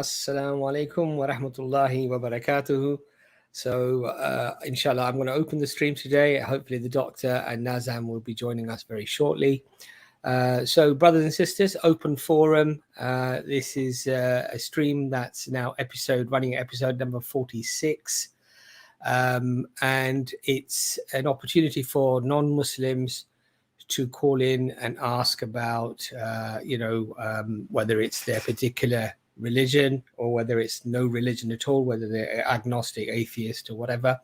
Assalamu alaikum wa rahmatullahi wa barakatuhu. So, inshallah, I'm going to open the stream today. Hopefully, the doctor and Nazam will be joining us very shortly. So, brothers and sisters, open forum. This is a stream that's now running episode number 46. And it's an opportunity for non-Muslims to call in and ask about, whether it's their particular religion or whether it's no religion at all, whether they're agnostic, atheist, or whatever.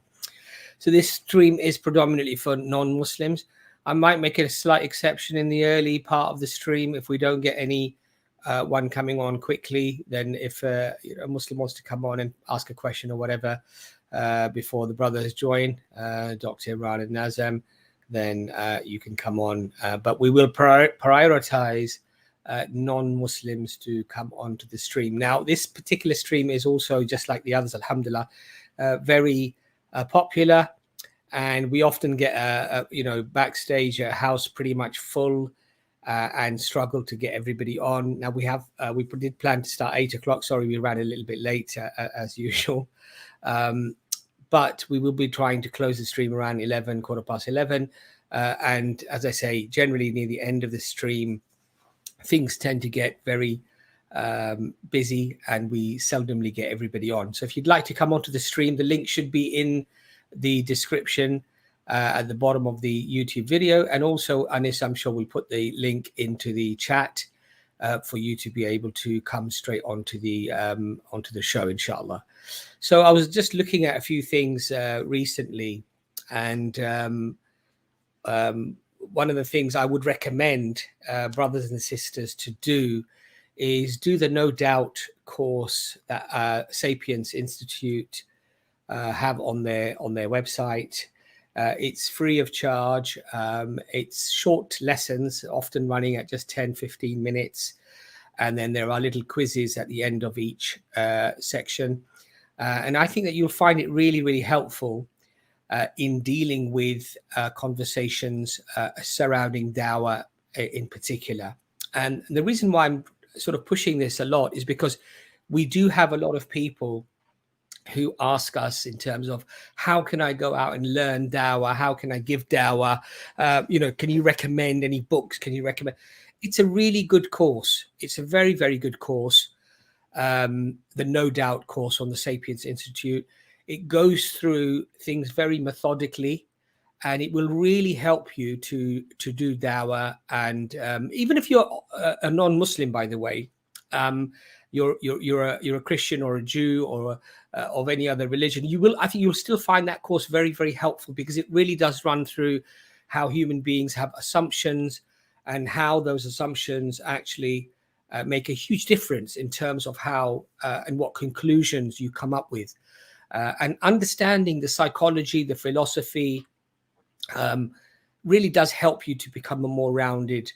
So this stream is predominantly for non-Muslims. I might make a slight exception in the early part of the stream if we don't get any one coming on quickly. Then if a Muslim wants to come on and ask a question or whatever before the brothers join, Dr. Imran and Nazam, then you can come on. But we will prioritize non-Muslims to come onto the stream. Now, this particular stream is also, just like the others, alhamdulillah, very popular, and we often get backstage a house pretty much full and struggle to get everybody on. Now we did plan to start 8 o'clock. Sorry, we ran a little bit late as usual, but we will be trying to close the stream around 11, quarter past 11, and as I say, generally near the end of the stream, things tend to get very busy and we seldomly get everybody on. So if you'd like to come onto the stream, the link should be in the description at the bottom of the YouTube video, and also Anis, I'm sure we'll put the link into the chat for you to be able to come straight onto the show, inshallah. So I was just looking at a few things recently, and one of the things I would recommend brothers and sisters to do is do the No Doubt course that Sapience Institute have on their website. It's free of charge. It's short lessons, often running at just 10-15 minutes, and then there are little quizzes at the end of each section, and I think that you'll find it really, really helpful in dealing with conversations surrounding dawah in particular. And the reason why I'm sort of pushing this a lot is because we do have a lot of people who ask us in terms of, how can I go out and learn dawah? How can I give dawah? Can you recommend any books? Can you recommend? It's a really good course. It's a very, very good course. The No Doubt course on the Sapience Institute. It goes through things very methodically, and it will really help you to do dawah. And even if you're a non-Muslim, by the way, you're a Christian or a Jew or of any other religion, I think you'll still find that course very, very helpful, because it really does run through how human beings have assumptions and how those assumptions actually make a huge difference in terms of how and what conclusions you come up with. And understanding the psychology, the philosophy, really does help you to become a more rounded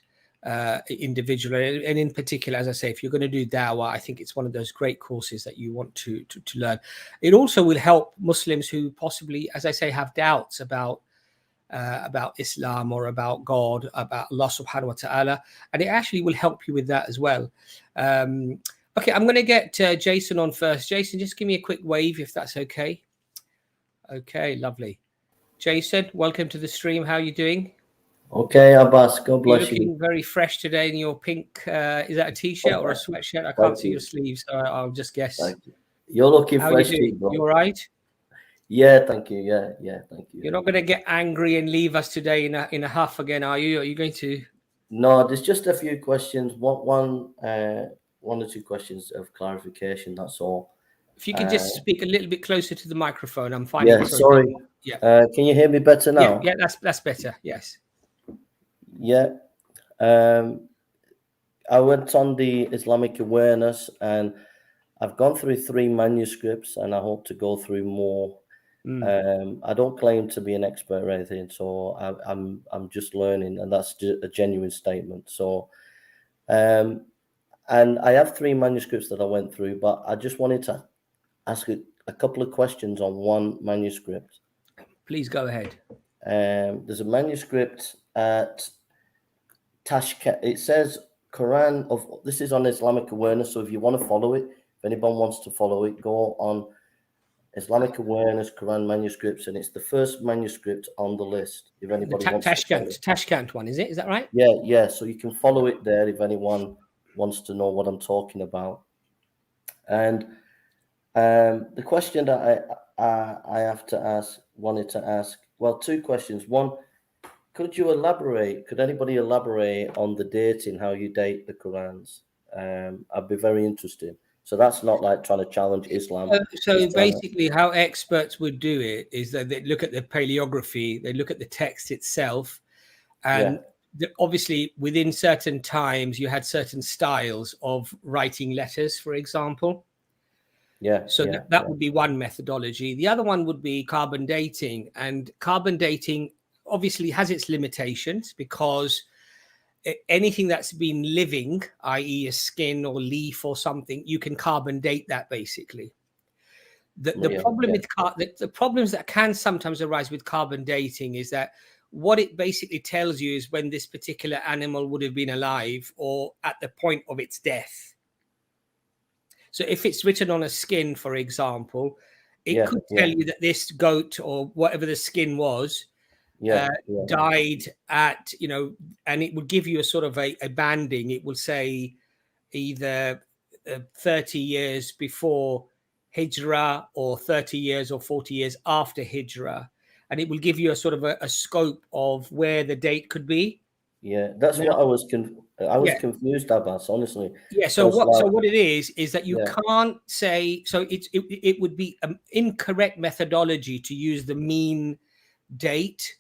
individual. And in particular, as I say, if you're going to do dawah, I think it's one of those great courses that you want to learn. It also will help Muslims who possibly, as I say, have doubts about Islam or about God, about Allah subhanahu wa ta'ala, and it actually will help you with that as well. Okay, I'm going to get Jason on first. Jason, just give me a quick wave if that's okay. Okay, lovely. Jason, welcome to the stream. How are you doing? Okay, Abbas, God bless you. You're looking very fresh today in your pink, is that a t-shirt or a sweatshirt? I can't see your sleeves, so I'll just guess. Thank you. You're looking fresh too, bro. You all right? Yeah, thank you. Yeah, thank you. You're not going to get angry and leave us today in a huff again, are you? Are you going to? No, there's just a few questions. One or two questions of clarification, that's all. If you could just speak a little bit closer to the microphone, I'm fine. Yeah, sorry. Yeah. Can you hear me better now? Yeah, that's better. Yes. Yeah. I went on the Islamic awareness, and I've gone through 3 manuscripts, and I hope to go through more. I don't claim to be an expert or anything, so I'm just learning, and that's a genuine statement. So, and I have 3 manuscripts that I went through, but I just wanted to ask a couple of questions on one manuscript. Please go ahead. There's a manuscript at Tashkent. It says Qur'an of, this is on Islamic awareness, so if you want to follow it, If anyone wants to follow it, go on Islamic Awareness Quran manuscripts, and it's the first manuscript on the list. If anybody wants to follow it. Tashkent one, is it? Is that right? Yeah. So you can follow it there if anyone wants to know what I'm talking about. And the question that I wanted to ask, well, two questions. One, could anybody elaborate on the dating, how you date the Qurans? I'd be very interested. So that's not like trying to challenge Islam. So basically how experts would do it is that they look at the paleography, they look at the text itself, and obviously within certain times you had certain styles of writing letters, for example. So that would be one methodology. The other one would be carbon dating, and carbon dating obviously has its limitations because anything that's been living, i.e. a skin or leaf or something, you can carbon date that basically. The problem with the problems that can sometimes arise with carbon dating is that what it basically tells you is when this particular animal would have been alive or at the point of its death. So if it's written on a skin, for example, it could tell you that this goat or whatever the skin was died at, and it would give you a sort of a banding. It will say either 30 years before Hijrah or 30 years or 40 years after Hijrah. And it will give you a sort of a scope of where the date could be. Yeah, that's what I was confused, Abbas, honestly. Yeah, so what it is that you can't say, so it would be an incorrect methodology to use the mean date.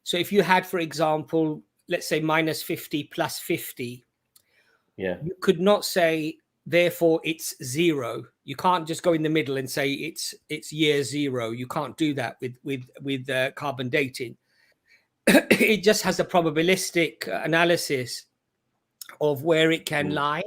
So if you had, for example, let's say -50 plus 50, you could not say, therefore it's 0. You can't just go in the middle and say it's year 0. You can't do that with carbon dating. It just has a probabilistic analysis of where it can lie.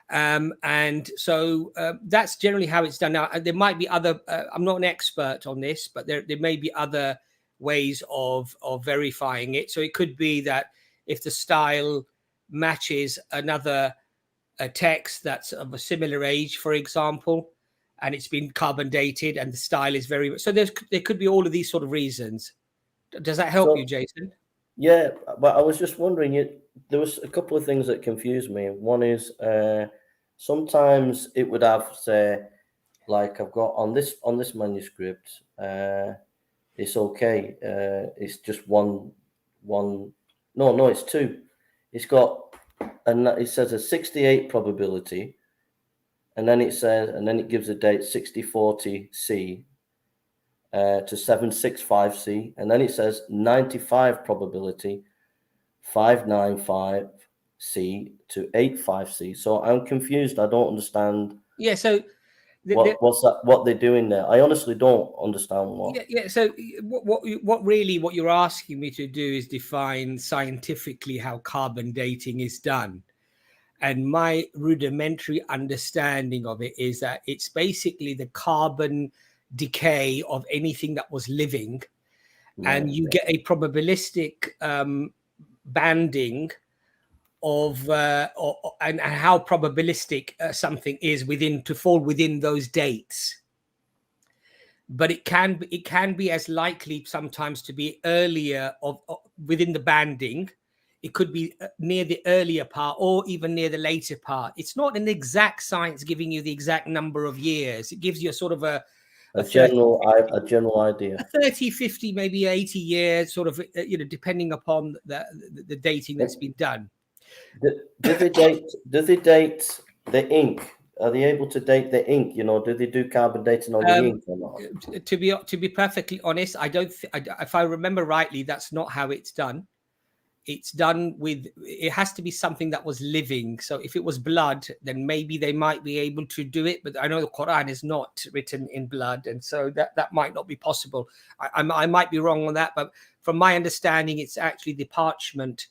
And so that's generally how it's done. Now, there might be other, I'm not an expert on this, but there may be other ways of verifying it. So it could be that if the style matches another text that's of a similar age, for example, and it's been carbon dated and the style is very, so there could be all of these sort of reasons. Does that help you, Jason? Yeah, but I was just wondering, there was a couple of things that confused me. One is sometimes it would have, say, like I've got on this manuscript, it's okay. It's just one. No, it's 2. It's got, and it says a 68 probability, and then it gives a date 6040C to 765C, and then it says 95 probability 595C to 85C. So I'm confused. I don't understand. Yeah. So what they're doing there. I honestly don't understand what. Yeah. So what you're asking me to do is define scientifically how carbon dating is done. And my rudimentary understanding of it is that it's basically the carbon decay of anything that was living, and you get a probabilistic banding of and how probabilistic something is to fall within those dates. But it can be as likely sometimes to be earlier within the banding. It could be near the earlier part or even near the later part. It's not an exact science giving you the exact number of years. It gives you a sort of a general idea. 30, 50, maybe 80 years, sort of, depending upon the dating that's been done. Do they date the ink? Are they able to date the ink? Do they do carbon dating on the ink or not? To be perfectly honest, I don't. If I remember rightly, that's not how it's done. It's done with. It has to be something that was living. So if it was blood, then maybe they might be able to do it. But I know the Qur'an is not written in blood, and so that might not be possible. I might be wrong on that, but from my understanding, it's actually the parchment,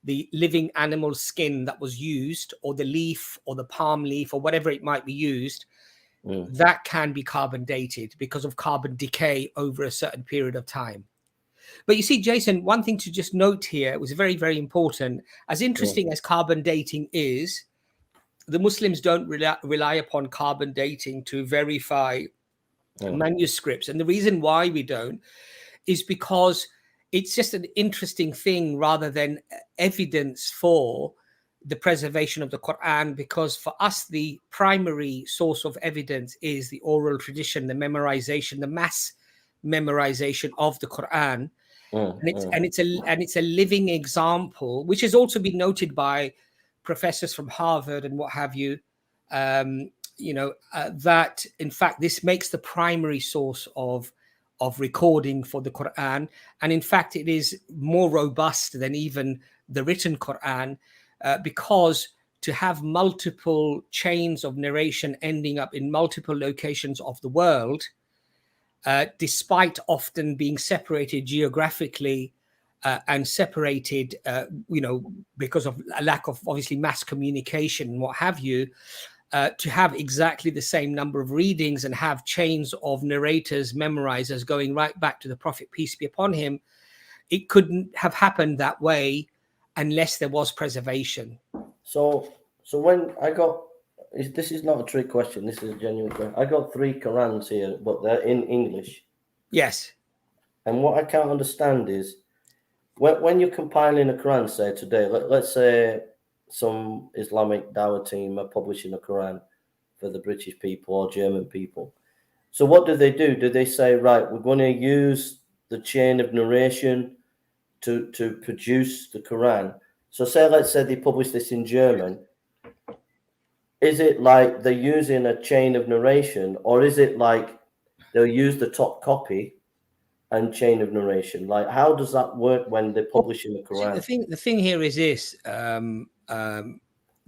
the living animal skin that was used, or the leaf or the palm leaf or whatever it might be used, that can be carbon dated because of carbon decay over a certain period of time. But you see, Jason, one thing to just note here was very, very important. As interesting as carbon dating is, the Muslims don't rely upon carbon dating to verify manuscripts. And the reason why we don't is because it's just an interesting thing rather than evidence for the preservation of the Qur'an, because for us, the primary source of evidence is the oral tradition, the memorization, the mass memorization of the Qur'an. And it's a living example, which has also been noted by professors from Harvard and what have you, that in fact this makes the primary source of recording for the Quran. And in fact, it is more robust than even the written Quran, because to have multiple chains of narration ending up in multiple locations of the world, despite often being separated geographically and separated, because of a lack of obviously mass communication and what have you, to have exactly the same number of readings and have chains of narrators, memorizers going right back to the Prophet, peace be upon him, it couldn't have happened that way unless there was preservation. So when I got, this is not a trick question, this is a genuine question. I got 3 Qurans here, but they're in English. Yes. And what I can't understand is, when you're compiling a Quran, say today, let's say some Islamic Dawah team are publishing a Quran for the British people or German people. So what do? Do they say, right, we're going to use the chain of narration to produce the Quran? So let's say they publish this in German. Is it like they're using a chain of narration, or is it like they'll use the top copy and chain of narration? Like, how does that work when they're publishing the Quran? The thing here is this,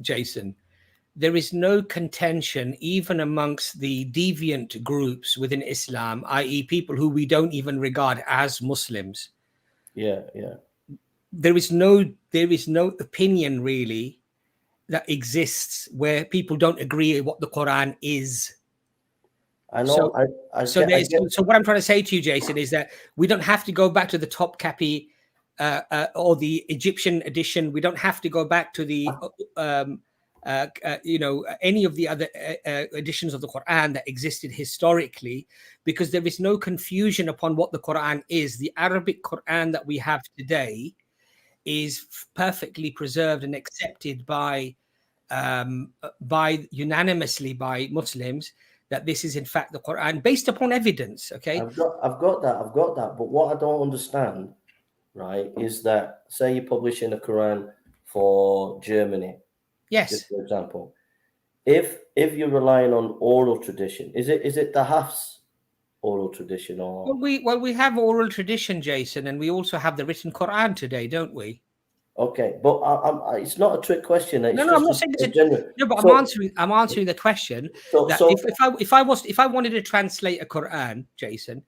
Jason. There is no contention, even amongst the deviant groups within Islam, i.e., people who we don't even regard as Muslims. Yeah. There is no opinion really that exists where people don't agree what the Quran is. I know. So what I'm trying to say to you, Jason, is that we don't have to go back to the top copy or the Egyptian edition. We don't have to go back to the any of the other editions of the Quran that existed historically, because there is no confusion upon what the Quran is. The Arabic Quran that we have today is perfectly preserved and accepted by unanimously by Muslims, that this is in fact the Quran based upon evidence. Okay, I've got that. But what I don't understand, right, is that, say you're publishing a Quran for Germany. Yes. Just for example, if you're relying on oral tradition, is it the Hafs oral tradition, or? Well, we have oral tradition, Jason, and we also have the written Quran today, don't we? Okay, but it's not a trick question. It's no, I'm not saying it's genuine. No, but I'm answering the question. If I wanted to translate a Quran, Jason,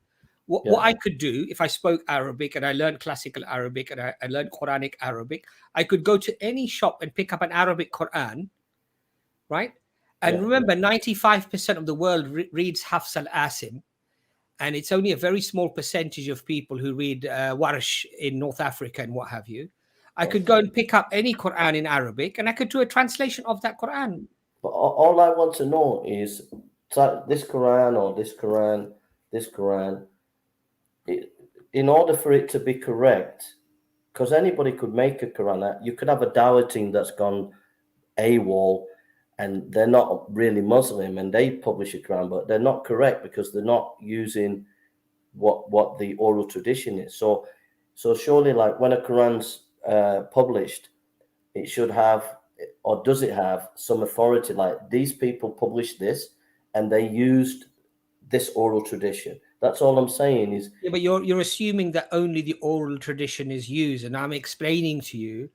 what I could do if I spoke Arabic and I learned classical Arabic and I learned Quranic Arabic, I could go to any shop and pick up an Arabic Quran, right? And remember, 95% of the world reads Hafs al-Asim, and it's only a very small percentage of people who read Warsh in North Africa and what have you. I could go and pick up any Quran in Arabic and I could do a translation of that Quran. But all I want to know is this Quran or this Quran, in order for it to be correct, because anybody could make a Quran. You could have a Dawah team that's gone AWOL and they're not really Muslim and they publish a Quran, but they're not correct because they're not using what the oral tradition is. So surely, like, when a Quran's published, it should have, or does it have, some authority, like these people published this and they used this oral tradition. That's all I'm saying is. Yeah, but you're assuming that only the oral tradition is used, and I'm explaining to you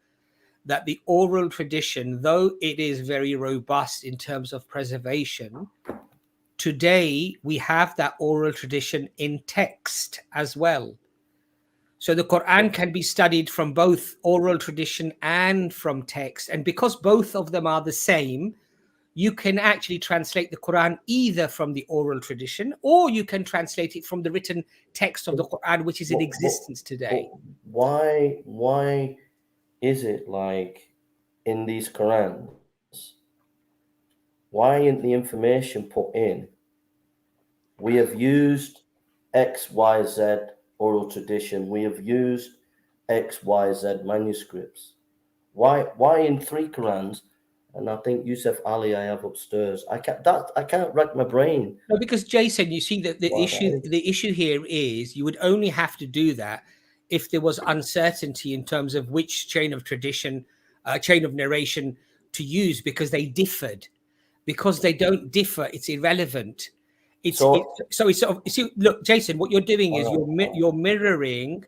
that the oral tradition, though it is very robust in terms of preservation, today we have that oral tradition in text as well. So the Quran can be studied from both oral tradition and from text. And because both of them are the same, you can actually translate the Quran either from the oral tradition or you can translate it from the written text of the Quran, which is in existence today. Why is it like in these Qurans, why isn't the information put in? We have used X, Y, Z oral tradition. We have used X, Y, Z manuscripts. Why in 3 Qurans? And I think Yusuf Ali I have upstairs. I can't rack my brain. No, because Jason, you see that the issue here is you would only have to do that if there was uncertainty in terms of which chain of tradition, chain of narration to use, because they differed. Because they don't differ, it's irrelevant. Look, Jason, what you're doing is you're mirroring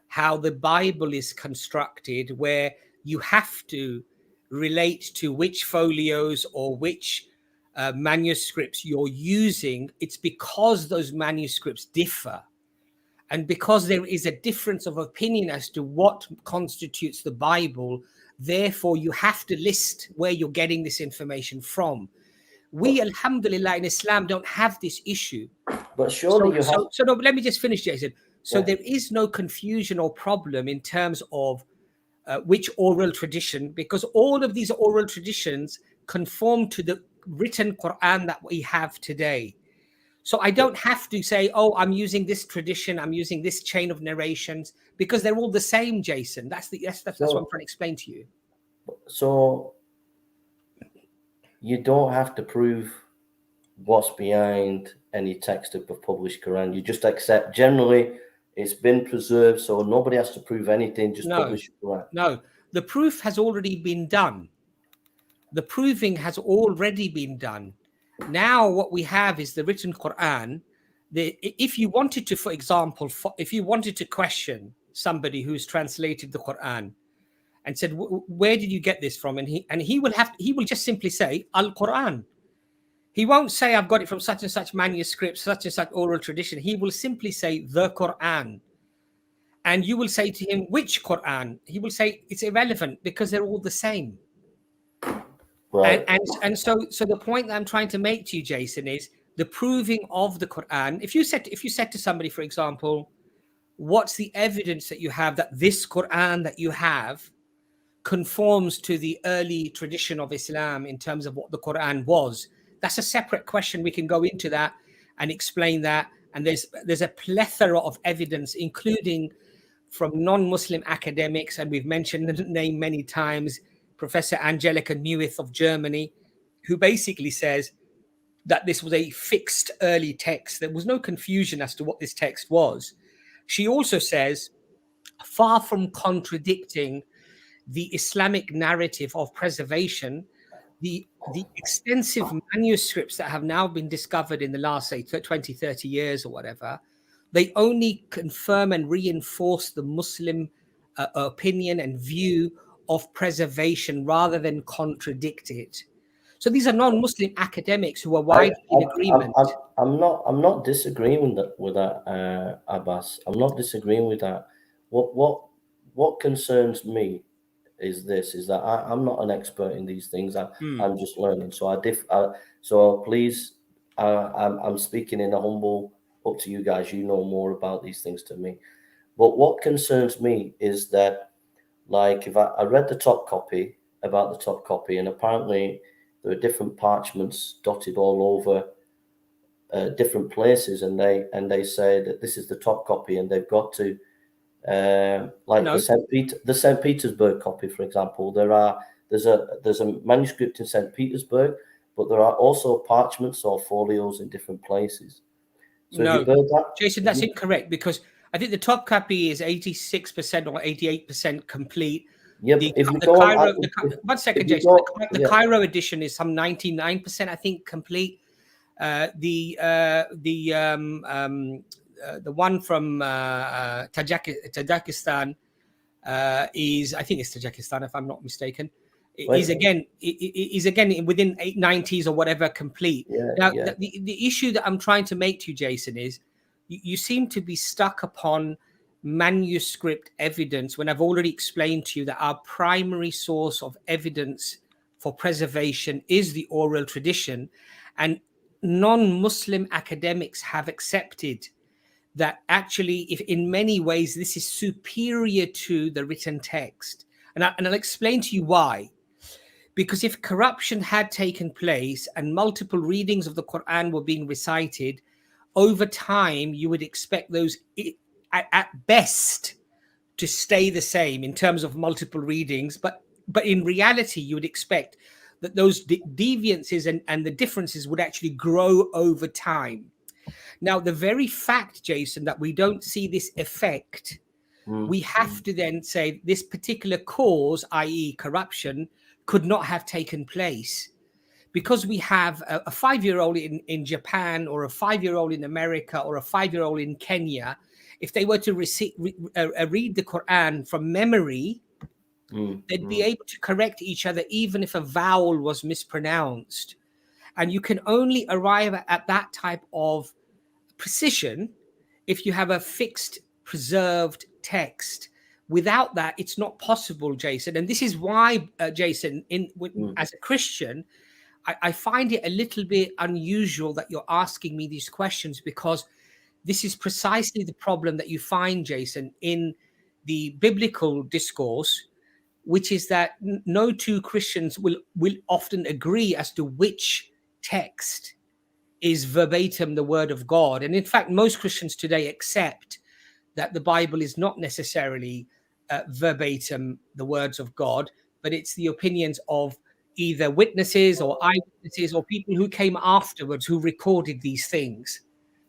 how the Bible is constructed, where you have to relate to which folios or which manuscripts you're using. It's because those manuscripts differ, and because there is a difference of opinion as to what constitutes the Bible, therefore you have to list where you're getting this information from. We, alhamdulillah, in Islam don't have this issue. But surely no, let me just finish, Jason. So there is no confusion or problem in terms of which oral tradition, because all of these oral traditions conform to the written Qur'an that we have today. So I don't have to say, oh, I'm using this tradition, I'm using this chain of narrations, because they're all the same, Jason. That's what I'm trying to explain to you. So you don't have to prove what's behind any text of the published Quran. You just accept generally it's been preserved, so nobody has to prove anything, just publish Quran. No, the proof has already been done. The proving has already been done. Now what we have is the written Quran. If you wanted to, for example, if you wanted to question somebody who's translated the Quran and said, where did you get this from? And he will just simply say Al-Quran. He won't say, I've got it from such and such manuscript, such and such oral tradition. He will simply say the Quran. And you will say to him, which Quran? He will say it's irrelevant because they're all the same. Right. And so the point that I'm trying to make to you, Jason, is the proving of the Quran. If you said to somebody, for example, what's the evidence that you have that this Quran that you have conforms to the early tradition of Islam in terms of what the Quran was? That's a separate question. We can go into that and explain that. And there's a plethora of evidence, including from non-Muslim academics, and we've mentioned the name many times, Professor Angelika Neuwirth of Germany, who basically says that this was a fixed early text. There was no confusion as to what this text was. She also says, far from contradicting the Islamic narrative of preservation, the extensive manuscripts that have now been discovered in the last, say, 20, 30 years or whatever, they only confirm and reinforce the Muslim opinion and view of preservation rather than contradict it. So these are non-Muslim academics who are widely in agreement. I'm not disagreeing with that, Abbas. I'm not disagreeing with that. What concerns me is that I'm not an expert in these things. I'm just learning. So please, I'm speaking in a humble. Up to you guys. You know more about these things than me. But what concerns me is that, like, if I read the top copy about the top copy, and apparently there are different parchments dotted all over different places, and they say that this is the top copy, and they've got to the St. Petersburg copy, for example. There's a manuscript in St. Petersburg, but there are also parchments or folios in different places. So no, Jason, that's incorrect, because I think the top copy is 86% or 88% complete. Yeah, one second, Jason. The Cairo edition is some 99%, I think, complete. The one from Tajikistan is, I think it's Tajikistan, if I'm not mistaken. Is again within 890s or whatever complete. The issue that I'm trying to make to you, Jason, is you seem to be stuck upon manuscript evidence when I've already explained to you that our primary source of evidence for preservation is the oral tradition, and non-Muslim academics have accepted that actually, if in many ways this is superior to the written text, and I'll explain to you why. Because if corruption had taken place and multiple readings of the Qur'an were being recited, over time, you would expect those at best to stay the same in terms of multiple readings. But in reality, you would expect that those deviances and the differences would actually grow over time. Now, the very fact, Jason, that we don't see this effect, we have to then say this particular cause, i.e. corruption, could not have taken place. Because we have a 5-year-old in Japan, or a 5-year-old in America, or a 5-year-old in Kenya, if they were to read the Quran from memory, they'd be able to correct each other even if a vowel was mispronounced. And you can only arrive at that type of precision if you have a fixed, preserved text. Without that, it's not possible, Jason. And this is why, Jason, as a Christian, I find it a little bit unusual that you're asking me these questions, because this is precisely the problem that you find, Jason, in the biblical discourse, which is that no two Christians will often agree as to which text is verbatim the word of God. And in fact, most Christians today accept that the Bible is not necessarily verbatim the words of God, but it's the opinions of either witnesses or eyewitnesses or people who came afterwards who recorded these things.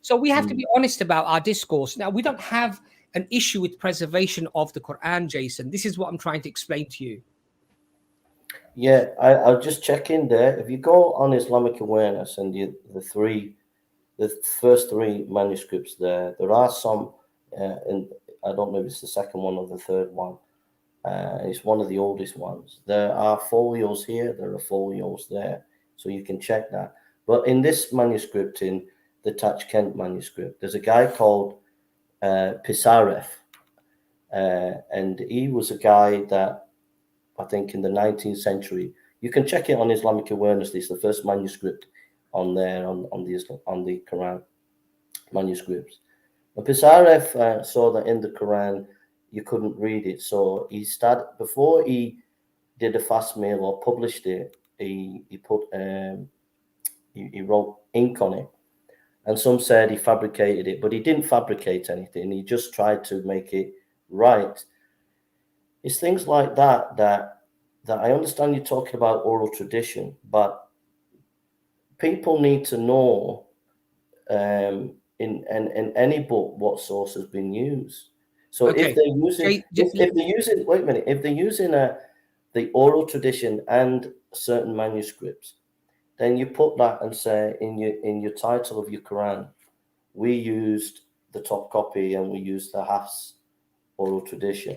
So we have to be honest about our discourse. Now, we don't have an issue with preservation of the Quran, Jason. This is what I'm trying to explain to you. Yeah, I'll just check in there. If you go on Islamic Awareness and the first 3 manuscripts there are some, and I don't know if it's the second one or the third one. It's one of the oldest ones. There are folios here, there are folios there, so you can check that. But in this manuscript, in the Tashkent manuscript, there's a guy called Pisarev, and he was a guy that I think in the 19th century. You can check it on Islamic Awareness. It's the first manuscript on there on the Quran manuscripts. But Pisarev saw that in the Quran you couldn't read it, so he started, before he did a fast mail or published it, he wrote ink on it, and some said he fabricated it, but he didn't fabricate anything. He just tried to make it right. It's things like that I understand you're talking about oral tradition, but people need to know in any book what source has been used. So Okay. if they're using, if they're using, wait a minute, if they're using the oral tradition and certain manuscripts, then you put that and say in your title of your Quran, we used the top copy and we used the Hafs oral tradition.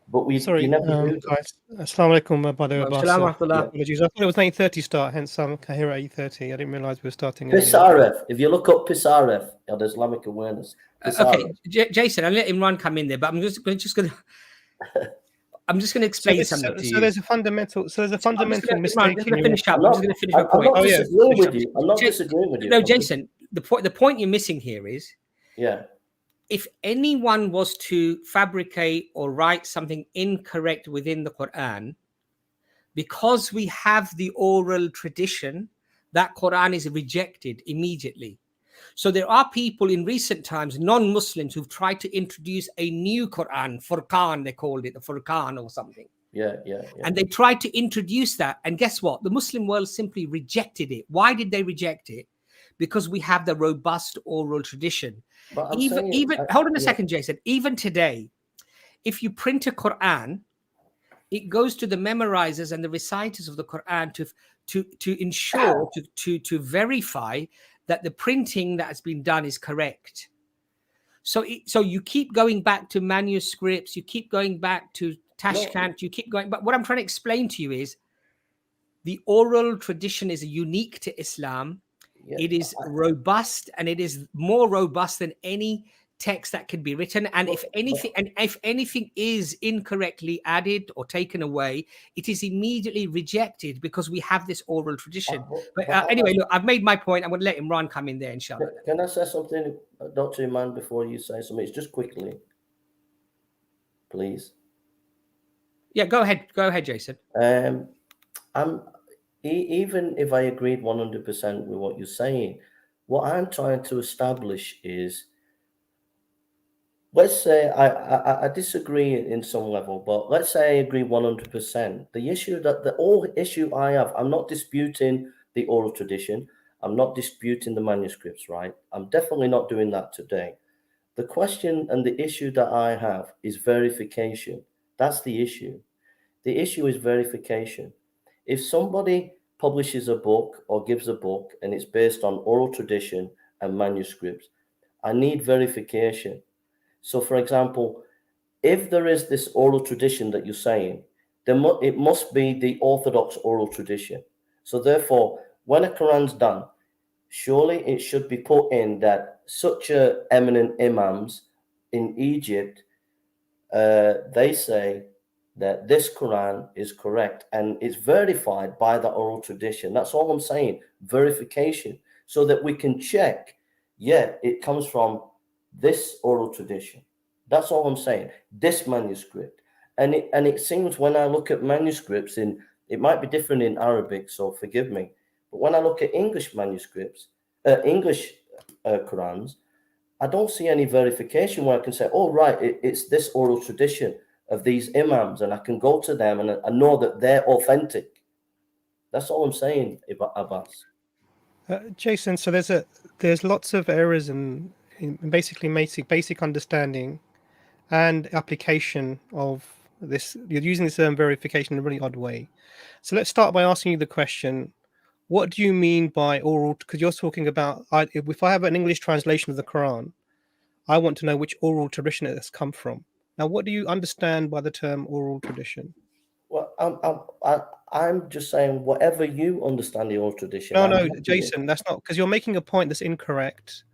But you never do that. Guys, Assalamu alaikum, brother Abbas. Apologies. Apologies. I thought it was 9:30 start, hence I'm here at 8:30. I didn't realize we were starting earlier. Pisarev, if you look up Pisarev at Islamic Awareness. Okay, Jason, I'll let Imran come in there, but I'm just going to explain something to you. So there's a fundamental mistake. I'm just going to finish up. I'm not disagreeing with you. I'm not disagreeing with you. No, Jason, the point you're missing here is, if anyone was to fabricate or write something incorrect within the Quran, because we have the oral tradition, that Quran is rejected immediately. So there are people in recent times, non-Muslims, who've tried to introduce a new Quran, Furqan, they called it, the Furqan or something. Yeah. And they tried to introduce that. And guess what? The Muslim world simply rejected it. Why did they reject it? Because we have the robust oral tradition. Hold on a second, Jason. Even today, if you print a Quran, it goes to the memorizers and the reciters of the Quran to ensure, to verify that the printing that has been done is correct. So you keep going back to manuscripts, you keep going back to Tashkent, you keep going. But what I'm trying to explain to you is the oral tradition is unique to Islam. It is robust, and it is more robust than any text that can be written. And if anything is incorrectly added or taken away, it is immediately rejected because we have this oral tradition. But anyway, look, I've made my point. I'm going to let Imran come in there, inshallah. Can I say something, Dr. Iman, before you say something? It's just quickly, please. Yeah, go ahead, Jason. Even if I agreed 100% with what you're saying, what I'm trying to establish is, let's say I disagree in some level, but let's say I agree 100%. The issue I have, I'm not disputing the oral tradition. I'm not disputing the manuscripts, right? I'm definitely not doing that today. The question and the issue that I have is verification. That's the issue. The issue is verification. If somebody publishes a book or gives a book and it's based on oral tradition and manuscripts, I need verification. So, for example, if there is this oral tradition that you're saying, then it must be the orthodox oral tradition. So, therefore, when a Quran's done, surely it should be put in that such eminent imams in Egypt, they say that this Quran is correct and it's verified by the oral tradition. That's all I'm saying, verification, so that we can check, yeah, it comes from this oral tradition. That's all I'm saying, this manuscript. And it seems when I look at manuscripts, it might be different in Arabic, so forgive me, but when I look at English manuscripts, English Qurans, I don't see any verification where I can say, oh, right, it's this oral tradition of these imams, and I can go to them and I know that they're authentic. That's all I'm saying, Abbas. Jason, so there's lots of errors in basically basic understanding and application of this. You're using this term verification in a really odd way. So let's start by asking you the question: what do you mean by oral? Because you're talking about, if I have an English translation of the Quran, I want to know which oral tradition it has come from. Now, what do you understand by the term oral tradition? Well, I'm just saying whatever you understand the oral tradition. No, Jason, that's not, because you're making a point that's incorrect.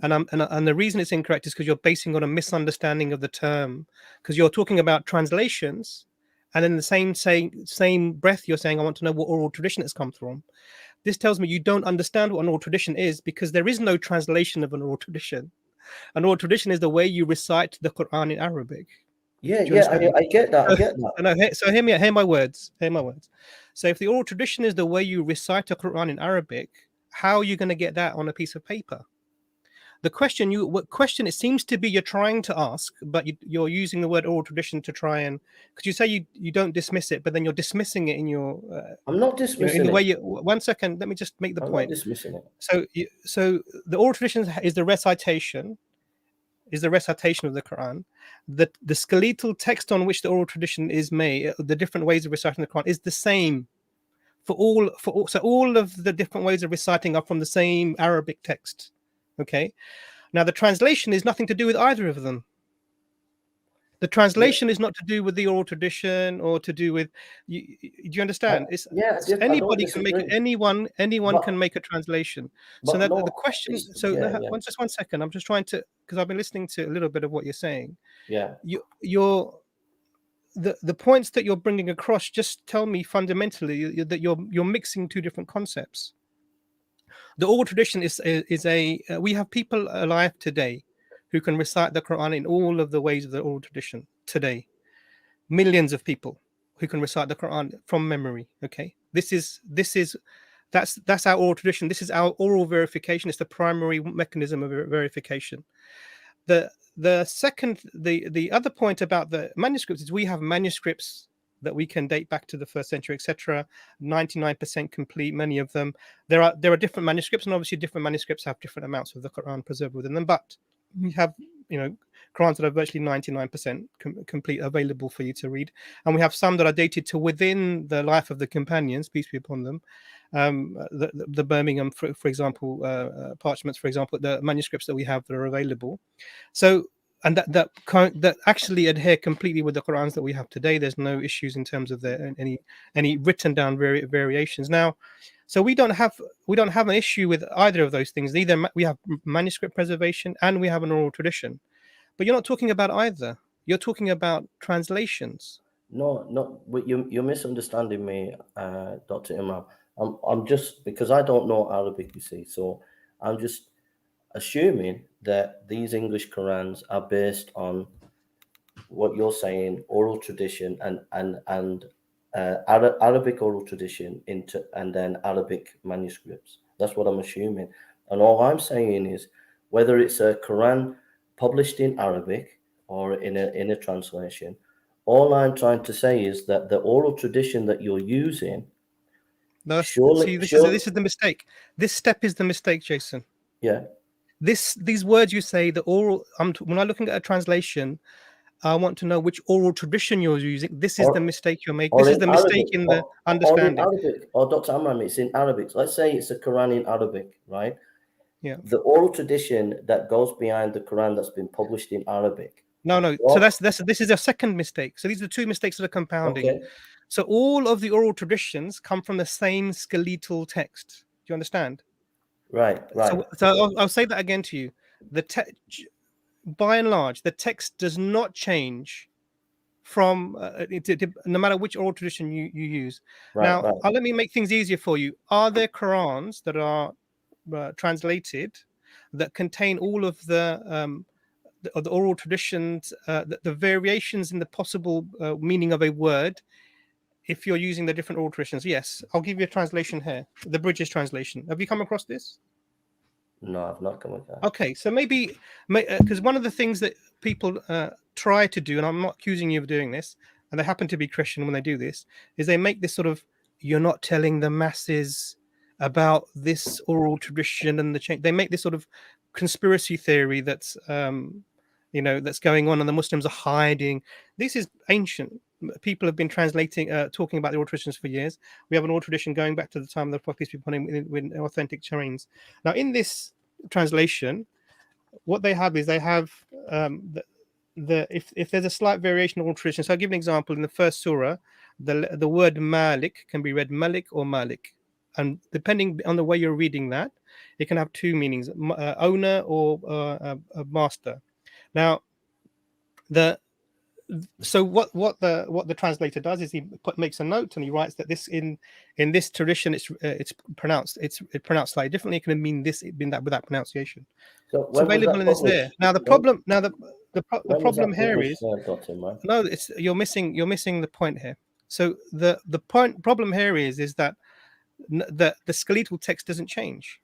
And the reason it's incorrect is because you're basing on a misunderstanding of the term, because you're talking about translations, and in the same breath you're saying, I want to know what oral tradition it's come from. This tells me you don't understand what an oral tradition is, because there is no translation of an oral tradition. An oral tradition is the way you recite the Quran in Arabic. Yeah, I get that. I get that. So hear my words. Hear my words. So if the oral tradition is the way you recite a Quran in Arabic, how are you going to get that on a piece of paper? What question it seems to be you're trying to ask, but you're using the word oral tradition to try and, because you say you don't dismiss it, but then you're dismissing it in your. I'm not dismissing in the way you. 1 second, let me just make the point. I'm not dismissing it. So the oral tradition is the recitation. Is the recitation of the Quran. The skeletal text on which the oral tradition is made, the different ways of reciting the Quran, is the same for all. So all of the different ways of reciting are from the same Arabic text. Okay. Now the translation is nothing to do with either of them. The translation is not to do with the oral tradition or to do with. Do you understand? Anybody can make anyone can make a translation. So that the question. So just 1 second. I'm just trying to, because I've been listening to a little bit of what you're saying. Yeah. The points that you're bringing across just tell me fundamentally that you're mixing two different concepts. The oral tradition we have people alive today who can recite the Quran in all of the ways of the oral tradition today. Millions of people who can recite the Quran from memory. Okay, that's our oral tradition. This is our oral verification. It's the primary mechanism of verification. The second, the other point about the manuscripts is we have manuscripts that we can date back to the 1st century, etc. 99% complete. Many of them. There are different manuscripts, and obviously different manuscripts have different amounts of the Quran preserved within them. But we have, Qurans that are virtually 99% complete, available for you to read, and we have some that are dated to within the life of the companions, peace be upon them. The Birmingham, for example, parchments, for example, the manuscripts that we have that are available. So. And that actually adhere completely with the Qurans that we have today. There's no issues in terms of any written down variations. Now, so we don't have an issue with either of those things. Either we have manuscript preservation and we have an oral tradition, but you're not talking about either. You're talking about translations. No, you're misunderstanding me, Dr. Imam. I'm just, because I don't know Arabic, you see, so I'm just assuming that these English Qurans are based on what you're saying, oral tradition, and Arabic oral tradition into and then Arabic manuscripts. That's what I'm assuming. And all I'm saying is whether it's a Quran published in Arabic or in a translation, all I'm trying to say is that the oral tradition that you're using, No, surely, this surely, is the mistake. This step is the mistake, Jason. yeah, These words you say, the oral. When I'm looking at a translation, I want to know which oral tradition you're using. This is the mistake you're making. or This is in the mistake Arabic, in the or in understanding. Arabic, or Dr. Amram, it's in Arabic. Let's say it's a Quran in Arabic, right? Yeah. The oral tradition that goes behind the Quran that's been published in Arabic. No. So this is a second mistake. So these are two mistakes that are compounding. Okay. So all of the oral traditions come from the same skeletal text. Do you understand? Right. So I'll say that again to you. By and large, the text does not change from no matter which oral tradition you use. Now, let me make things easier for you. Are there Qurans that are translated that contain all of the oral traditions, the variations in the possible meaning of a word? If you're using the different oral traditions, yes, I'll give you a translation here, the British translation. Have you come across this? No, I've not come across. Okay, so maybe because one of the things that people try to do, and I'm not accusing you of doing this, and they happen to be Christian when they do this, is they make this sort of, you're not telling the masses about this oral tradition and the change. They make this sort of conspiracy theory that's that's going on, and the Muslims are hiding. This is ancient. People have been talking about the oral traditions for years. We have an oral tradition going back to the time of the Prophet in authentic terrains. Now, in this translation, what they have is they have if there's a slight variation in oral tradition. So I'll give an example. In the first surah, the word Malik can be read Malik or Malik, and depending on the way you're reading that, it can have two meanings: owner or master. Now, so what the translator does is he makes a note and he writes that this in this tradition it's pronounced slightly differently. It can mean this, mean that, with that pronunciation. So it's available and it's there. Now the problem problem here is no, you're missing the point here. So the problem here is that the skeletal text doesn't change.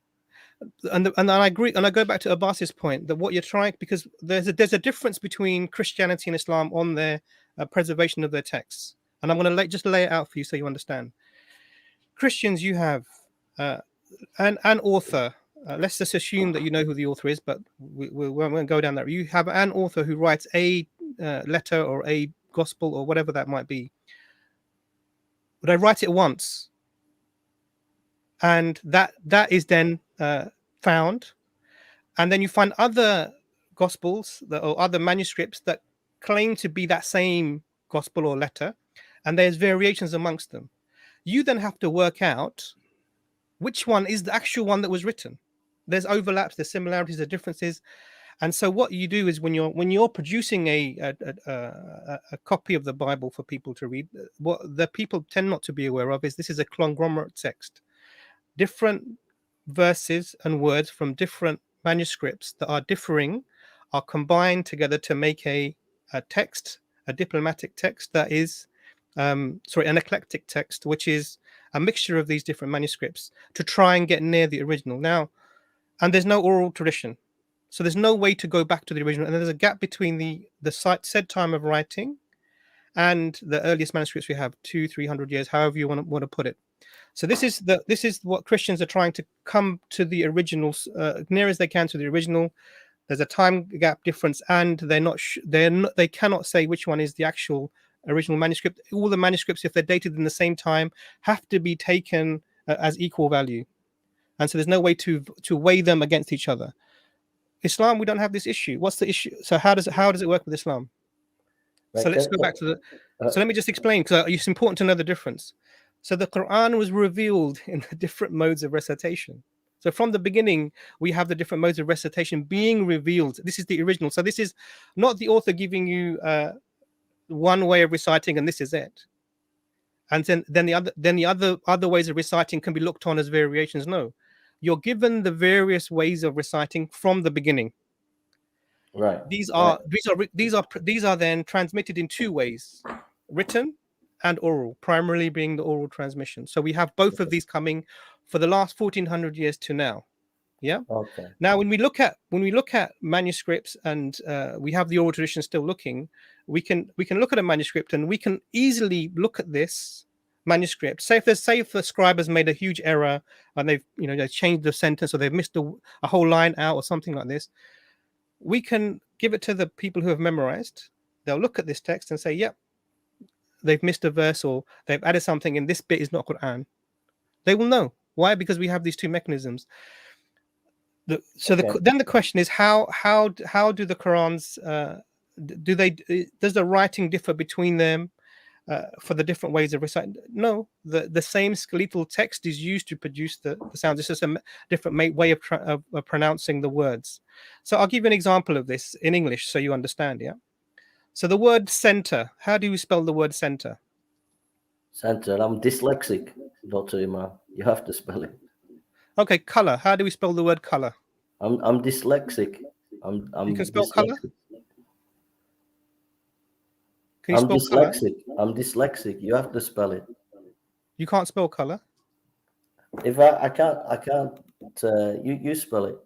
And I agree, and I go back to Abbas's point that what you're trying, because there's a difference between Christianity and Islam on their preservation of their texts, and I'm going to just lay it out for you so you understand. Christians, you have an author. Let's just assume that you know who the author is, but we won't go down that. You have an author who writes a letter or a gospel or whatever that might be. But I write it once, and that is then found, and then you find other gospels or other manuscripts that claim to be that same gospel or letter, and there's variations amongst them. You then have to work out which one is the actual one that was written. There's overlaps, there's similarities, there's differences. And so what you do is when you're producing a copy of the Bible for people to read, what the people tend not to be aware of is this is a conglomerate text. Different verses and words from different manuscripts that are differing are combined together to make a text, a diplomatic text that is, an eclectic text, which is a mixture of these different manuscripts to try and get near the original. Now, and there's no oral tradition, so there's no way to go back to the original, and there's a gap between the said time of writing and the earliest manuscripts we have, 200-300 years, however you want to put it. So this is what Christians are trying to come to the originals near as they can to the original. There's a time gap difference, and they cannot say which one is the actual original manuscript. All the manuscripts, if they're dated in the same time, have to be taken as equal value, and so there's no way to weigh them against each other. Islam, we don't have this issue. What's the issue? So how does it work with Islam? So let's go back to so let me just explain, because it's important to know the difference. So the Qur'an was revealed in the different modes of recitation. So from the beginning, we have the different modes of recitation being revealed. This is the original. So this is not the author giving you one way of reciting and this is it. And then the other ways of reciting can be looked on as variations. No, you're given the various ways of reciting from the beginning. Right. These are then transmitted in two ways: written and oral, primarily being the oral transmission. So we have both of these coming for the last 1400 years to now. Yeah. Okay. Now, when we look at manuscripts, and we have the oral tradition still looking, we can look at a manuscript, and we can easily look at this manuscript. Say if the scribe has made a huge error, and they've changed the sentence, or they've missed a whole line out, or something like this, we can give it to the people who have memorized. They'll look at this text and say, "Yep, they've missed a verse, or they've added something, and this bit is not Qur'an." They will know why, because we have these two mechanisms. Then the question is, how do the Qurans does the writing differ between them for the different ways of reciting? No, the same skeletal text is used to produce the sounds. It's just a different way of pronouncing the words. So I'll give you an example of this in English so you understand. Yeah. So the word center. How do you spell the word center? Center. I'm dyslexic, Dr. Imam. You have to spell it. Okay, color. How do we spell the word color? I'm dyslexic. You can spell color? Can you I'm spell dyslexic. color? I'm dyslexic. You have to spell it. You can't spell color? If I can't. You spell it.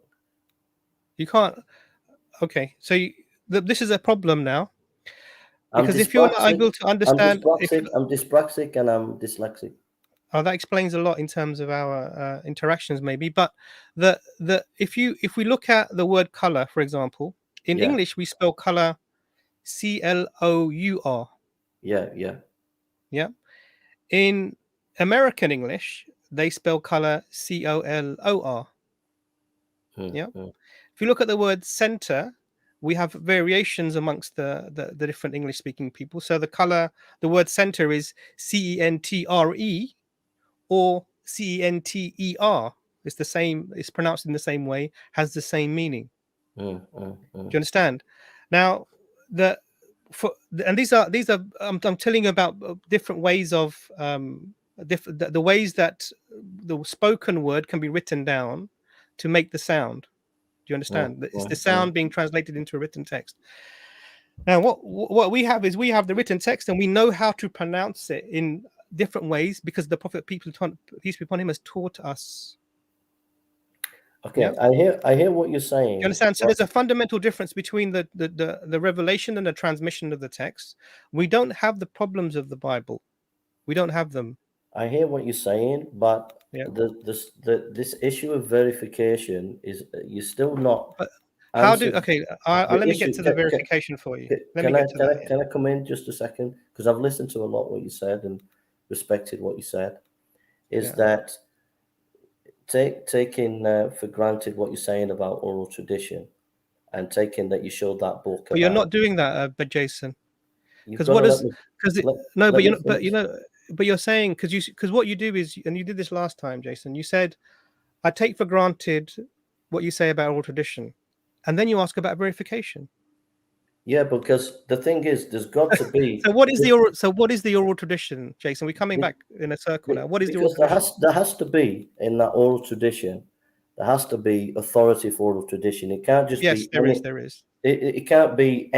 You can't. Okay, so this is a problem now. Because if you're not able to understand, I'm dyspraxic and I'm dyslexic. Oh, that explains a lot in terms of our interactions, maybe. But if we look at the word color, for example, in English we spell color CLOUR. Yeah. In American English, they spell color COLOR. Yeah. If you look at the word center, we have variations amongst the different English-speaking people. So the word center is CENTRE. Or CENTER. It's the same. It's pronounced in the same way. Has the same meaning. Do you understand? Now, these are. I'm telling you about different ways of the ways that the spoken word can be written down to make the sound. Do you understand? It's the sound being translated into a written text. Now, what we have is we have the written text, and we know how to pronounce it in different ways because the Prophet, peace be upon him, has taught us. Okay, yeah? I hear what you're saying. You understand? So there's a fundamental difference between the revelation and the transmission of the text. We don't have the problems of the Bible. We don't have them. I hear what you're saying, but this issue of verification is you're still not. But how do? Okay, let me get to the verification for you. Can I come in just a second? Because I've listened to a lot what you said and respected what you said. Is that taking for granted what you're saying about oral tradition, and taking that you showed that book. But you're not doing that, but Jason. Because what does? But you're saying because what you do is, and you did this last time, Jason. You said, "I take for granted what you say about oral tradition," and then you ask about verification. Yeah, because the thing is, there's got to be. So what is the oral tradition, Jason? We're coming back in a circle now. What is the oral tradition? There has to be in that oral tradition. There has to be authority for oral tradition. It can't just be. There is. It can't be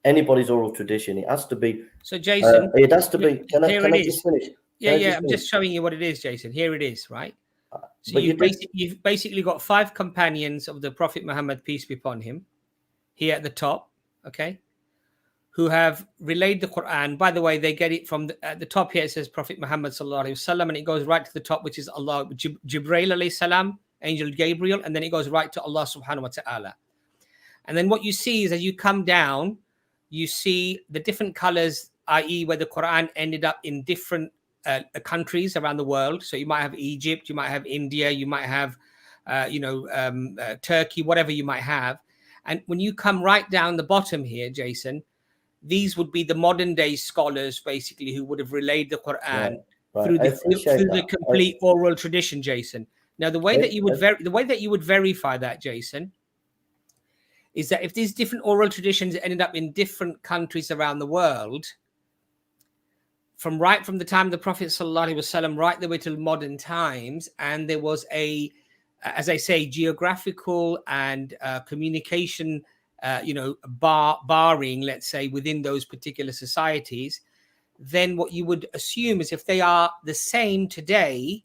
anybody's oral tradition. It has to be. So Jason, it has to be. Can I just finish? I'm just showing you what it is, Jason. Here it is, right? So you've basically got 5 companions of the Prophet Muhammad, peace be upon him, here at the top. Okay, who have relayed the Qur'an. By the way, they get it from at the top here. It says Prophet Muhammad sallallahu alaihi wasallam, and it goes right to the top, which is Allah, Jibreel alayhi salam, Angel Gabriel, and then it goes right to Allah subhanahu wa ta'ala. And then what you see is as you come down, you see the different colors, i.e., where the Qur'an ended up in different countries around the world. So you might have Egypt, you might have India, you might have, Turkey, whatever you might have. And when you come right down the bottom here, Jason, these would be the modern day scholars, basically, who would have relayed the Quran through the complete oral tradition, Jason. Now, the way that you would verify that, Jason, is that if these different oral traditions ended up in different countries around the world, from the time of the Prophet sallallahu alaihi wasallam right the way to modern times, and there was as I say, geographical and communication, barring, let's say, within those particular societies, then what you would assume is if they are the same today,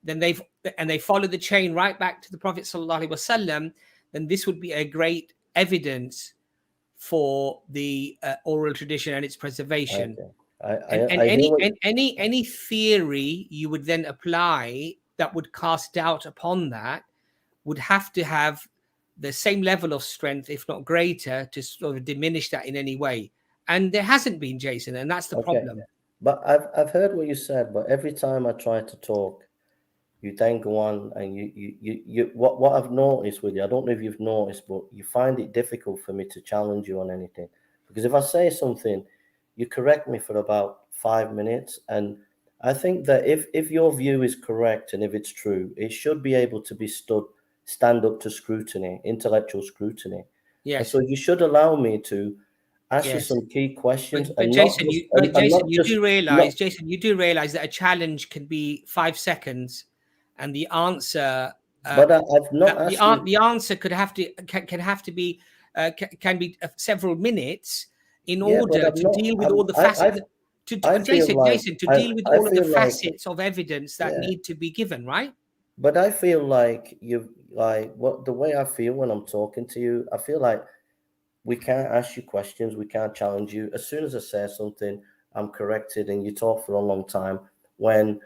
then they follow the chain right back to the Prophet sallallahu alaihi wasallam, then this would be a great evidence for the oral tradition and its preservation. Okay. Any theory you would then apply that would cast doubt upon that would have to have the same level of strength, if not greater, to sort of diminish that in any way. And there hasn't been, Jason, and that's the problem. But I've heard what you said, but every time I try to talk, you then go on and you what I've noticed with you, I don't know if you've noticed, but you find it difficult for me to challenge you on anything. Because if I say something, you correct me for about 5 minutes. And I think that if your view is correct and if it's true, it should be able to be stand up to scrutiny, intellectual scrutiny. Yes. And so you should allow me to ask you some key questions. But Jason, you do realize that a challenge can be 5 seconds, and the answer. But I've not asked the answer can have to be several minutes in order to deal with all the facets. Jason, to deal with all of the facets of evidence that need to be given, right? But I feel like the way I feel when I'm talking to you, I feel like we can't ask you questions, we can't challenge you. As soon as I say something, I'm corrected, and you talk for a long time. When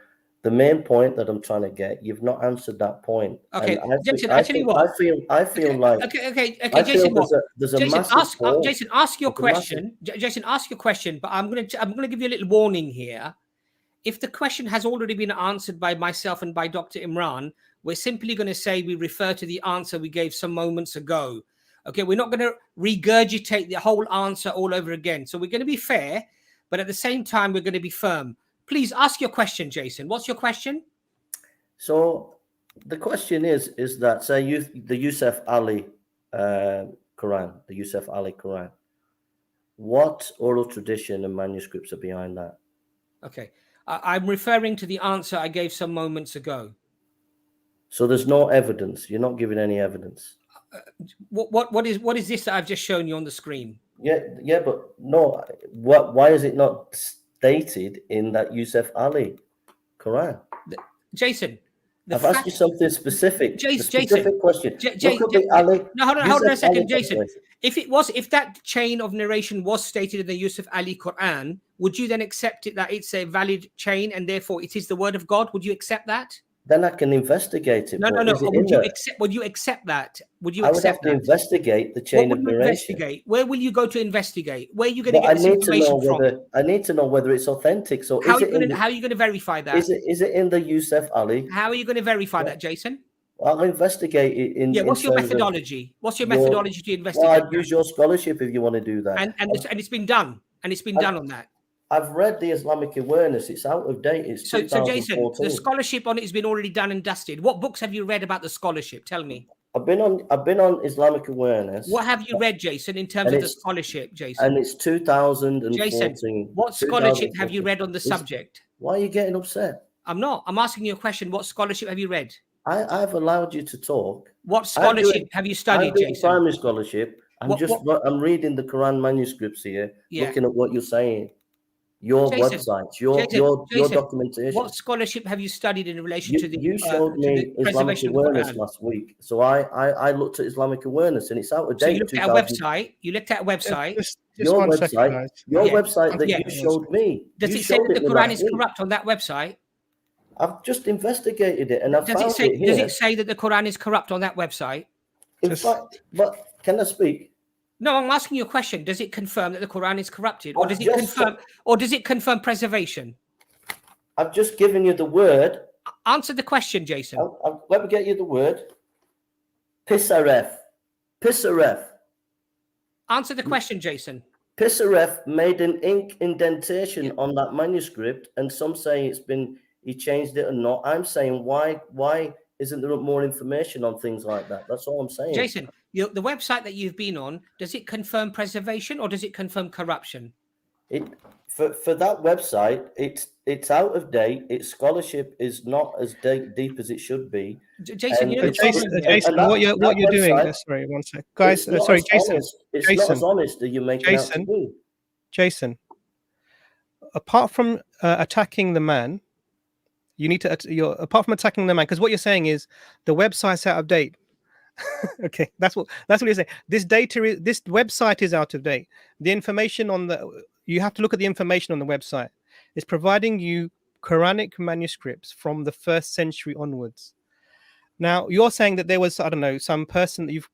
the main point that I'm trying to get, you've not answered that point. Okay, Jason, I feel like Jason, there's a massive Jason, ask your question. Jason, ask your question. But I'm gonna give you a little warning here. If the question has already been answered by myself and by Dr. Imran, we're simply going to say we refer to the answer we gave some moments ago. Okay, we're not going to regurgitate the whole answer all over again. So we're going to be fair, but at the same time, we're going to be firm. Please ask your question, Jason. What's your question? So the question is that, say, the Yusuf Ali Quran, the Yusuf Ali Quran, what oral tradition and manuscripts are behind that? Okay, I'm referring to the answer I gave some moments ago. So there's no evidence. You're not giving any evidence. What is this that I've just shown you on the screen? Yeah, but no. Why is it not stated in that Yusuf Ali Quran? Jason, I've asked you something specific. Jason, question. Ali. No, hold on a second, Jason. If that chain of narration was stated in the Yusuf Ali Quran, would you then accept it that it's a valid chain and therefore it is the word of God? Would you accept that? Then I can investigate it. No. Would you accept that? Would you accept that? I would have to investigate the chain of narration. Where will you go to investigate? Where are you going to get this information from? I need to know whether it's authentic. So how are you going to verify that? Is it in the Yusuf Ali? How are you going to verify that, Jason? I'll investigate it in. Yeah, what's your methodology? What's your methodology to investigate? Well, I'd use your scholarship if you want to do that. And it's been done. And it's been done on that. I've read the Islamic Awareness. It's out of date. It's so Jason, the scholarship on it has been already done and dusted. What books have you read about the scholarship? Tell me. I've been on Islamic Awareness. What have you read, Jason, in terms of the scholarship, Jason? And it's 2014. Jason, what scholarship have you read on the subject? Why are you getting upset? I'm not. I'm asking you a question. What scholarship have you read? I've allowed you to talk. What scholarship have you studied, Jason? Primary scholarship. I'm reading the Quran manuscripts here, looking at what you're saying. Your websites, your documentation. What scholarship have you studied in relation to the? You showed me Islamic Awareness last week, so I looked at Islamic Awareness, and it's out of date. So you looked at a website. You looked at a website. Your website that you showed me. Does it say that the Quran is corrupt on that website? I've just investigated it, and I found it here. Does it say that the Quran is corrupt on that website? In fact, but can I speak? No, I'm asking you a question. Does it confirm that the Quran is corrupted, or does it confirm preservation? I've just given you the word. Answer the question, Jason. Let me get you the word. Pisaref. Answer the question, Jason. Pisaref made an ink indentation on that manuscript, and some say he changed it or not. I'm saying why isn't there more information on things like that? That's all I'm saying. Jason, the website that you've been on, does it confirm preservation or does it confirm corruption? For that website, it's out of date. Its scholarship is not as deep as it should be. Jason, what you're doing? Sorry, one sec, guys. Sorry, Jason. It's not as honest as you make it out to be. Jason, apart from attacking the man, you need to apart from attacking the man, because what you're saying is the website's out of date. Okay, that's what you're saying. This website is out of date. The information you have to look at the information on the website. It's providing you Quranic manuscripts from the 1st century onwards. Now you're saying that there was, I don't know, some person that you've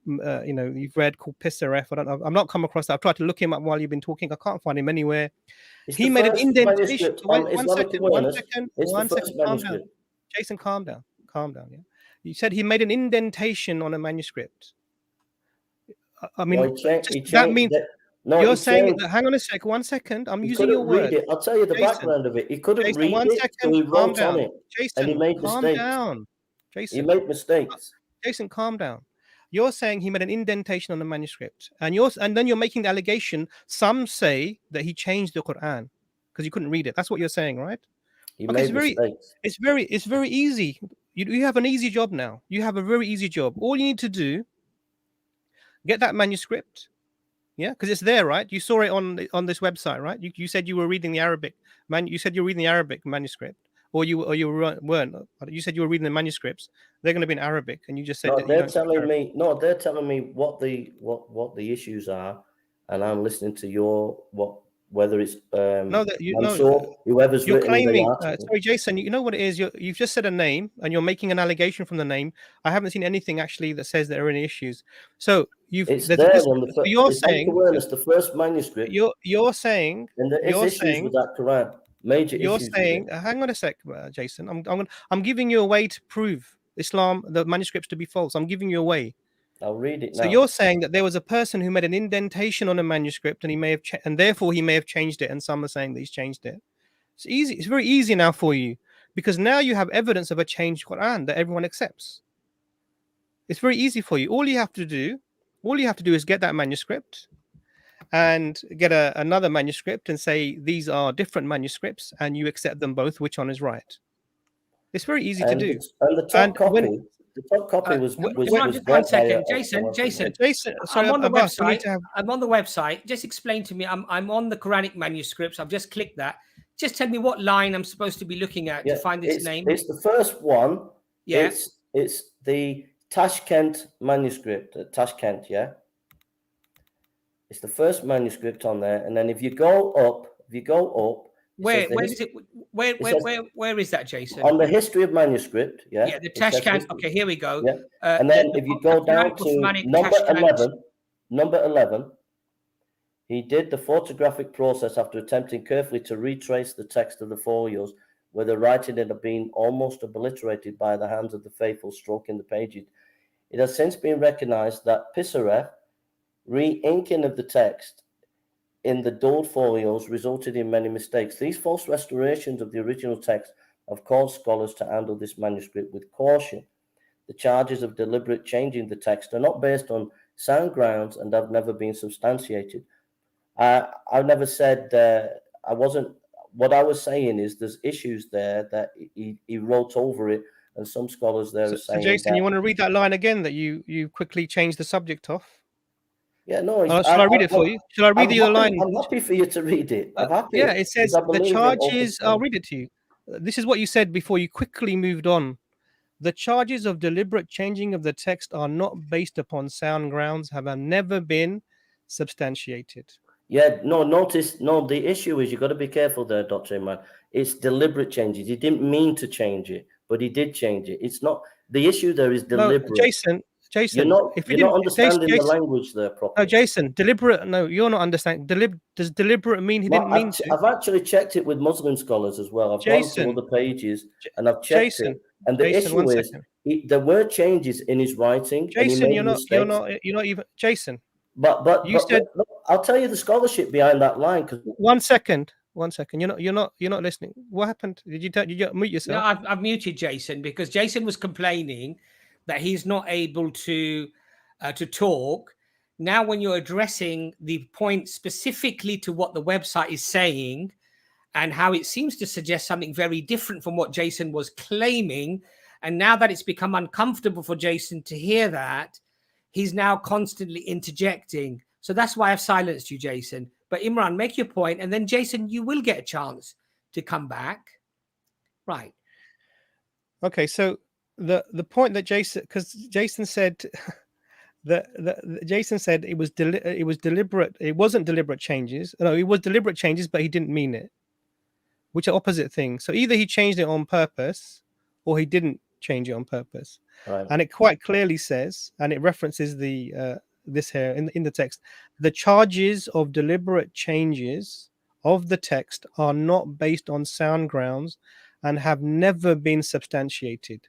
read called Pisaref. I don't know. I'm not come across that. I've tried to look him up while you've been talking. I can't find him anywhere. He made an indentation. One second. Calm down. Jason, calm down. Yeah. You said he made an indentation on a manuscript. I mean, that means you're saying that. Hang on a sec. 1 second. I'm using your word. I'll tell you the background of it. He couldn't read it, so he wrote on it. And he made mistakes. Jason, he made mistakes. Jason, calm down. You're saying he made an indentation on the manuscript, and then you're making the allegation. Some say that he changed the Qur'an because you couldn't read it. That's what you're saying, right? He made mistakes. It's very easy. You have an easy job now. You have a very easy job. All you need to do, get that manuscript, yeah, because it's there, right? You saw it on this website, right? You said you were reading the Arabic You said you were reading the Arabic manuscript, or you weren't. You said you were reading the manuscripts. They're going to be in Arabic, and you just said they're telling me what the issues are, and I'm listening to whether it's whoever's you're written claiming. the article. Sorry, Jason. You know what it is? You've just said a name, and you're making an allegation from the name. I haven't seen anything actually that says there are any issues. So it's there on the first. You're saying the first manuscript. You're saying. And there is issues with that Quran. Major you're issues. Saying. Hang on a sec, Jason. I'm giving you a way to prove Islam, the manuscripts, to be false. I'm giving you a way. I'll read it now. So you're saying that there was a person who made an indentation on a manuscript, and he may have, and therefore he may have changed it. And some are saying that he's changed it. It's easy. It's very easy now for you, because now you have evidence of a changed Quran that everyone accepts. It's very easy for you. All you have to do is get that manuscript, and get another manuscript, and say these are different manuscripts, and you accept them both. Which one is right? It's very easy to do. And the top copy. The top copy was 1 second, Jason. Sorry, I'm on the website. I'm on the website. Just explain to me. I'm on the Quranic manuscripts. I've just clicked that. Just tell me what line I'm supposed to be looking at to find this name. It's the first one. Yeah. It's the Tashkent manuscript. Tashkent, yeah. It's the first manuscript on there, and then if you go up. Where is that, Jason? On the history of manuscript, yeah. Yeah, the Tashkent. Okay, here we go. Yeah. And then if you go down to number 11, he did the photographic process after attempting carefully to retrace the text of the folios, where the writing had been almost obliterated by the hands of the faithful stroking the pages. It has since been recognized that Pisaref re-inking of the text in the dulled folios resulted in many mistakes. These false restorations of the original text have caused scholars to handle this manuscript with caution. The charges of deliberate changing the text are not based on sound grounds and have never been substantiated. I've never said I wasn't. What I was saying is there's issues there that he wrote over it, and some scholars there are saying. So Jason, you want to read that line again that you quickly changed the subject off? Yeah, no. Shall I read it for you? Shall I read the line? I'm happy for you to read it. I'm happy. Yeah, it says the charges. I'll read it to you. This is what you said before you quickly moved on. The charges of deliberate changing of the text are not based upon sound grounds, have never been substantiated. Yeah, the issue is you've got to be careful there, Dr. Iman. It's deliberate changes. He didn't mean to change it, but he did change it. It's not, the issue there is deliberate. No, Jason, you're not understanding the language there properly. No, Jason, deliberate. No, you're not understanding. Does deliberate mean he didn't mean to? I've actually checked it with Muslim scholars as well. I've gone to other pages and I've checked it. And the issue is there were changes in his writing. Jason, you're not even Jason. But you said. I'll tell you the scholarship behind that line. Because 1 second. You're not listening. What happened? Did you mute yourself? No, I've muted Jason because Jason was complaining that he's not able to talk. Now, when you're addressing the point specifically to what the website is saying and how it seems to suggest something very different from what Jason was claiming, and now that it's become uncomfortable for Jason to hear that, he's now constantly interjecting. So that's why I've silenced you, Jason, But Imran, make your point, and then Jason, you will get a chance to come back. Right. Okay, so the point that Jason said that Jason said it was deliberate. It wasn't deliberate changes. No, it was deliberate changes, but he didn't mean it, which are opposite things. So either he changed it on purpose, or he didn't change it on purpose. Right. And it quite clearly says, and it references the this here in the text, the charges of deliberate changes of the text are not based on sound grounds and have never been substantiated.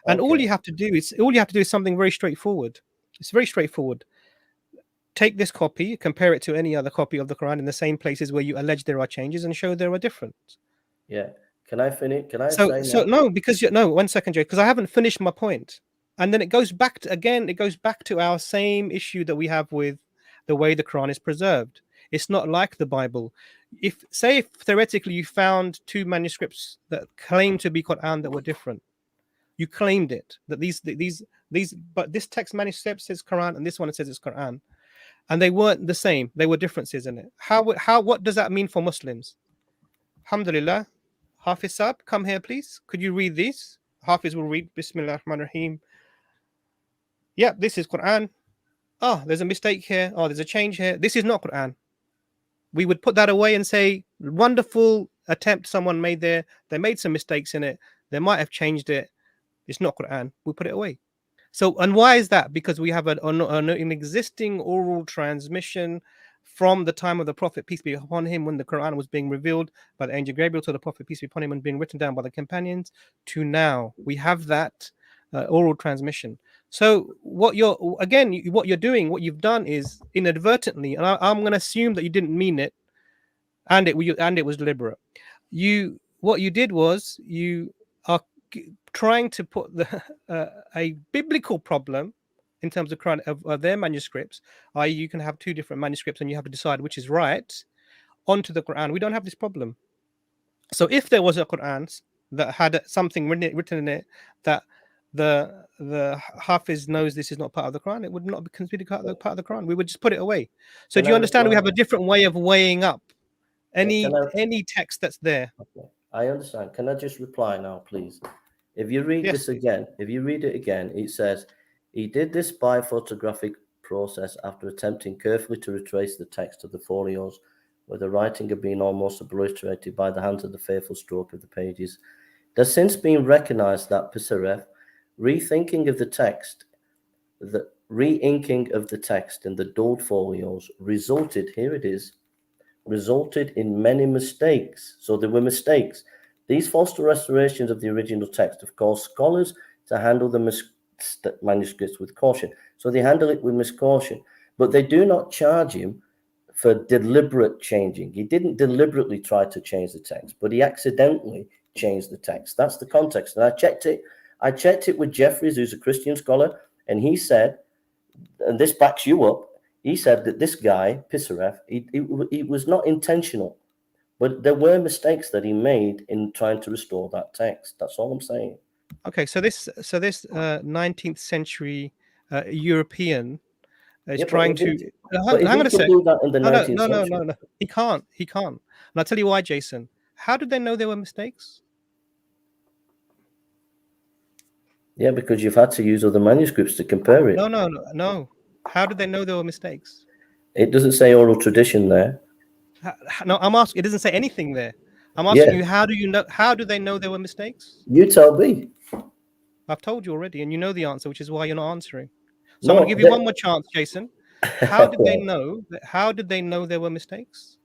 And all you have to do is something very straightforward. It's very straightforward. Take this copy, compare it to any other copy of the Quran in the same places where you allege there are changes, and show there are differences. Yeah. Can I finish? Can I say now? No, because no, 1 second, Jay, because I haven't finished my point. And then it goes back to our same issue that we have with the way the Quran is preserved. It's not like the Bible. If theoretically you found two manuscripts that claim to be Quran that were different, you claimed it, that these but this text manuscript says Quran and this one says it's Quran, and they weren't the same. There were differences in it. What does that mean for Muslims? Alhamdulillah. Hafiz Saab, come here, please. Could you read these? Hafiz will read Bismillah ar-Rahman ar-Rahim. Yeah, this is Quran. Oh, there's a mistake here. Oh, there's a change here. This is not Quran. We would put that away and say, wonderful attempt someone made there. They made some mistakes in it. They might have changed it. It's not Quran. We put it away. So, and why is that? Because we have an existing oral transmission from the time of the Prophet, peace be upon him, when the Quran was being revealed by the angel Gabriel to the Prophet, peace be upon him, and being written down by the companions, to now. We have that oral transmission. So what you're doing, what you've done is inadvertently, and I'm going to assume that you didn't mean it, and it was deliberate. What you did was you are trying to put a biblical problem in terms of their manuscripts, i.e. you can have two different manuscripts and you have to decide which is right, onto the Quran. We don't have this problem. So if there was a Quran that had something written in it that the Hafiz knows this is not part of the Quran, it would not be considered part of the Quran. We would just put it away. So do you understand? We have a different way of weighing up any text that's there. Okay. I understand. Can I just reply now, please? If you read this again, it says, he did this by photographic process after attempting carefully to retrace the text of the folios, where the writing had been almost obliterated by the hands of the faithful stroke of the pages. There's since been recognized that Pisaref, re-inking of the text in the dulled folios resulted in many mistakes. So there were mistakes. These foster restorations of the original text have caused scholars to handle the manuscripts with caution. So they handle it with miscaution, but they do not charge him for deliberate changing. He didn't deliberately try to change the text, but he accidentally changed the text. That's the context. And I checked it with Jeffries, who's a Christian scholar, and he said, and this backs you up, he said that this guy, Pisaref, it was not intentional, but there were mistakes that he made in trying to restore that text. That's all I'm saying. Okay, so this 19th century European is trying to. Hang on a sec. No. He can't. And I'll tell you why, Jason. How did they know there were mistakes? Yeah, because you've had to use other manuscripts to compare it. No. How did they know there were mistakes? It doesn't say oral tradition there. No, I'm asking. It doesn't say anything there. I'm asking you. How do you know? How do they know there were mistakes? You tell me. I've told you already, and you know the answer, which is why you're not answering. So I'm going to give you one more chance, Jason. How did they know? How did they know there were mistakes?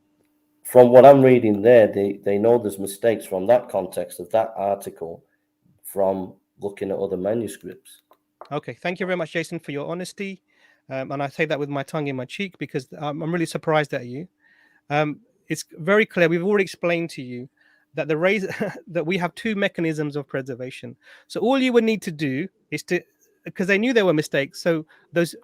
From what I'm reading there, they know there's mistakes from that context of that article, from looking at other manuscripts. Okay, thank you very much, Jason, for your honesty. And I say that with my tongue in my cheek because I'm really surprised at you. It's very clear. We've already explained to you that that we have two mechanisms of preservation. So all you would need to do is because they knew there were mistakes. So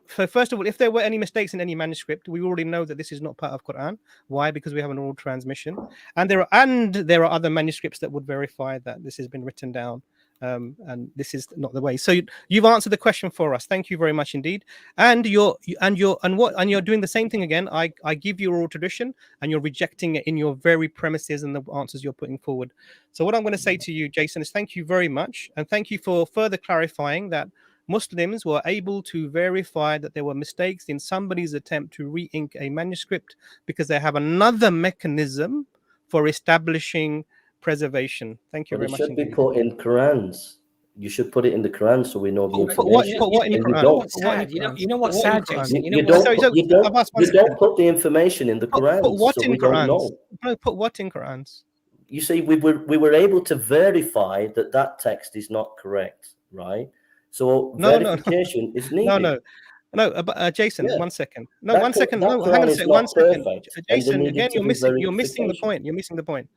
first of all, if there were any mistakes in any manuscript, we already know that this is not part of Quran. Why? Because we have an oral transmission, and there are other manuscripts that would verify that this has been written down and this is not the way. So you've answered the question for us. Thank you very much indeed. And you're doing the same thing again. I give you oral tradition, and you're rejecting it in your very premises and the answers you're putting forward. So what I'm going to say to you, Jason, is thank you very much, and thank you for further clarifying that Muslims were able to verify that there were mistakes in somebody's attempt to re-ink a manuscript because they have another mechanism for establishing preservation. Thank you very much. It should be put in Qur'ans. You should put it in the Quran so we know the information. Put what in the Quran? You know what's sad, Jason? You don't put the information in the Quran. Put what so in we Qurans? don't know. No, put what in Qurans? You see, we were able to verify that text is not correct, right? So verification is needed. No, Jason, yeah. 1 second. No, 1 second. No, hang on a second. 1 second. Jason, again, you're missing the point. You're missing the point.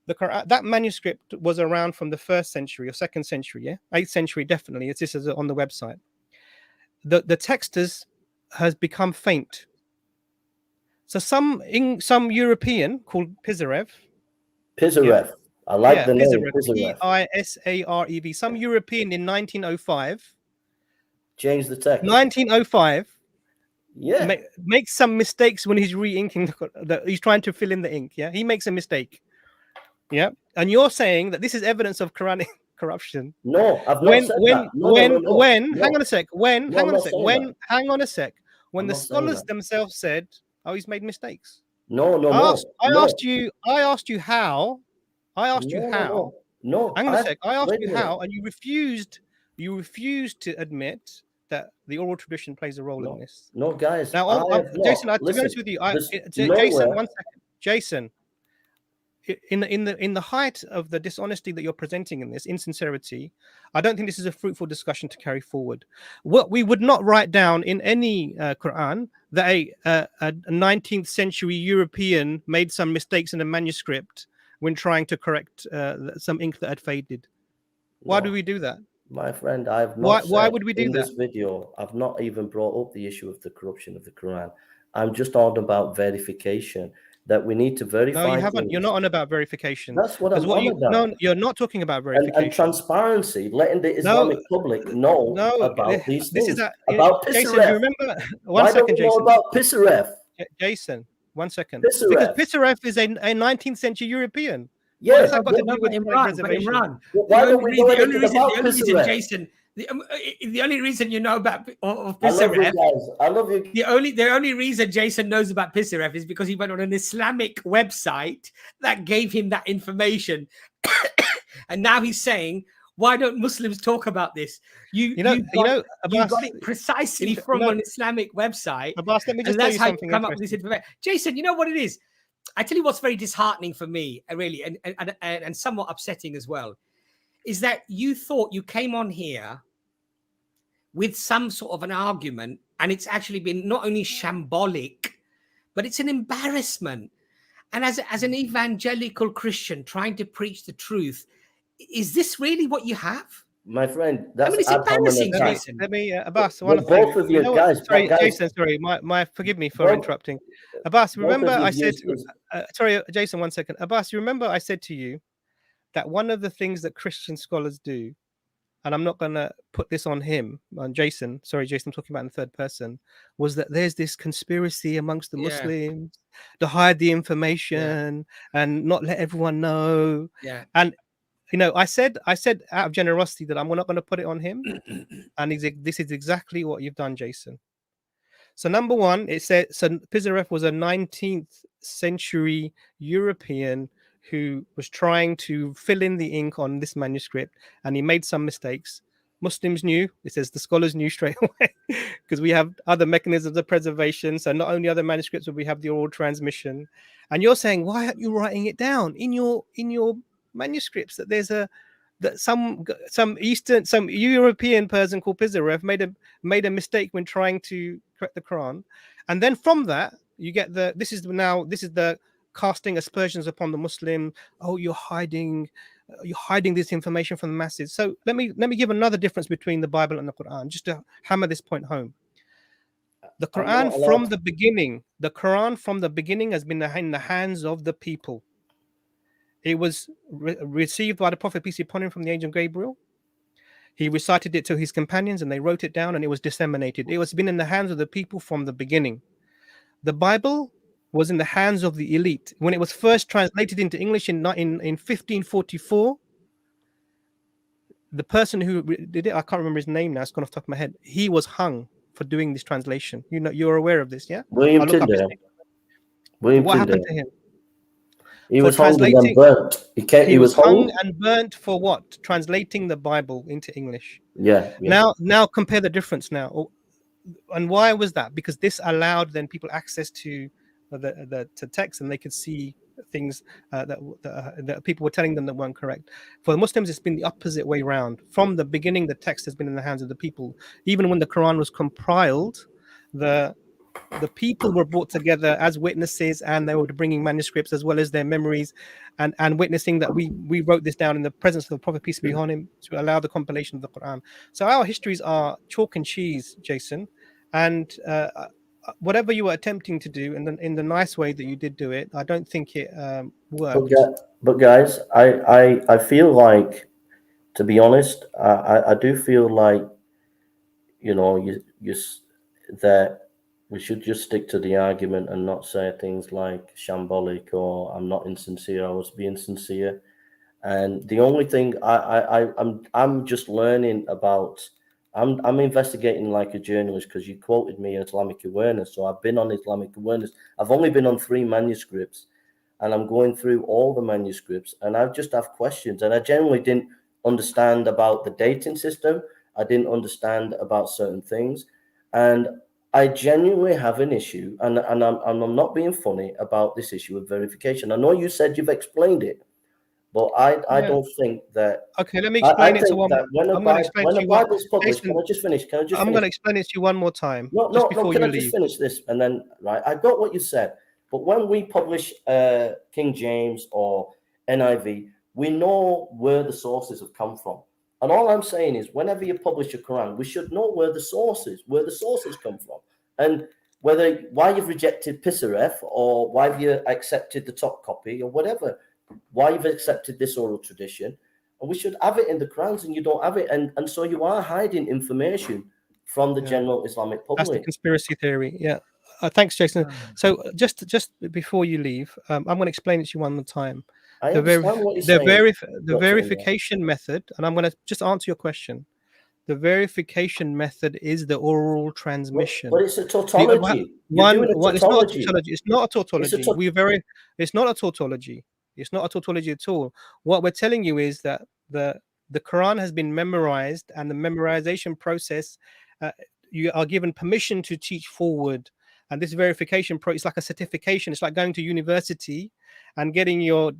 The Quran, that manuscript was around from the 1st century or 2nd century, yeah, 8th century definitely. This is on the website. The text has become faint. So some European called Pisarev. Yeah. I like the name Pisarev. Pisarev. Some European in 1905. Changed the text. 1905. Yeah. Makes some mistakes when he's re-inking. He's trying to fill in the ink. Yeah, he makes a mistake. Yeah, and you're saying that this is evidence of Quranic corruption. No, I've not said that. Hang on a sec. Hang on a sec. When the scholars themselves said, "Oh, he's made mistakes." I asked you how. No. Hang on a sec. I asked you how, and you refused. You refused to admit that the oral tradition plays a role in this. No, guys. Now, Jason, to be honest with you, Jason, 1 second. Jason. In the height of the dishonesty that you're presenting in this insincerity, I don't think this is a fruitful discussion to carry forward. What we would not write down in any Quran that a 19th century European made some mistakes in a manuscript when trying to correct some ink that had faded. Why do we do that? My friend, I've not. Why would we do in that? This video, I've not even brought up the issue of the corruption of the Quran. I'm just on about verification. That we need to verify. No, you haven't. You're not on about verification. That's what I'm on about. No, you're not talking about verification. And transparency, letting the Islamic public know about these things. About Pisarev. Jason, you remember? Why don't we know about Pisarev? Jason, 1 second. Pisarev. Because Pisarev is a 19th century European. Yeah, Imran. Why don't we know anything about Pisarev? Jason, the only reason you know about Pisarev, I love you. The only reason Jason knows about Pisarev is because he went on an Islamic website that gave him that information, and now he's saying, "Why don't Muslims talk about this?" You got it precisely from an Islamic website. Abbas, let me just tell you something. You come up with this information, Jason. You know what it is? I tell you what's very disheartening for me, really, and somewhat upsetting as well, is that you thought you came on here with some sort of an argument, and it's actually been not only shambolic, but it's an embarrassment. And as an evangelical Christian trying to preach the truth, is this really what you have? My friend, that's it's embarrassing, Jason. Let me, Abbas, both of you guys. Sorry, Jason, sorry, forgive me for interrupting. Abbas, remember I said, sorry, Jason, 1 second. Abbas, you remember I said to you that one of the things that Christian scholars do, and I'm not going to put this on him, on Jason, sorry, Jason, I'm talking about in the third person, was that there's this conspiracy amongst the Muslims to hide the information and not let everyone know. Yeah. And, I said out of generosity that I'm not going to put it on him. And this is exactly what you've done, Jason. So number one, it said, so Pisarev was a 19th century European who was trying to fill in the ink on this manuscript, and he made some mistakes. Muslims knew, it says the scholars knew straight away, because we have other mechanisms of preservation. So not only other manuscripts, but we have the oral transmission. And you're saying, why aren't you writing it down in your manuscripts that there's some European person called Pisarev made a mistake when trying to correct the Quran, and then from that you get this is the casting aspersions upon the Muslim. Oh, you're hiding this information from the masses. So let me give another difference between the Bible and the Quran, just to hammer this point home. The Quran from the beginning has been in the hands of the people. It was received by the Prophet, peace be upon him, from the angel Gabriel. He recited it to his companions and they wrote it down, and it was disseminated. It was been in the hands of the people from the beginning. The Bible was in the hands of the elite. When it was first translated into English in 1544, the person who did it, I can't remember his name now, it's gone off the top of my head. He was hung for doing this translation. You know, you're aware of this, yeah? William Tyndale. What happened to him? He was hung and then burnt. He was hung and burnt for what? Translating the Bible into English. Yeah. Now compare the difference now. And why was that? Because this allowed then people access to the text, and they could see things that people were telling them that weren't correct. For the Muslims, it's been the opposite way around. From the beginning, the text has been in the hands of the people. Even when the Quran was compiled, the people were brought together as witnesses, and they were bringing manuscripts as well as their memories, and witnessing that we wrote this down in the presence of the Prophet, peace be upon him, to allow the compilation of the Quran. So our histories are chalk and cheese, Jason, and whatever you were attempting to do in the nice way that you did do it, I don't think it worked. But guys, I feel like, to be honest, I do feel like, you know, that we should just stick to the argument and not say things like shambolic or I'm not insincere, I was being sincere. And the only thing I'm just learning about, I'm investigating like a journalist, because you quoted me Islamic awareness. So I've been on Islamic awareness. I've only been on 3 manuscripts, and I'm going through all the manuscripts, and I just have questions. And I generally didn't understand about the dating system. I didn't understand about certain things. And I genuinely have an issue, and I'm not being funny about this issue of verification. I know you said you've explained it, but I don't think that. Okay, let me explain it to one. When a Bible is published, can I just finish? I'm going to explain it to you one more time. No. Can I just finish this, and then right? I got what you said, but when we publish King James or NIV, we know where the sources have come from. And all I'm saying is, whenever you publish a Quran, we should know where the sources come from, and why you've rejected Pisaref, or why have you accepted the top copy, or whatever, why you've accepted this oral tradition, and we should have it in the Qurans, and you don't have it, and so you are hiding information from the general Islamic public. That's the conspiracy theory. Yeah. Thanks, Jason. So just before you leave, I'm going to explain it to you one more time. The verification method, and I'm going to just answer your question. The verification method is the oral transmission. But it's a tautology. It's not a tautology. It's not a tautology. It's not a tautology. It's not a tautology at all. What we're telling you is that the Quran has been memorized, and the memorization process, you are given permission to teach forward. And this verification process is like a certification. It's like going to university and getting your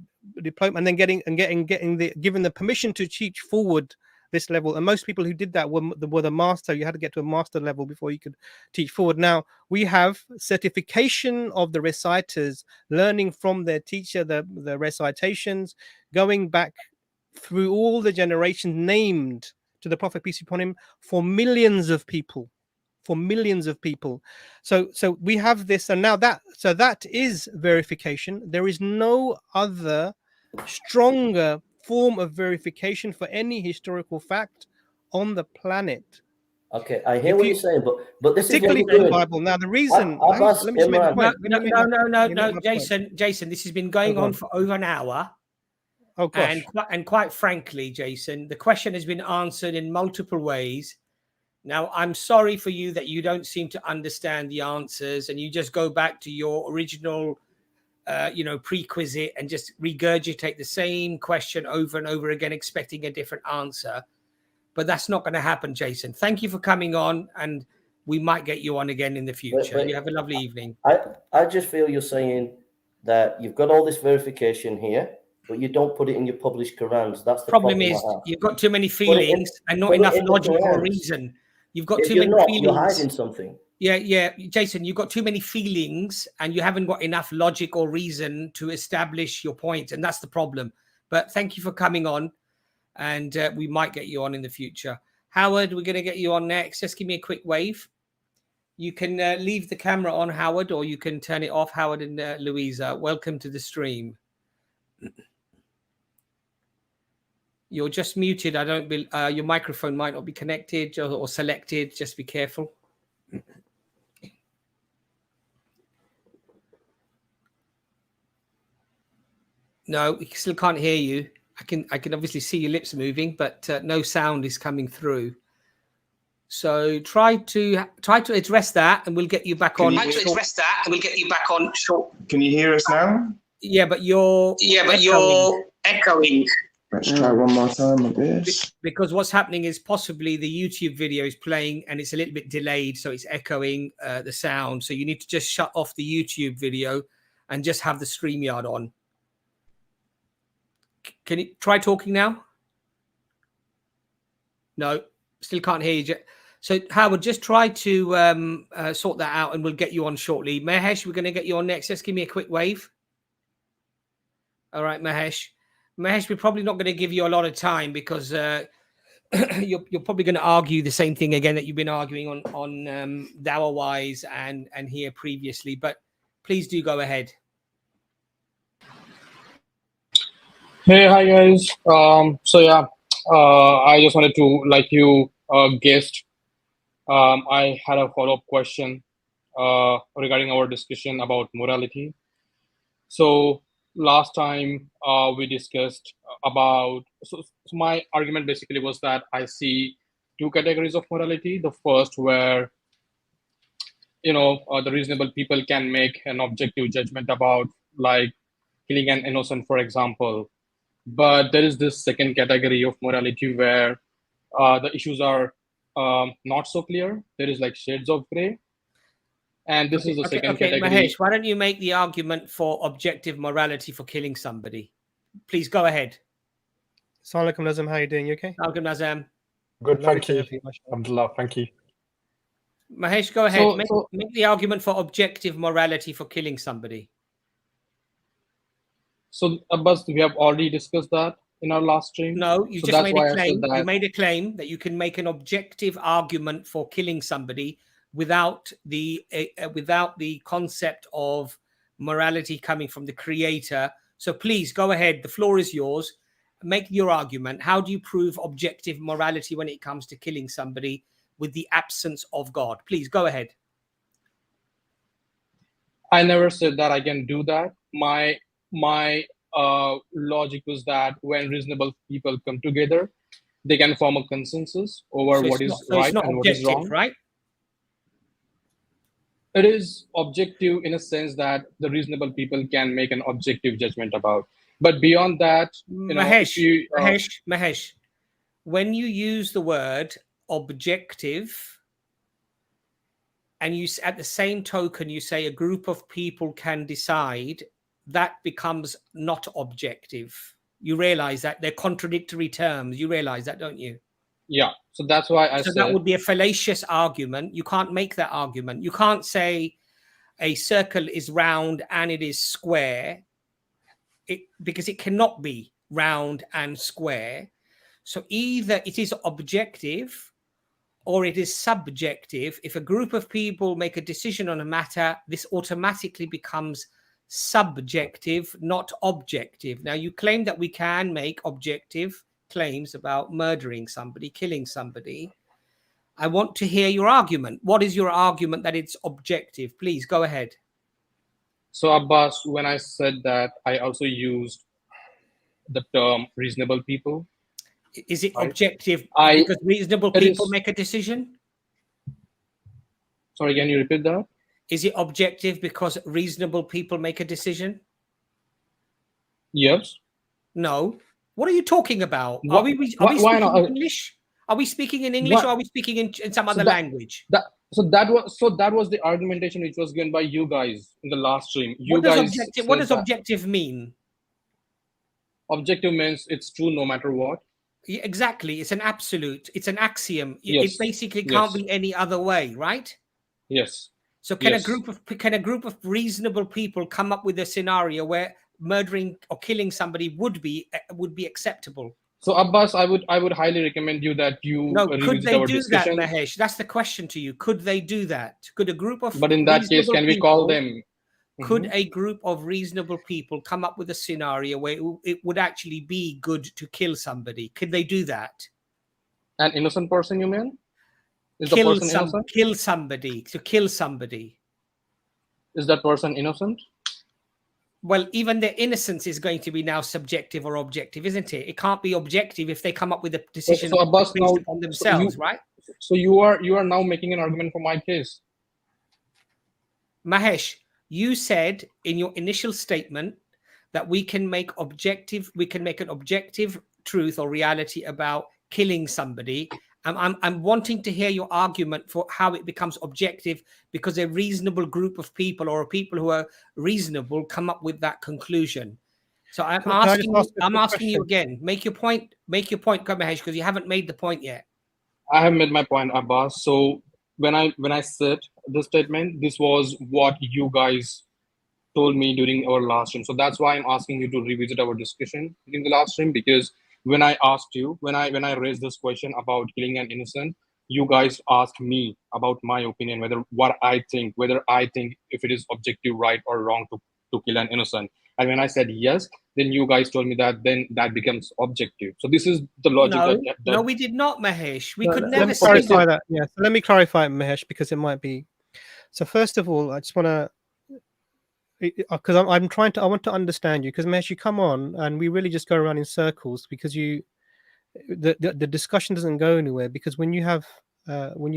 diploma, and then given the permission to teach forward this level. And most people who did that were the master. You had to get to a master level before you could teach forward. Now we have certification of the reciters, learning from their teacher the recitations, going back through all the generations named to the Prophet, peace be upon him, for millions of people. So we have this, and now that is verification. There is no other stronger form of verification for any historical fact on the planet. Okay, I hear what you're saying, but this is what you're doing. The Bible. Now the reason. Abbas, let me just make a point. No, Jason, this has been going on for over an hour. Oh gosh. And quite frankly, Jason, the question has been answered in multiple ways. Now, I'm sorry for you that you don't seem to understand the answers, and you just go back to your original, prerequisite and just regurgitate the same question over and over again, expecting a different answer. But that's not going to happen, Jason. Thank you for coming on, and we might get you on again in the future. You have a lovely evening. I just feel you're saying that you've got all this verification here, but you don't put it in your published Qurans. That's the problem. Is you've got too many feelings and not enough logic or reason. You've got too many feelings. You're hiding something. Yeah, Jason, you've got too many feelings, and you haven't got enough logic or reason to establish your point, and that's the problem. But thank you for coming on, and we might get you on in the future. Howard, we're going to get you on next. Just give me a quick wave. You can leave the camera on, Howard, or you can turn it off. Howard and Louisa, welcome to the stream. You're just muted. I don't be, your microphone might not be connected or selected. Just be careful. No, we still can't hear you. I can obviously see your lips moving, but no sound is coming through. So try to address that, and we'll get you back on. Try to address that, and we'll get you back on short. Can you hear us now? Yeah, but you're echoing. Let's try one more time with this. Because what's happening is possibly the YouTube video is playing and it's a little bit delayed, so it's echoing the sound. So you need to just shut off the YouTube video and just have the StreamYard on. Can you try talking now? No, still can't hear you. So Howard, just try to sort that out and we'll get you on shortly. Mahesh, we're going to get you on next. Just give me a quick wave. All right, Mahesh. Mahesh, we're probably not going to give you a lot of time because you're probably going to argue the same thing again that you've been arguing on Dawah-wise and here previously. But please do go ahead. Hey, hi guys. I just wanted to, like you guessed, I had a follow-up question regarding our discussion about morality. So last time we discussed about, so my argument basically was that I see two categories of morality. The first where, the reasonable people can make an objective judgment about, like, killing an innocent, for example. But there is this second category of morality where the issues are not so clear. There is like shades of gray. And this is the second category. Mahesh, why don't you make the argument for objective morality for killing somebody? Please go ahead. Assalamu alaikum, Nazam. How are you doing? You okay? Alaikum Nazam. Good, thank you. Alhamdulillah, thank you. Mahesh, go ahead. Make the argument for objective morality for killing somebody. So, Abbas, we have already discussed that in our last stream. No, you just made a claim. You made a claim that you can make an objective argument for killing somebody without the concept of morality coming from the creator. So please go ahead. The floor is yours. Make your argument. How do you prove objective morality when it comes to killing somebody with the absence of God? Please go ahead. I never said that I can do that. My logic was that when reasonable people come together, they can form a consensus over what is right and what is wrong. Right? It is objective in a sense that the reasonable people can make an objective judgment about. But beyond that, Mahesh, when you use the word objective, and you at the same token you say a group of people can decide, that becomes not objective. You realize that they're contradictory terms. You realize that, don't you? Yeah. So that's why I said that would be a fallacious argument. You can't make that argument. You can't say a circle is round and it is square, because it cannot be round and square. So either it is objective or it is subjective. If a group of people make a decision on a matter, this automatically becomes subjective, not objective. Now, you claim that we can make objective claims about murdering somebody, killing somebody. I want to hear your argument. What is your argument that it's objective? Please go ahead. So, Abbas, when I said that, I also used the term reasonable people. Is it objective because reasonable people make a decision? Sorry, can you repeat that? Is it objective because reasonable people make a decision? Yes. No. What are you talking about? Are we speaking in English? Are we speaking in English or are we speaking in some other language? So that was the argumentation which was given by you guys in the last stream. What does objective mean? Objective means it's true no matter what. Yeah, exactly. It's an absolute. It's an axiom. Yes. It basically can't be any other way, right? Yes. So can a group of reasonable people come up with a scenario where murdering or killing somebody would be acceptable? So Abbas, I would highly recommend you that you could they do that, Mahesh? That's the question to you. Could they do that? Could a group of But in that case, can we call them? could a group of reasonable people come up with a scenario where it would actually be good to kill somebody? Could they do that? An innocent person, you mean? Is Kill the person innocent? kill somebody, to kill somebody. Is that person innocent? Well, even their innocence is going to be now subjective or objective, isn't it? It can't be objective if they come up with a decision So Abbas, based now, upon themselves, right? So you are now making an argument for my case. Mahesh, you said in your initial statement that we can make an objective truth or reality about killing somebody. I'm wanting to hear your argument for how it becomes objective, because a reasonable group of people or people who are reasonable come up with that conclusion. So I'm asking you again. Make your point, Mahesh, because you haven't made the point yet. I have made my point, Abbas. So when I said the statement, this was what you guys told me during our last stream. So that's why I'm asking you to revisit our discussion in the last stream, because when I asked you, when I raised this question about killing an innocent, you guys asked me about my opinion, whether I think if it is objective right or wrong to kill an innocent. And when I said yes, then you guys told me that then that becomes objective. So this is the logic. No, we did not, Mahesh. We could let never me clarify that. Yeah, so let me clarify, Mahesh, because it might be. So first of all, I just want to, because I want to understand you, because Mahesh, you come on and we really just go around in circles, because the discussion doesn't go anywhere, because when you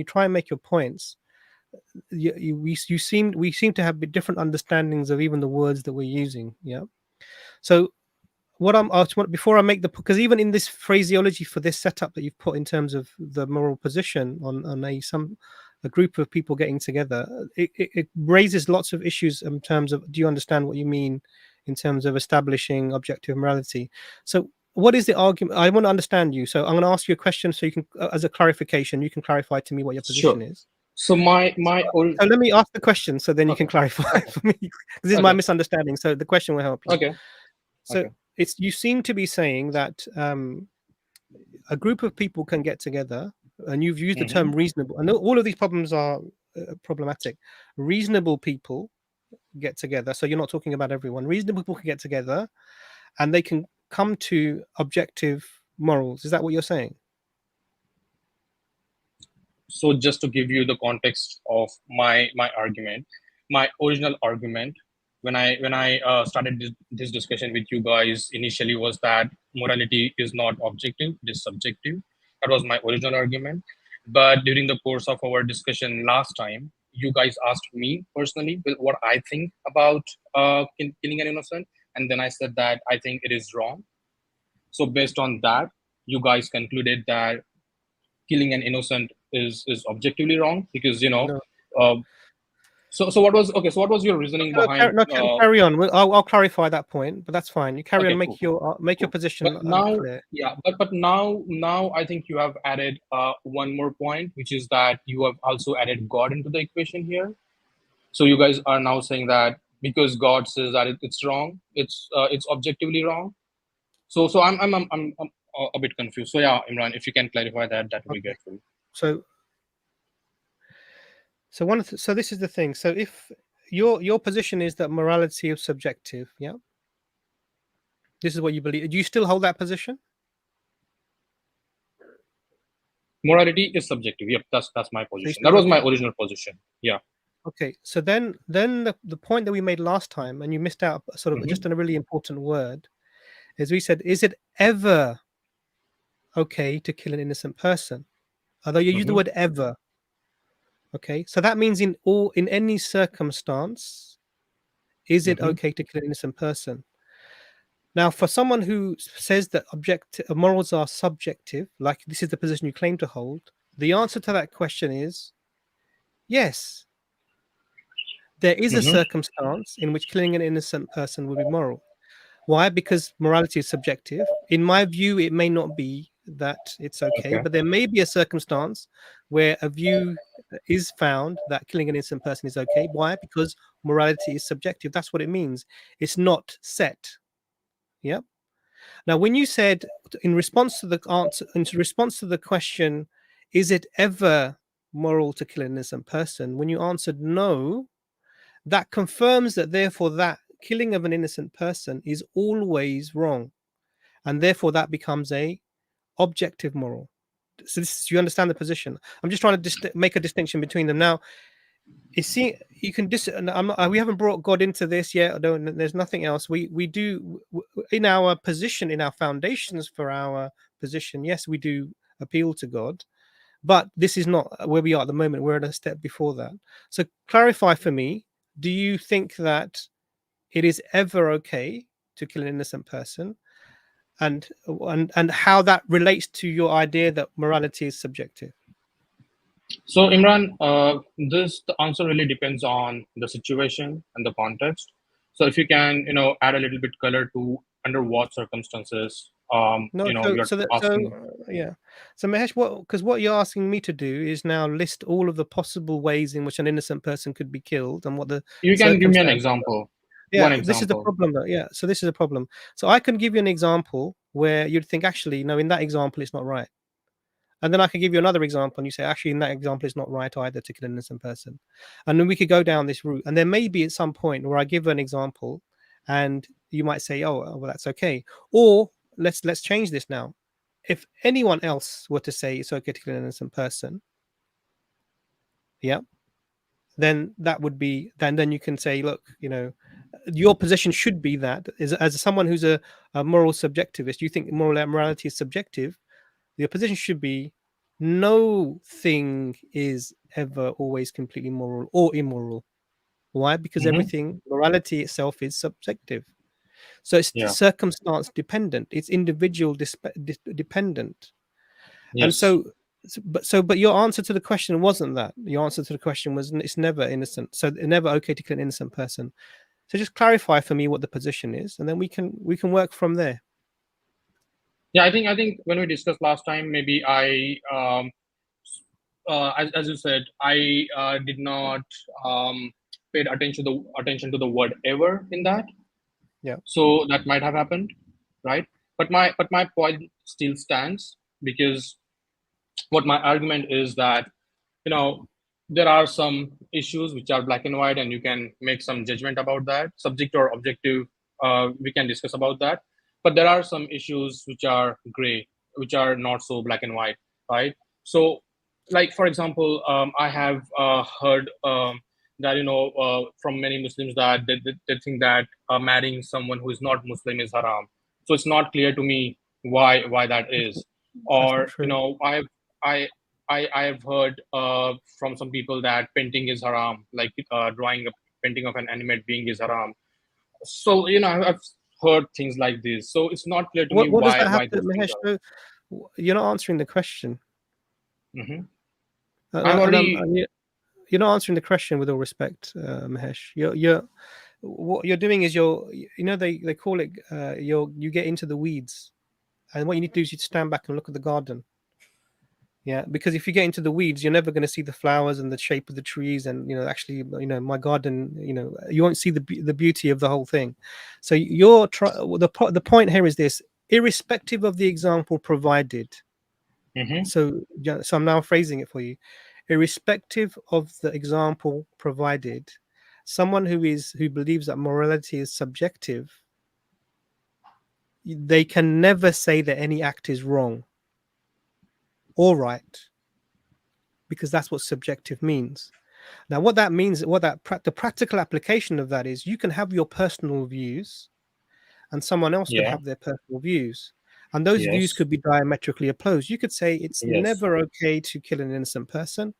try and make your points, we seem to have different understandings of even the words that we're using. Yeah. So before I make because even in this phraseology for this setup that you've put in terms of the moral position on a group of people getting together, it raises lots of issues in terms of, do you understand what you mean in terms of establishing objective morality? So what is the argument? I want to understand you. So I'm going to ask you a question so you can, as a clarification, you can clarify to me what your position is. So so let me ask the question so then you can clarify for me, because this is my misunderstanding. So the question will help you. Okay. So you seem to be saying that a group of people can get together, and you've used the term reasonable, and all of these problems are problematic. Reasonable people get together, so you're not talking about everyone. Reasonable people can get together and they can come to objective morals. Is that what you're saying? So just to give you the context of my argument, my original argument when I started this discussion with you guys initially was that morality is not objective, it is subjective. That was my original argument. But during the course of our discussion last time, you guys asked me personally what I think about killing an innocent, and then I said that I think it is wrong. So based on that, you guys concluded that killing an innocent is objectively wrong, because So what was your reasoning behind? Carry on. I'll clarify that point, but that's fine. You carry on. Make cool. your position clear. Yeah, but now I think you have added one more point, which is that you have also added God into the equation here. So you guys are now saying that because God says that it's wrong, it's objectively wrong. So I'm a bit confused. So yeah, Imran, if you can clarify that would be grateful. So this is the thing. So if your position is that morality is subjective, yeah, this is what you believe. Do you still hold that position? Morality is subjective. Yep, that's my position. That was my original position. Yeah. Okay. So then the point that we made last time, and you missed out sort of just a really important word, is we said, is it ever okay to kill an innocent person? Although you use the word ever. Okay, so that means in any circumstance, is it okay to kill an innocent person? Now, for someone who says that morals are subjective, like this is the position you claim to hold, the answer to that question is yes. There is a circumstance in which killing an innocent person would be moral. Why? Because morality is subjective. In my view, it may not be that it's okay, but there may be a circumstance where a view is found that killing an innocent person is okay. Why? Because morality is subjective. That's what it means. It's not set. Yeah. Now, when you said in response to the question, is it ever moral to kill an innocent person? When you answered no, that confirms that therefore that killing of an innocent person is always wrong, and therefore that becomes a objective moral. So this, you understand the position? I'm just trying to make a distinction between them. Now, you see, you can I'm not, we haven't brought God into this yet. There's nothing else. We do in our position, in our foundations for our position. Yes, we do appeal to God, but this is not where we are at the moment. We're at a step before that. So clarify for me: do you think that it is ever okay to kill an innocent person, and how that relates to your idea that morality is subjective? So Imran, the answer really depends on the situation and the context. So if you can, add a little bit color to under what circumstances, No, you're asking. yeah. So Mahesh, what you're asking me to do is now list all of the possible ways in which an innocent person could be killed and what the You can give me an circumstances are. example. Yeah, One example. this is the problem. Yeah, so this is a problem. So I can give you an example where you'd think, actually, no, in that example, it's not right. And then I could give you another example, and you say, actually, in that example, it's not right either to kill an innocent person. And then we could go down this route. And there may be at some point where I give an example, and you might say, oh, well, that's okay. Or let's change this now. If anyone else were to say it's okay to kill an innocent person, yeah, then that would be then you can say, look, your position should be that as someone who's a moral subjectivist, you think morality is subjective. Your position should be no thing is ever always completely moral or immoral. Why? Because everything, morality itself is subjective. So it's circumstance dependent. It's individual dependent. Yes. And but your answer to the question wasn't that. Your answer to the question was it's never innocent. So it's never okay to kill an innocent person. So just clarify for me what the position is, and then we can work from there. Yeah, I think when we discussed last time, maybe I, as you said, I did not paid attention to the word ever in that. Yeah. So that might have happened, right? But my point still stands, because what my argument is that there are some issues which are black and white, and you can make some judgment about that, subjective or objective. We can discuss about that. But there are some issues which are gray, which are not so black and white, right? So, like for example, I have heard that from many Muslims that they think that marrying someone who is not Muslim is haram. So it's not clear to me why that is. Or I have heard from some people that painting is haram, like drawing a painting of an animate being is haram. So I've heard things like this. So it's not clear to me what does why that have to, those things Mahesh? You're not answering the question. I'm already. You're not answering the question with all respect, Mahesh. What you're doing is they call it you get into the weeds, and what you need to do is you stand back and look at the garden. Yeah, because if you get into the weeds, you're never going to see the flowers and the shape of the trees, and actually, my garden, you won't see the beauty of the whole thing. So the point here is this: irrespective of the example provided. So I'm now phrasing it for you. Irrespective of the example provided, someone who believes that morality is subjective, they can never say that any act is wrong or right, because that's what subjective means. Now, what that means, the practical application of that is, you can have your personal views, and someone else can have their personal views, and those views could be diametrically opposed. You could say it's never okay to kill an innocent person,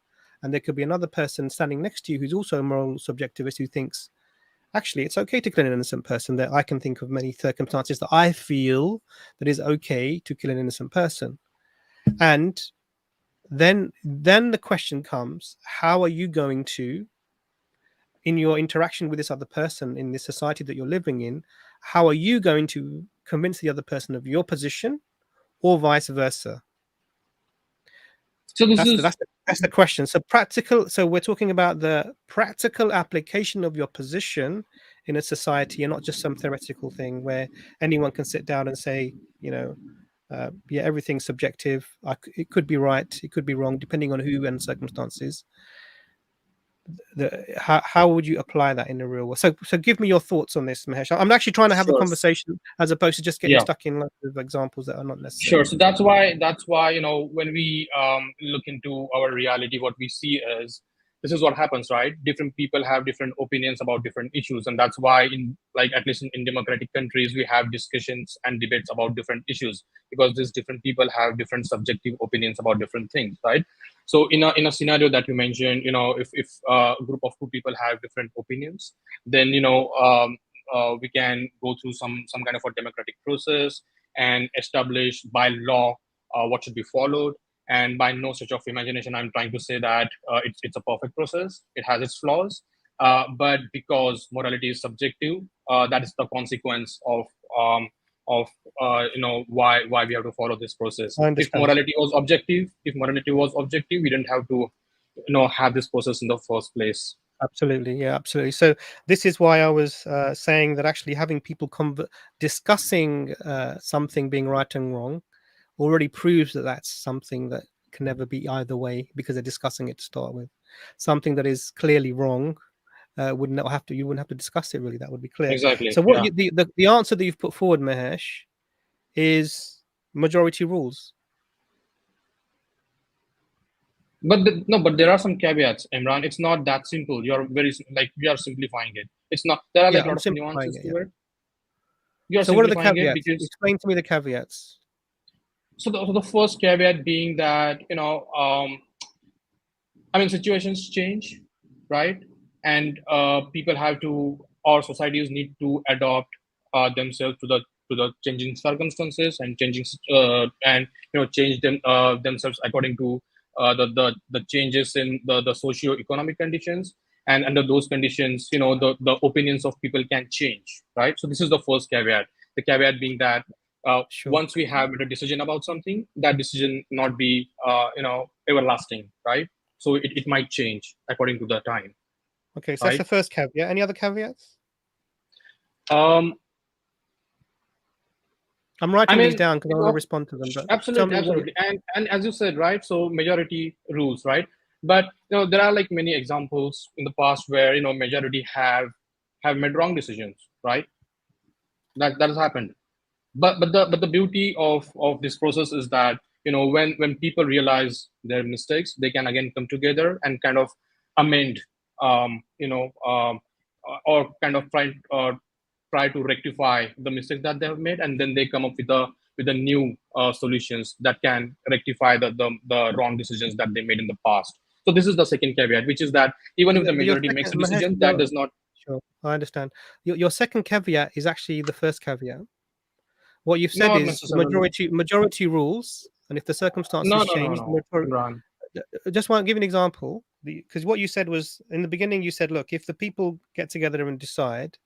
and there could be another person standing next to you who's also a moral subjectivist who thinks, actually, it's okay to kill an innocent person. That I can think of many circumstances that I feel that is okay to kill an innocent person. And then the question comes, how are you going to, in your interaction with this other person in this society that you're living in, how are you going to convince the other person of your position, or vice versa? So that's the question. So we're talking about the practical application of your position in a society, and not just some theoretical thing where anyone can sit down and say, everything's subjective. It could be right, it could be wrong, depending on who and circumstances. how would you apply that in the real world? So give me your thoughts on this, Mahesh. I'm actually trying to have a conversation as opposed to just getting stuck in lots of examples that are not necessary. Sure. So that's why when we look into our reality, what we see is this is what happens, right? Different people have different opinions about different issues, and that's why at least in democratic countries we have discussions and debates about different issues, because these different people have different subjective opinions about different things, right? So in a scenario that you mentioned, if a group of two people have different opinions, then we can go through some kind of a democratic process and establish by law what should be followed. And by no stretch of imagination, I'm trying to say that it's a perfect process. It has its flaws, but because morality is subjective, that is the consequence of why we have to follow this process. If morality was objective, we didn't have to have this process in the first place. Absolutely, yeah, absolutely. So this is why I was saying that actually having people discussing something being right and wrong already proves that that's something that can never be either way, because they're discussing it to start with. Something that is clearly wrong you wouldn't have to discuss it, really. That would be clear. Exactly. So what the answer that you've put forward, Mahesh, is majority rules. But but there are some caveats, Imran. It's not that simple. You're we are simplifying it. It's not. There are a lot of nuances to it. So what are the caveats? Explain to me the caveats. So the first caveat being that situations change, right? And people have to, or societies need to adopt themselves to the changing circumstances and changing change themselves according to the changes in the socio-economic conditions. And under those conditions, the opinions of people can change, right? So this is the first caveat. The caveat being that once we have made a decision about something, that decision not be everlasting, right? So it might change according to the time. Okay, so that's the first caveat. Any other caveats? I'm writing these down because I want to respond to them. But absolutely. And as you said, right? So majority rules, right? But there are many examples in the past where majority have made wrong decisions, right? That has happened. But the beauty of this process is that when people realize their mistakes, they can again come together and kind of amend, or kind of try to rectify the mistakes that they have made, and then they come up with the new solutions that can rectify the wrong decisions that they made in the past. So this is the second caveat, which is that even if the majority makes a decision, that does not. Sure, I understand. Your second caveat is actually the first caveat. What you've said is majority rules, and if the circumstances change, just want to give an example, because what you said was in the beginning. You said, look, if the people get together and decide,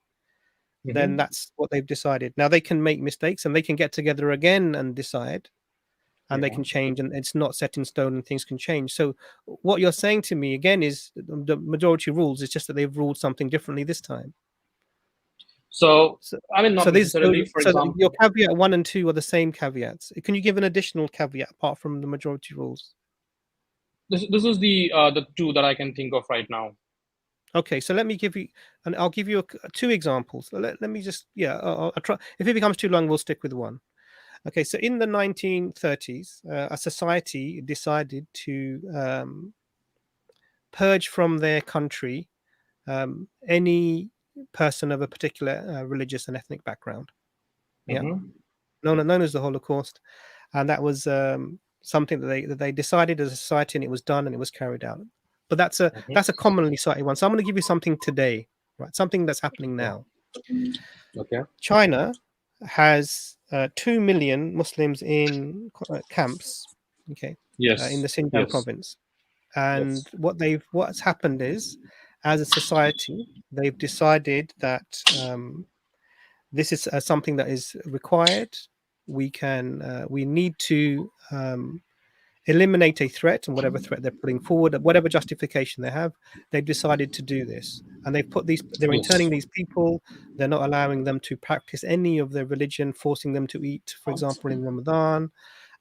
then that's what they've decided. Now they can make mistakes and they can get together again and decide, and they can change, and it's not set in stone, and things can change. So what you're saying to me again is the majority rules. It's just that they've ruled something differently this time. So not necessarily. For example, your caveat 1 and 2 are the same caveats. Can you give an additional caveat apart from the majority rules? This is the 2 that I can think of right now. Okay, so let me give you, and I'll give you 2 examples. Let me just, I'll try. If it becomes too long, we'll stick with 1. Okay, so in the 1930s, a society decided to purge from their country any person of a particular religious and ethnic background. Known as the Holocaust, and that was something that they decided as a society, and it was done and it was carried out. But that's a commonly cited one. So I'm going to give you something today, right? Something that's happening now. Okay. China has 2 million Muslims in camps. Okay. Yes. In the Xinjiang province, and what's happened is, as a society, they've decided that this is something that is required. We need to eliminate a threat, and whatever threat they're putting forward, whatever justification they have, they've decided to do this. And they've put they're interning these people. They're not allowing them to practice any of their religion, forcing them to eat, for example, in Ramadan.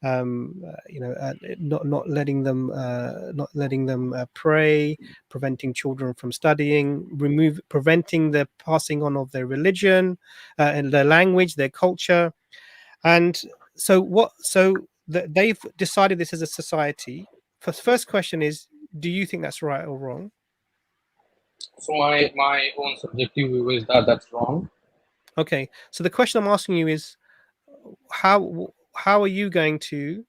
not letting them pray, preventing children from studying, preventing the passing on of their religion and their language, their culture. And so they've decided this as a society. First question is, do you think that's right or wrong? So my own subjective view is that that's wrong. Okay, so the question I'm asking you is, how are you going to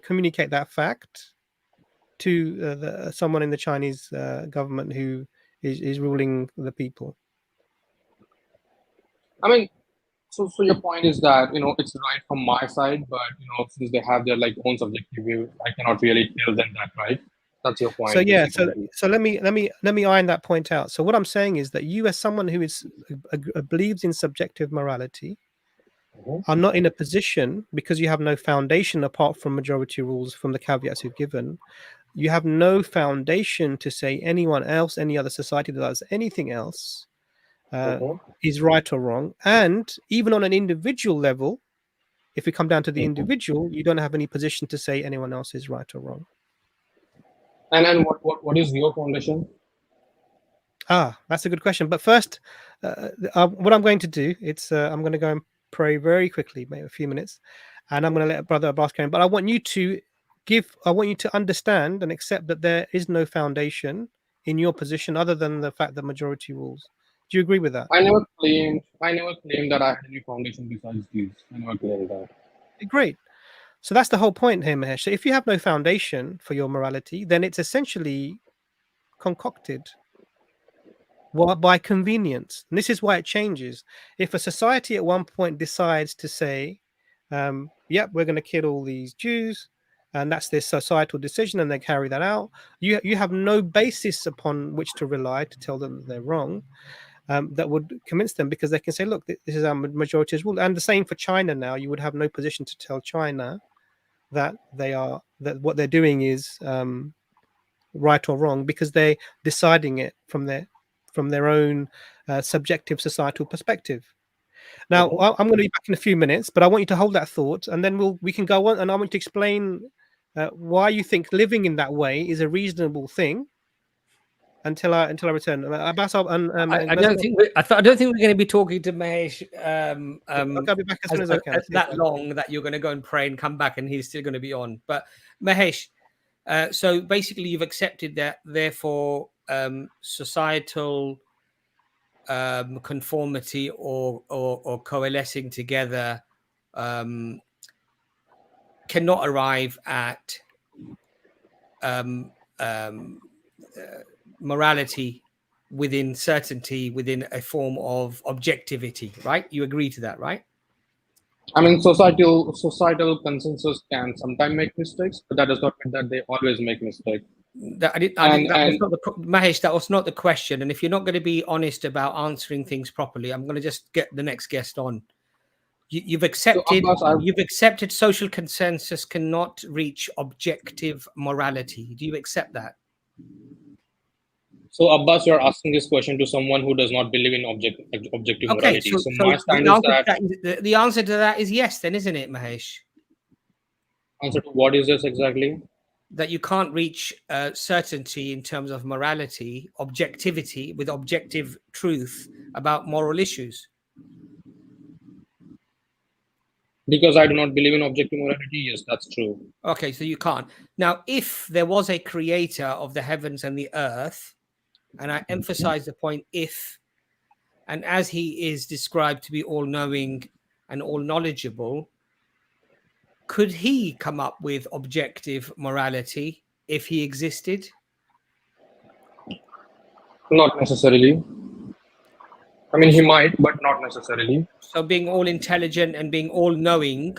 communicate that fact to someone in the Chinese government who is ruling the people? I mean, so your point is that it's right from my side, but since they have their like own subjective view, I cannot really tell them that, right? That's your point. So yeah, basically. so let me iron that point out. So what I'm saying is that you, as someone who believes in subjective morality, are not in a position, because you have no foundation apart from majority rules from the caveats you've given. You have no foundation to say anyone else, any other society that does anything else is right or wrong. And even on an individual level, if we come down to the individual, you don't have any position to say anyone else is right or wrong. And what is your foundation? That's a good question. But first, what I'm going to do, I'm going to go and pray very quickly, maybe a few minutes, and I'm going to let Brother Abbas go in. But I want you to understand and accept that there is no foundation in your position other than the fact that majority rules. Do you agree with that? I never claimed that I had any foundation besides these. I never claimed that. Great. So that's the whole point here, Mahesh. So if you have no foundation for your morality, then it's essentially concocted by convenience. And this is why it changes. If a society at one point decides to say, yep, we're going to kill all these Jews, and that's their societal decision, and they carry that out, you have no basis upon which to rely to tell them that they're wrong. That would convince them, because they can say, look, this is our majority's rule. And the same for China now. You would have no position to tell China that what they're doing is right or wrong, because they're deciding it from their own subjective societal perspective. Now, I'm going to be back in a few minutes, but I want you to hold that thought, and then we can go on, and I want you to explain why you think living in that way is a reasonable thing. Until I return, Abbas, I don't think we're going to be talking to Mahesh I'll be back as soon as I can. that long that you're going to go and pray and come back, and he's still going to be on. But Mahesh, so basically, you've accepted that, therefore, societal conformity or coalescing together cannot arrive at morality within certainty, within a form of objectivity, right? You agree to that, right? I mean, societal consensus can sometimes make mistakes, but that does not mean that they always make mistakes. Mahesh, that was not the question. And if you're not going to be honest about answering things properly, I'm going to just get the next guest on. You've accepted social consensus cannot reach objective morality. Do you accept that? So, Abbas, you're asking this question to someone who does not believe in objective morality. So my stand is that the answer to that is yes, then, isn't it, Mahesh? Answer to what is this exactly? That you can't reach certainty in terms of morality, objectivity, with objective truth about moral issues. Because I do not believe in objective morality, yes, that's true. Okay, so you can't. Now, if there was a creator of the heavens and the earth, and I emphasize the point if, and as he is described to be all-knowing and all-knowledgeable, could he come up with objective morality if he existed? Not necessarily. I mean, he might, but not necessarily. So being all-intelligent and being all-knowing,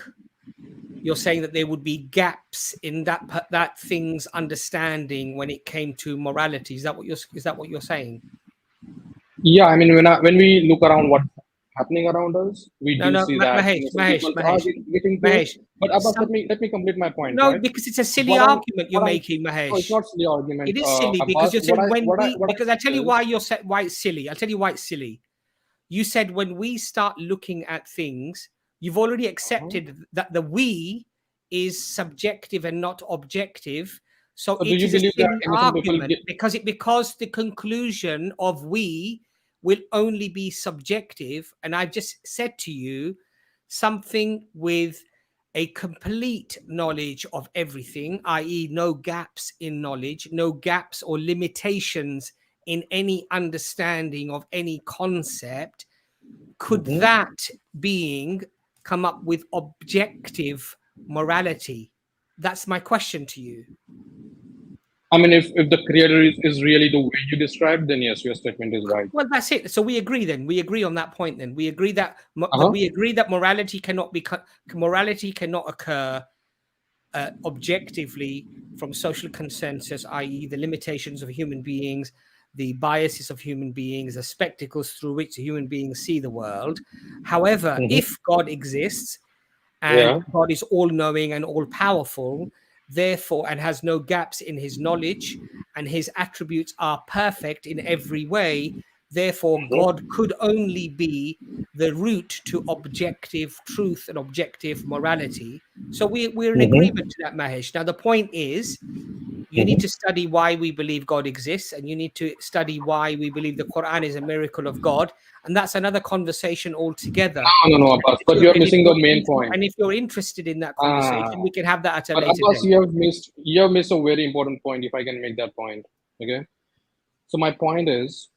you're saying that there would be gaps in that thing's understanding when it came to morality. Is that what you're saying? Yeah, I mean, when we look around what's happening around us, we see that Mahesh. But Abbas, let me complete my point. No, right? Because it's a silly argument you're making, Mahesh. No, it's not silly argument. It is silly because you're saying because I'll tell you why why it's silly. I'll tell you why it's silly. You said when we start looking at things You've already accepted that the we is subjective and not objective. So do it you is a believe that silly innocent people argument because the conclusion of we will only be subjective. And I've just said to you something with a complete knowledge of everything, i.e. no gaps in knowledge, no gaps or limitations in any understanding of any concept. Could that being come up with objective morality? That's my question to you. I mean, if the creator is really the way you described, then yes, your statement is right. Well, that's it. So we agree then. We agree on that point then. We agree that, that morality cannot occur objectively from social consensus, i.e. the limitations of human beings, the biases of human beings, the spectacles through which human beings see the world. However, if God exists and God is all-knowing and all-powerful, therefore, and has no gaps in his knowledge, and his attributes are perfect in every way, therefore God could only be the route to objective truth and objective morality. So we're in agreement to that, Mahesh. Now the point is, you need to study why we believe God exists, and you need to study why we believe the Qur'an is a miracle of God, and that's another conversation altogether. No, Abbas, but you're missing the main point. And if you're interested in that conversation, we can have that at a but later Abbas, date. you have missed a very important point, if I can make that point. Okay, so my point is,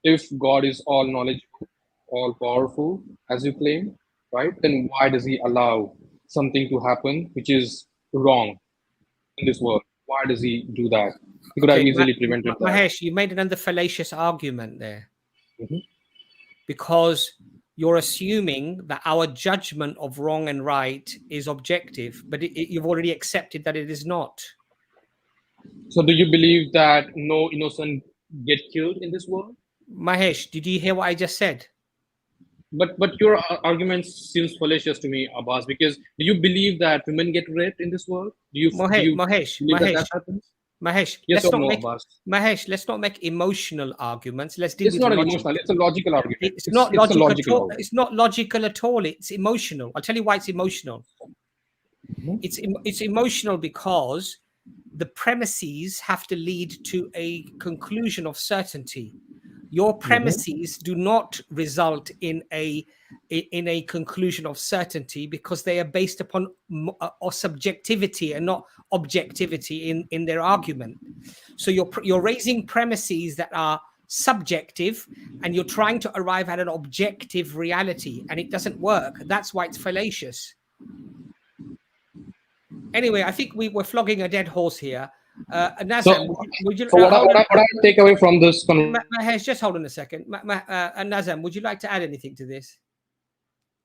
if God is all knowledgeable, all powerful, as you claim, right, then why does he allow something to happen which is wrong in this world? Why does he do that? He could have easily prevented that. Mahesh, you made another fallacious argument there. Because you're assuming that our judgment of wrong and right is objective, but you've already accepted that it is not. So do you believe that no innocent get killed in this world? Mahesh, did you hear what I just said? But your argument seems fallacious to me, Abbas, because do you believe that women get raped in this world? Do you believe that happens? Mahesh, yes let's or not no, make, Abbas? Mahesh, let's not make emotional arguments. Let's deal it's with not logic. Emotional. It's a logical argument. It's not logical. It's not logical at all. It's emotional. I'll tell you why it's emotional. It's emotional because the premises have to lead to a conclusion of certainty. Your premises do not result in a conclusion of certainty because they are based upon subjectivity and not objectivity in their argument. So you're raising premises that are subjective and you're trying to arrive at an objective reality, and it doesn't work. That's why it's fallacious. Anyway, I think we're flogging a dead horse here. Nazam, what I take away from this Mahesh, just hold on a second. Nazam, would you like to add anything to this?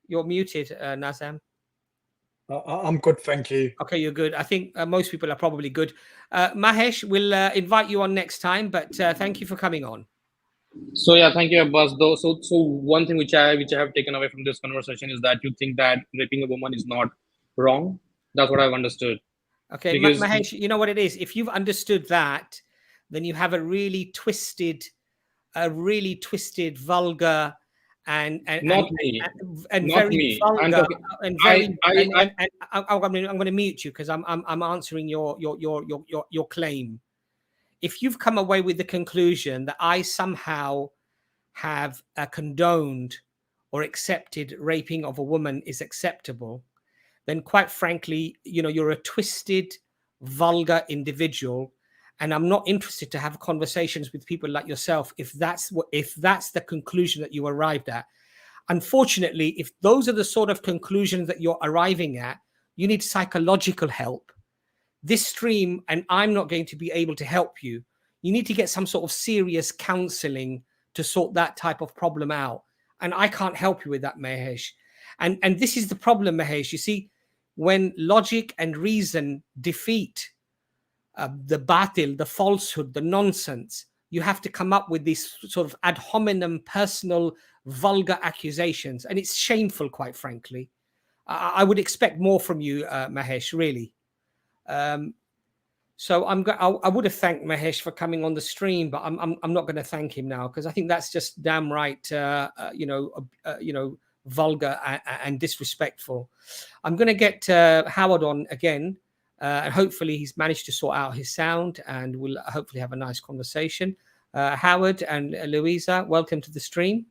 You're muted, Nazam. I'm good, thank you. Okay, you're good. I think most people are probably good. Mahesh, we'll invite you on next time, but thank you for coming on. So yeah, thank you, Abbas. Though, so one thing which I have taken away from this conversation is that you think that raping a woman is not wrong. That's what I've understood. Okay, Mahesh, you know what it is? If you've understood that, then you have a really twisted, vulgar, and very vulgar, and very. I'm going to mute you because I'm answering your claim. If you've come away with the conclusion that I somehow have condoned or accepted raping of a woman is acceptable, then quite frankly, you're a twisted, vulgar individual, and I'm not interested to have conversations with people like yourself if that's the conclusion that you arrived at. Unfortunately, if those are the sort of conclusions that you're arriving at, you need psychological help. This stream, and I'm not going to be able to help you. You need to get some sort of serious counseling to sort that type of problem out. And I can't help you with that, Mahesh. And this is the problem, Mahesh. You see, when logic and reason defeat the batil, the falsehood, the nonsense, you have to come up with these sort of ad hominem, personal, vulgar accusations. And it's shameful, quite frankly. I would expect more from you, Mahesh, really. So I would have thanked Mahesh for coming on the stream, but I'm not going to thank him now because I think that's just damn right, vulgar and disrespectful. I'm going to get Howard on again, and hopefully he's managed to sort out his sound, and we'll hopefully have a nice conversation. Howard and Louisa, welcome to the stream.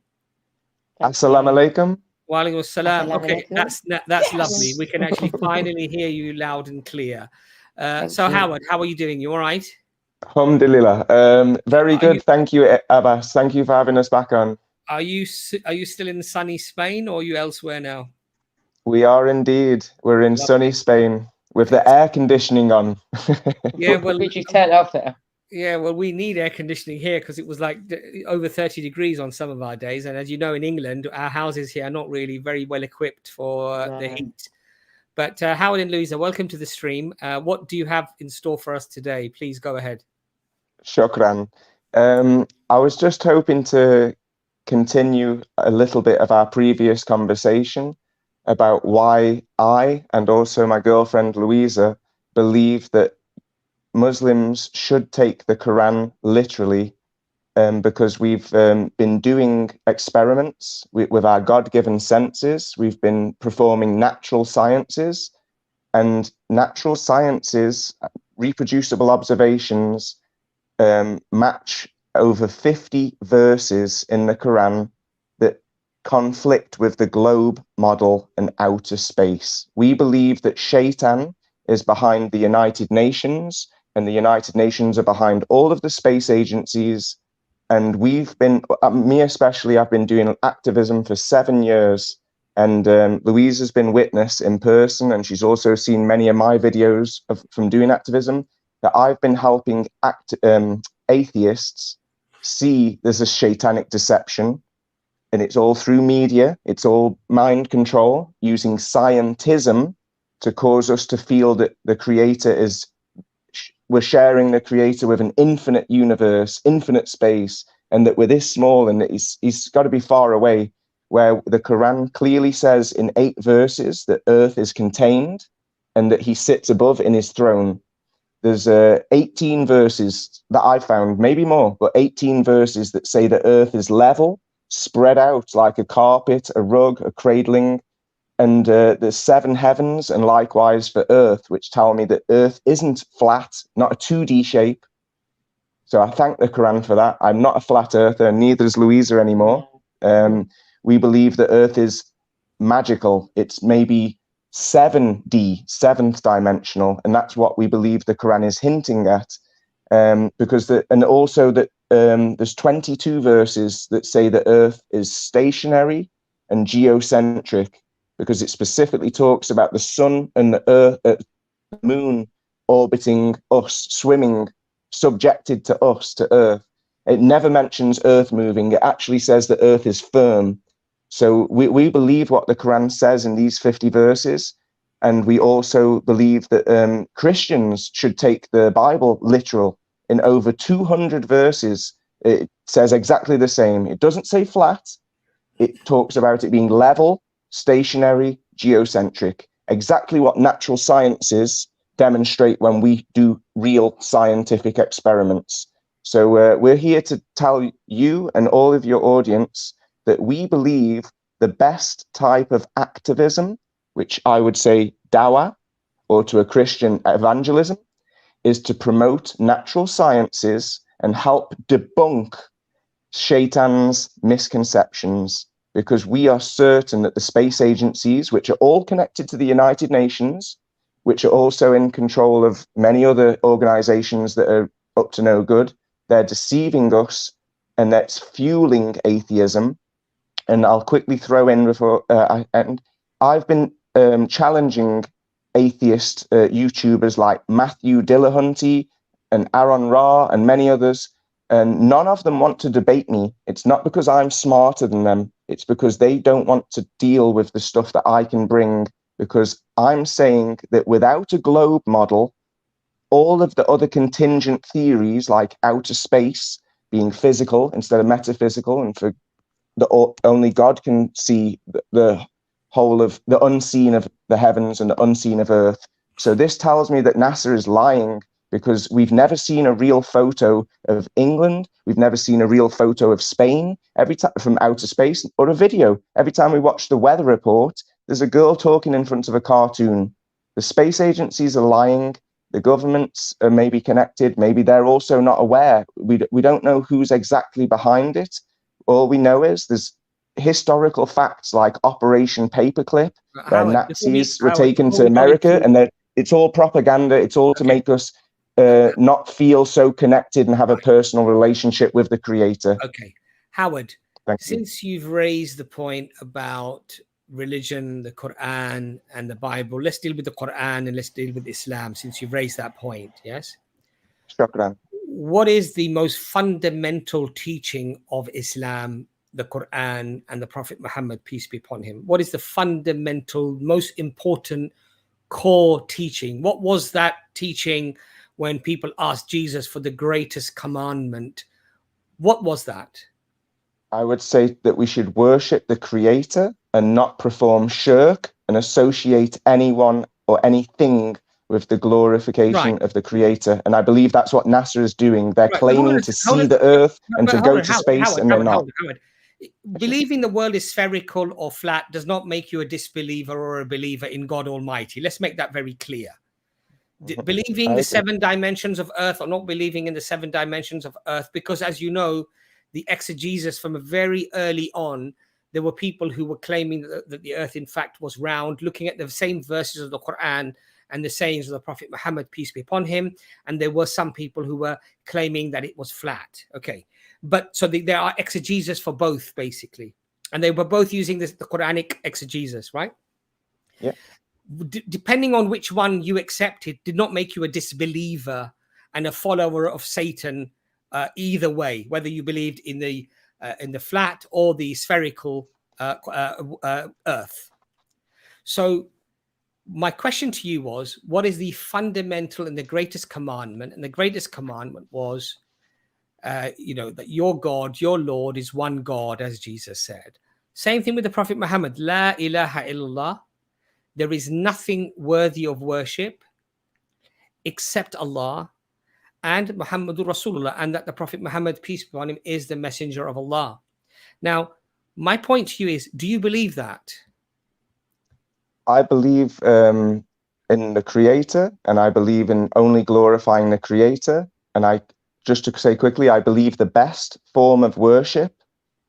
Assalamu alaikum. Wa alaikum assalam. Okay, that's Yes. lovely. We can actually finally hear you loud and clear. So you. Howard, how are you doing? You all right? Alhamdulillah. Very good. Thank you, Abbas. Thank you for having us back on. Are you still in sunny Spain, or are you elsewhere now? We are indeed. We're in sunny Spain with the air conditioning on. Yeah, well, Did you turn off there? Yeah, well, we need air conditioning here because it was like over 30 degrees on some of our days. And as you know, in England, our houses here are not really very well equipped for the heat. But Howard and Louisa, welcome to the stream. What do you have in store for us today? Please go ahead. Shukran. I was just hoping to continue a little bit of our previous conversation about why I and also my girlfriend Louisa believe that Muslims should take the Qur'an literally, because we've been doing experiments with our God-given senses. We've been performing natural sciences, and natural sciences, reproducible observations, match over 50 verses in the Qur'an that conflict with the globe model and outer space. We believe that Shaitan is behind the United Nations, and the United Nations are behind all of the space agencies. And we've been, me especially, I've been doing activism for 7 years. And Louisa's been witness in person, and she's also seen many of my videos from doing activism, that I've been helping atheists see there's a satanic deception. And it's all through media. It's all mind control, using scientism to cause us to feel that the creator is, we're sharing the creator with an infinite universe, infinite space, and that we're this small and that he's got to be far away, where the Quran clearly says in 8 verses that earth is contained and that he sits above in his throne. There's 18 verses that I found, maybe more, but 18 verses that say that earth is level, spread out like a carpet, a rug, a cradling. And there's 7 heavens, and likewise for earth, which tell me that earth isn't flat, not a 2D shape. So I thank the Quran for that. I'm not a flat earther, and neither is Louisa anymore. We believe that earth is magical. It's maybe 7D, 7th dimensional, and that's what we believe the Quran is hinting at. And also that there's 22 verses that say that earth is stationary and geocentric, because it specifically talks about the sun and the earth, the moon orbiting us, swimming, subjected to us, to earth. It never mentions earth moving. It actually says that earth is firm. So we believe what the Quran says in these 50 verses. And we also believe that Christians should take the Bible literal. In over 200 verses, it says exactly the same. It doesn't say flat. It talks about it being level, stationary, geocentric, exactly what natural sciences demonstrate when we do real scientific experiments. So we're here to tell you and all of your audience that we believe the best type of activism, which I would say dawah, or to a Christian evangelism, is to promote natural sciences and help debunk Shaitan's misconceptions, because we are certain that the space agencies, which are all connected to the United Nations, which are also in control of many other organizations that are up to no good, they're deceiving us, and that's fueling atheism. And I'll quickly throw in before I end. I've been challenging atheist YouTubers like Matthew Dillahunty and Aaron Ra and many others, and none of them want to debate me. It's not because I'm smarter than them. It's because they don't want to deal with the stuff that I can bring, because I'm saying that without a globe model, all of the other contingent theories like outer space being physical instead of metaphysical, and for only God can see the whole of the unseen of the heavens and the unseen of earth. So this tells me that NASA is lying, because we've never seen a real photo of England. We've never seen a real photo of Spain every time from outer space, or a video. Every time we watch the weather report, there's a girl talking in front of a cartoon. The space agencies are lying. The governments are maybe connected. Maybe they're also not aware. We don't know who's exactly behind it. All we know is there's historical facts like Operation Paperclip, where Nazis were taken to America, and it's all propaganda. It's all to make us not feel so connected and have a personal relationship with the Creator. Okay, Howard, since you've raised the point about religion, the Qur'an and the Bible, let's deal with the Qur'an and let's deal with Islam, since you've raised that point. Yes. Shukran. What is the most fundamental teaching of Islam, the Qur'an and the Prophet Muhammad, peace be upon him? What is the fundamental, most important core teaching? What was that teaching when people asked Jesus for the greatest commandment? What was that? I would say that we should worship the Creator and not perform shirk and associate anyone or anything with the glorification of the Creator. And I believe that's what NASA is doing. They're claiming to see the Earth and to go to space, and they're not. Believing the world is spherical or flat does not make you a disbeliever or a believer in God Almighty. Let's make that very clear. Believing the 7 dimensions of Earth or not believing in the 7 dimensions of Earth, because as you know, the exegesis from very early on, there were people who were claiming that the Earth in fact was round, looking at the same verses of the Qur'an and the sayings of the Prophet Muhammad, peace be upon him. And there were some people who were claiming that it was flat. Okay. But so there are exegesis for both, basically. And they were both using the Quranic exegesis, right? Yeah. Depending on which one you accepted, did not make you a disbeliever and a follower of Satan either way, whether you believed in the flat or the spherical Earth. So my question to you was, what is the fundamental and the greatest commandment? And the greatest commandment was, that your God, your Lord is one God, as Jesus said. Same thing with the Prophet Muhammad. La ilaha illallah. There is nothing worthy of worship except Allah and Muhammadur Rasulullah, and that the Prophet Muhammad, peace be upon him, is the messenger of Allah. Now, my point to you is, do you believe that? I believe in the Creator, and I believe in only glorifying the Creator. And just to say quickly, I believe the best form of worship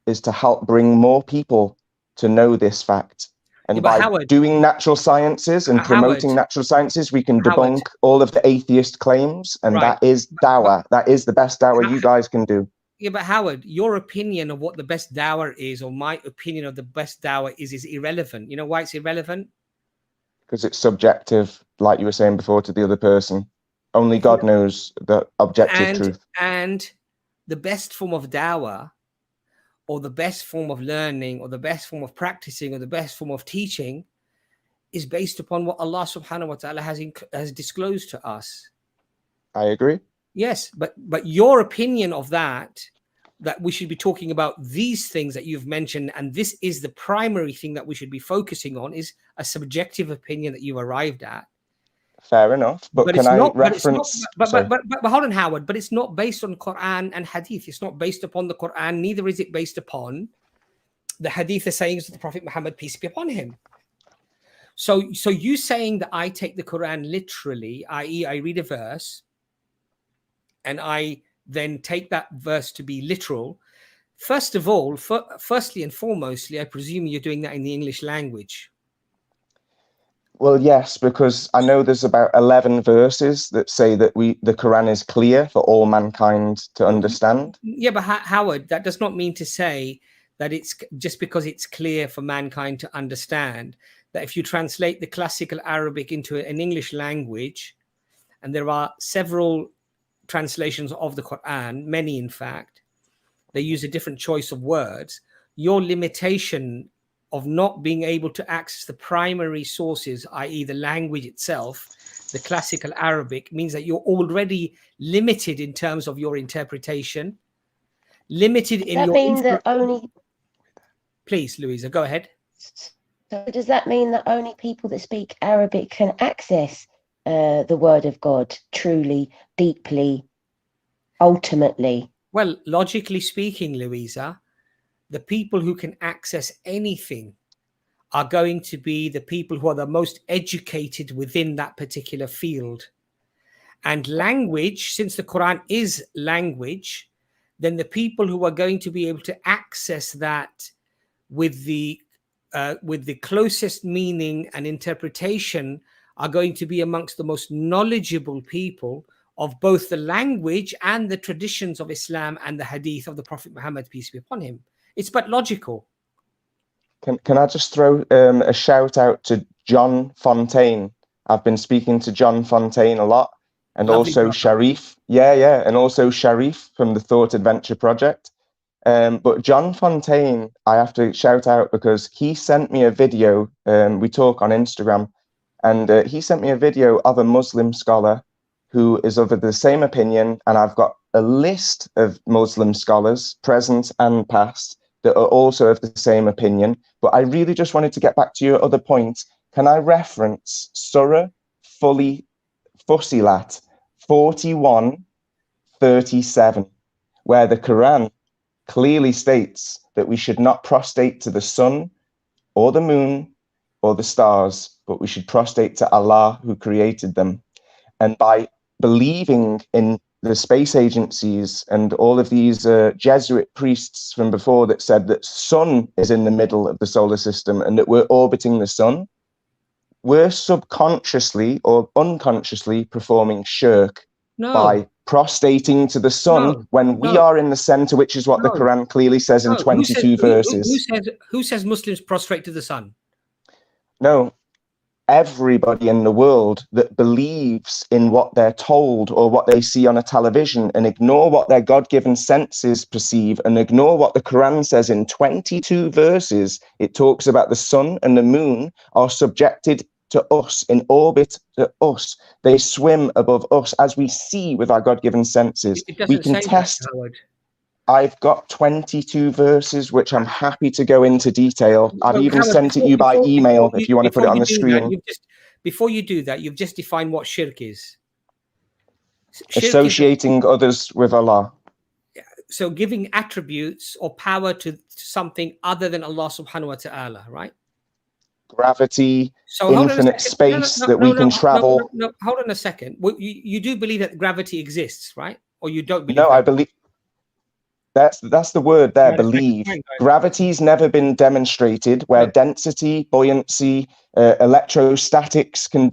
is to help bring more people to know this fact. And by doing natural sciences and promoting natural sciences, we can debunk all of the atheist claims. And that is dawah. That is the best dawah you guys can do. Yeah, but Howard, your opinion of what the best dawah is, or my opinion of the best dawah is irrelevant. You know why it's irrelevant? Because it's subjective, like you were saying before, to the other person. Only God knows the objective truth. And the best form of dawah, or the best form of learning, or the best form of practicing, or the best form of teaching, is based upon what Allah subhanahu wa ta'ala has disclosed to us. I agree. Yes, but your opinion of that we should be talking about these things that you've mentioned, and this is the primary thing that we should be focusing on, is a subjective opinion that you arrived at. Fair enough, but can I reference? But hold on, Howard. But it's not based on Quran and Hadith. It's not based upon the Quran. Neither is it based upon the Hadith, the sayings of the Prophet Muhammad, peace be upon him. So you saying that I take the Quran literally, i.e., I read a verse, and I then take that verse to be literal. First of all, firstly and foremostly, I presume you're doing that in the English language. Well, yes, because I know there's about 11 verses that say that the Quran is clear for all mankind to understand. Yeah, but Howard, that does not mean to say that it's just because it's clear for mankind to understand, that if you translate the classical Arabic into an English language, and there are several translations of the Quran, many in fact, they use a different choice of words, your limitation of not being able to access the primary sources, i.e. the language itself, the classical Arabic, means that you're already limited in terms of your interpretation, limited in your... That means that only... Please, Louisa, go ahead. So does that mean that only people that speak Arabic can access the word of God truly, deeply, ultimately? Well, logically speaking, Louisa, the people who can access anything are going to be the people who are the most educated within that particular field. And language, since the Quran is language, then the people who are going to be able to access that with the closest meaning and interpretation are going to be amongst the most knowledgeable people of both the language and the traditions of Islam and the hadith of the Prophet Muhammad, peace be upon him. It's but logical. Can I just throw a shout out to John Fontaine? I've been speaking to John Fontaine a lot, and Lovely also brother. Sharif. Yeah, and also Sharif from the Thought Adventure Project. But John Fontaine, I have to shout out because he sent me a video. We talk on Instagram, and he sent me a video of a Muslim scholar who is of the same opinion, and I've got a list of Muslim scholars, present and past, that are also of the same opinion. But I really just wanted to get back to your other point. Can I reference Surah Fussilat 41:37, where the Quran clearly states that we should not prostrate to the sun or the moon or the stars, but we should prostrate to Allah who created them. And by believing in the space agencies and all of these Jesuit priests from before that said that sun is in the middle of the solar system and that we're orbiting the sun, we're subconsciously or unconsciously performing shirk by prostrating to the sun when we are in the center, which is what the Quran clearly says in 22 verses. Who says Muslims prostrate to the sun? No. Everybody in the world that believes in what they're told or what they see on a television and ignore what their God-given senses perceive and ignore what the Quran says in 22 verses, it talks about the sun and the moon are subjected to us, in orbit to us. They swim above us as we see with our God-given senses. We can test. I've got 22 verses, which I'm happy to go into detail. I've even sent it you by email if you want to put it on the screen. Before you do that, you've just defined what shirk is. Associating others with Allah. So giving attributes or power to something other than Allah subhanahu wa ta'ala, right? Gravity, infinite space that we can travel. No, hold on a second. You do believe that gravity exists, right? Or you don't believe No, that? I believe... That's the word there, believe. Gravity's never been demonstrated where density, buoyancy, electrostatics can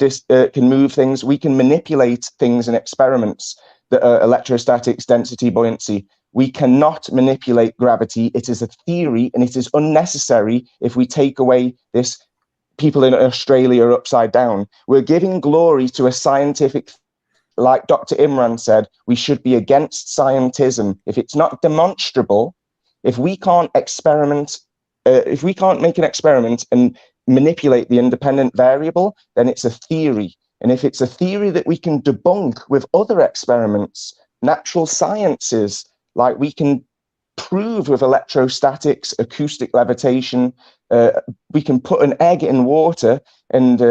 move things. We can manipulate things in experiments that are electrostatics, density, buoyancy. We cannot manipulate gravity. It is a theory and it is unnecessary if we take away this. People in Australia are upside down. We're giving glory to a scientific like Dr. Imran said, we should be against scientism. If it's not demonstrable, if we can't experiment, if we can't make an experiment and manipulate the independent variable, then it's a theory. And if it's a theory that we can debunk with other experiments, natural sciences, like we can prove with electrostatics, acoustic levitation, we can put an egg in water and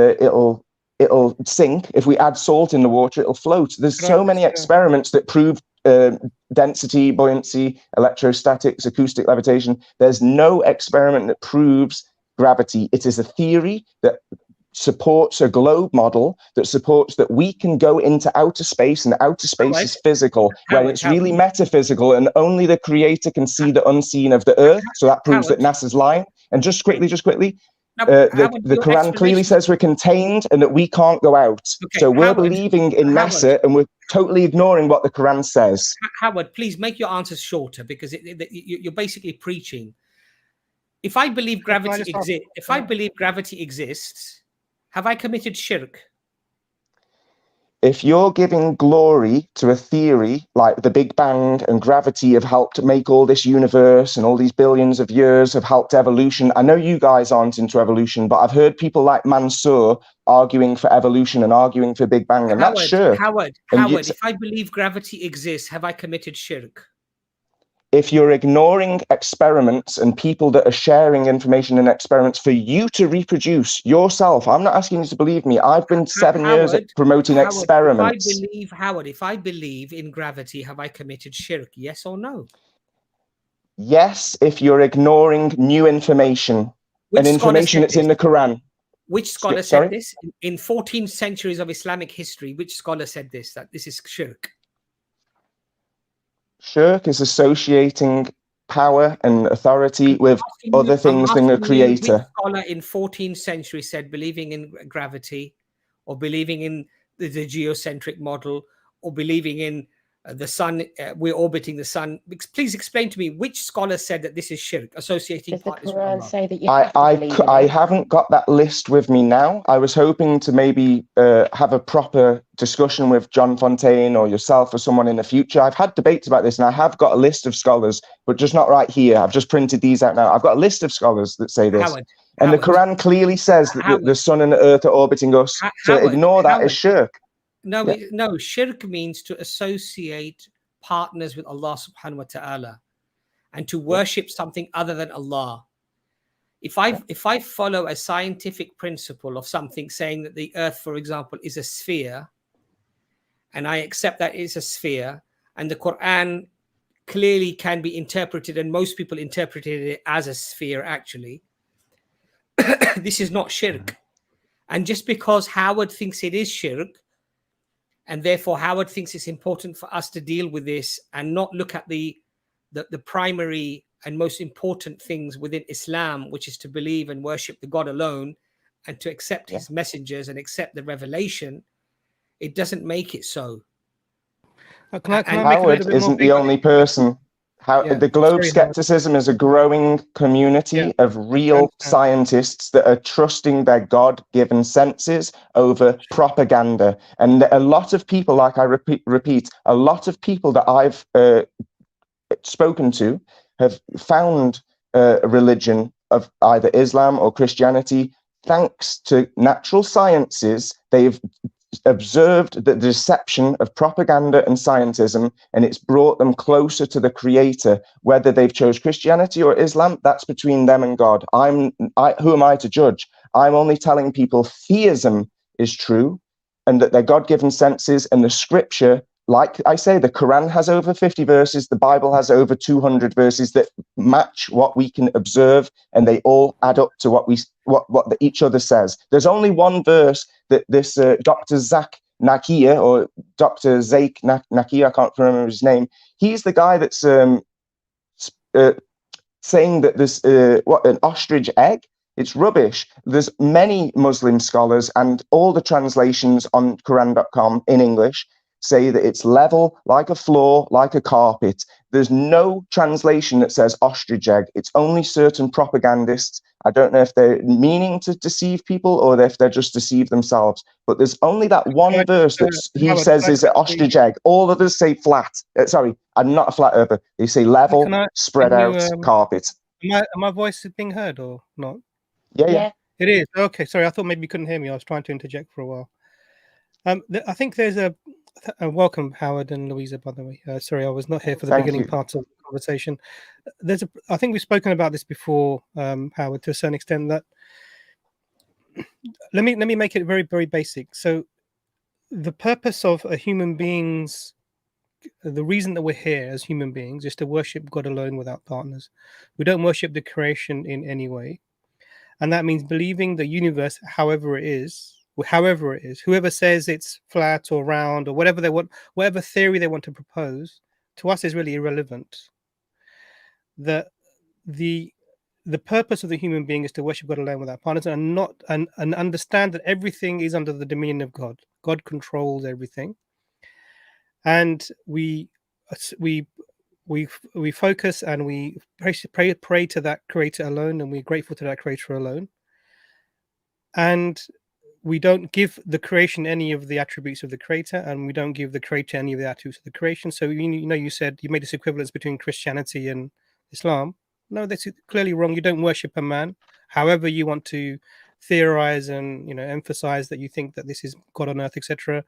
it'll sink. If we add salt in the water, it'll float. There's so many experiments that prove density, buoyancy, electrostatics, acoustic levitation. There's no experiment that proves gravity. It is a theory that supports a globe model that supports that we can go into outer space, and outer space is physical, when it's really metaphysical, and only the creator can see the unseen of the earth. So that proves that NASA's lying. And just quickly, the Quran clearly says we're contained and that we can't go out. Okay, so we're believing in NASA and we're totally ignoring what the Quran says. Howard, please make your answers shorter because you're basically preaching. If I believe gravity exists, have I committed shirk? If you're giving glory to a theory like the Big Bang and gravity have helped make all this universe and all these billions of years have helped evolution. I know you guys aren't into evolution, but I've heard people like Mansour arguing for evolution and arguing for Big Bang, and that's shirk. Howard, if I believe gravity exists, have I committed shirk? if you're ignoring experiments and people that are sharing information and experiments for you to reproduce yourself, I'm not asking you to believe me. I've been 7 years at promoting experiments. If I believe in gravity, have I committed shirk? Yes or no? Yes, if you're ignoring new information and information that's in the Quran. Which scholar said this? In 14 centuries of Islamic history, which scholar said this, that this is shirk? Shirk is associating power and authority with other things than the creator. Which scholar in 14th century said believing in gravity, or believing in the geocentric model, or believing in the sun, we're orbiting the sun? Please explain to me which scholar said that this is shirk, associating partners with Allah. Say that you have to believe in I it? haven't got that list with me now. I was hoping to maybe have a proper discussion with John Fontaine or yourself or someone in the future. I've had debates about this, and I have got a list of scholars, but just not right here. I've just printed these out now. I've got a list of scholars that say this. And the Quran clearly says that the sun and the earth are orbiting us. So ignore that as shirk. No, shirk means to associate partners with Allah subhanahu wa ta'ala and to worship something other than Allah. If I follow a scientific principle of something saying that the earth, for example, is a sphere, and I accept that it's a sphere, and the Quran clearly can be interpreted, and most people interpreted it as a sphere actually, this is not shirk. And just because Howard thinks it is shirk, and therefore Howard thinks it's important for us to deal with this and not look at the primary and most important things within Islam, which is to believe and worship the God alone and to accept his messengers and accept the revelation, it doesn't make it so. Howard isn't the only person. The globe skepticism is a growing community of real scientists that are trusting their God-given senses over propaganda. And a lot of people, like I repeat, a lot of people that I've spoken to have found a religion of either Islam or Christianity thanks to natural sciences. They've observed the deception of propaganda and scientism, and it's brought them closer to the creator. Whether they've chose Christianity or Islam, that's between them and God. Who am I to judge? I'm only telling people theism is true and that their God-given senses and the scripture, like I say, the Quran has over 50 verses, the Bible has over 200 verses that match what we can observe, and they all add up to what each other says. There's only one verse that this Dr. Zak Nakia, or Dr. Zake Nakia, I can't remember his name, he's the guy that's saying that there's an ostrich egg. It's rubbish. There's many Muslim scholars, and all the translations on Quran.com in English say that it's level, like a floor, like a carpet. There's no translation that says ostrich egg. It's only certain propagandists. I don't know if they're meaning to deceive people or if they're just deceive themselves. But there's only that one verse that he says is an ostrich egg. All others say flat. Sorry, I'm not a flat earther. They say level, spread out, carpet. My voice is being heard or not? Yeah. It is. Okay, sorry. I thought maybe you couldn't hear me. I was trying to interject for a while. I think there's a welcome, Howard and Louisa, by the way. Sorry, I was not here for the beginning part of the conversation. I think we've spoken about this before, Howard, to a certain extent. That let me make it very, very basic. So, the purpose of a human being's, the reason that we're here as human beings is to worship God alone without partners. We don't worship the creation in any way, and that means believing the universe, however it is, whoever says it's flat or round or whatever they want, whatever theory they want to propose, to us is really irrelevant. The purpose of the human being is to worship God alone without partners, and understand that everything is under the dominion of God. God controls everything, and we focus and we pray to that creator alone, and we're grateful to that creator alone, and we don't give the creation any of the attributes of the creator, and we don't give the creator any of the attributes of the creation. So, you said you made this equivalence between Christianity and Islam. No, that's clearly wrong. You don't worship a man. However you want to theorize and emphasize that you think that this is God on earth, etc.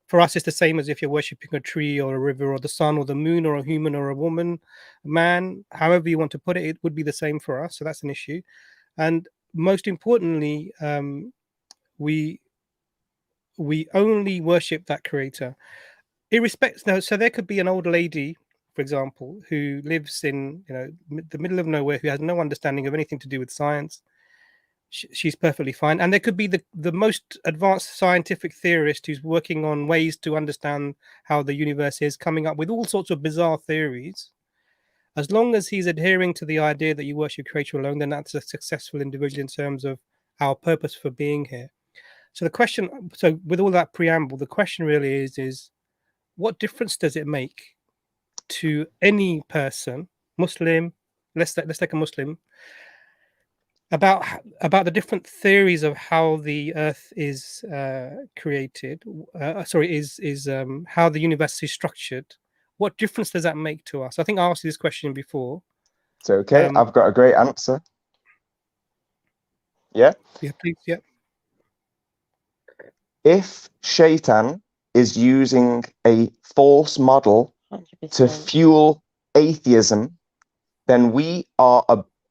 for us, it's the same as if you're worshipping a tree or a river or the sun or the moon or a human or a woman, a man, however you want to put it, it would be the same for us. So that's an issue. And most importantly, we only worship that creator. So there could be an old lady, for example, who lives in the middle of nowhere, who has no understanding of anything to do with science. She's perfectly fine. And there could be the most advanced scientific theorist who's working on ways to understand how the universe is, coming up with all sorts of bizarre theories. As long as he's adhering to the idea that you worship creator alone, then that's a successful individual in terms of our purpose for being here. So the question, so with all that preamble, the question really is what difference does it make to any person, Muslim, let's take a Muslim, about the different theories of how the earth is created, how the universe is structured? What difference does that make to us? I think I asked you this question before. It's okay. I've got a great answer. Yeah? Yeah, please, yeah. If Shaitan is using a false model 100%. to fuel atheism, then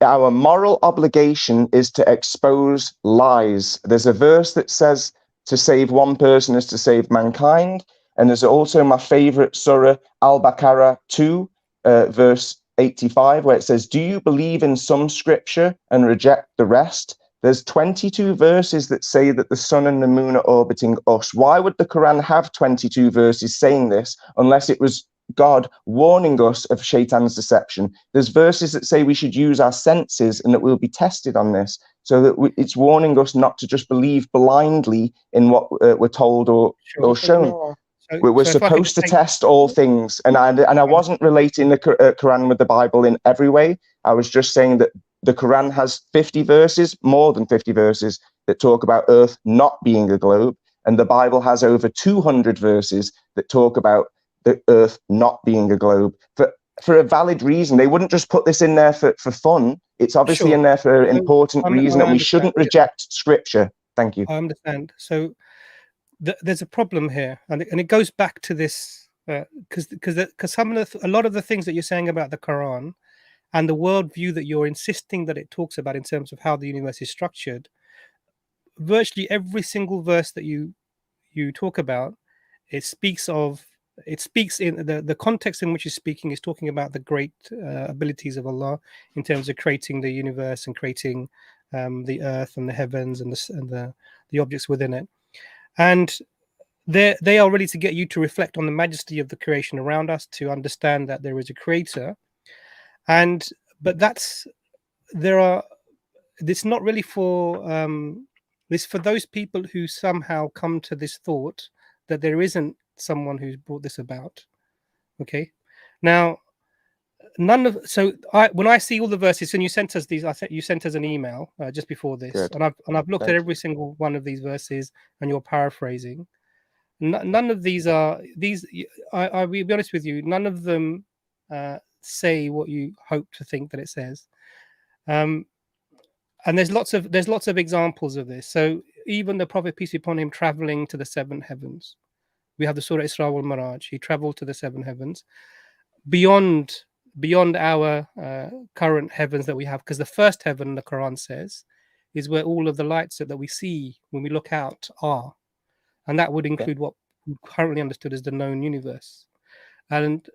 our moral obligation is to expose lies. There's a verse that says to save one person is to save mankind. And there's also my favorite surah, Al-Baqarah 2, verse 85, where it says, do you believe in some scripture and reject the rest? There's 22 verses that say that the sun and the moon are orbiting us. Why would the Quran have 22 verses saying this unless it was God warning us of Shaitan's deception? There's verses that say we should use our senses and that we'll be tested on this. So that it's warning us not to just believe blindly in what we're told or shown. We're supposed to test all things. And I wasn't relating the Quran with the Bible in every way. I was just saying that the Quran has 50 verses, more than 50 verses, that talk about Earth not being a globe. And the Bible has over 200 verses that talk about the Earth not being a globe for a valid reason. They wouldn't just put this in there for fun. It's obviously in there for an important reason, and we shouldn't reject scripture. Thank you. I understand. So there's a problem here, and it goes back to this because a lot of the things that you're saying about the Quran and the worldview that you're insisting that it talks about in terms of how the universe is structured, virtually every single verse that you talk about, it speaks in the context in which it's speaking is talking about the great abilities of Allah in terms of creating the universe and creating the earth and the heavens and the objects within it. And they are ready to get you to reflect on the majesty of the creation around us, to understand that there is a creator. But it's not really for this for those people who somehow come to this thought that there isn't someone who's brought this about. Okay, now when I see all the verses, and you sent us these, you sent us an email just before this. Good. and I've looked at every single one of these verses, and you're paraphrasing. None of these are these. I will be honest with you. None of them say what you hope to think that it says. And there's lots of examples of this. So even the Prophet, peace be upon him, traveling to the seven heavens. We have the Surah Isra wal Miraj. He traveled to the seven heavens, beyond our current heavens that we have, because the first heaven, the Quran says, is where all of the lights that we see when we look out are, and that would include what we currently understood as the known universe. And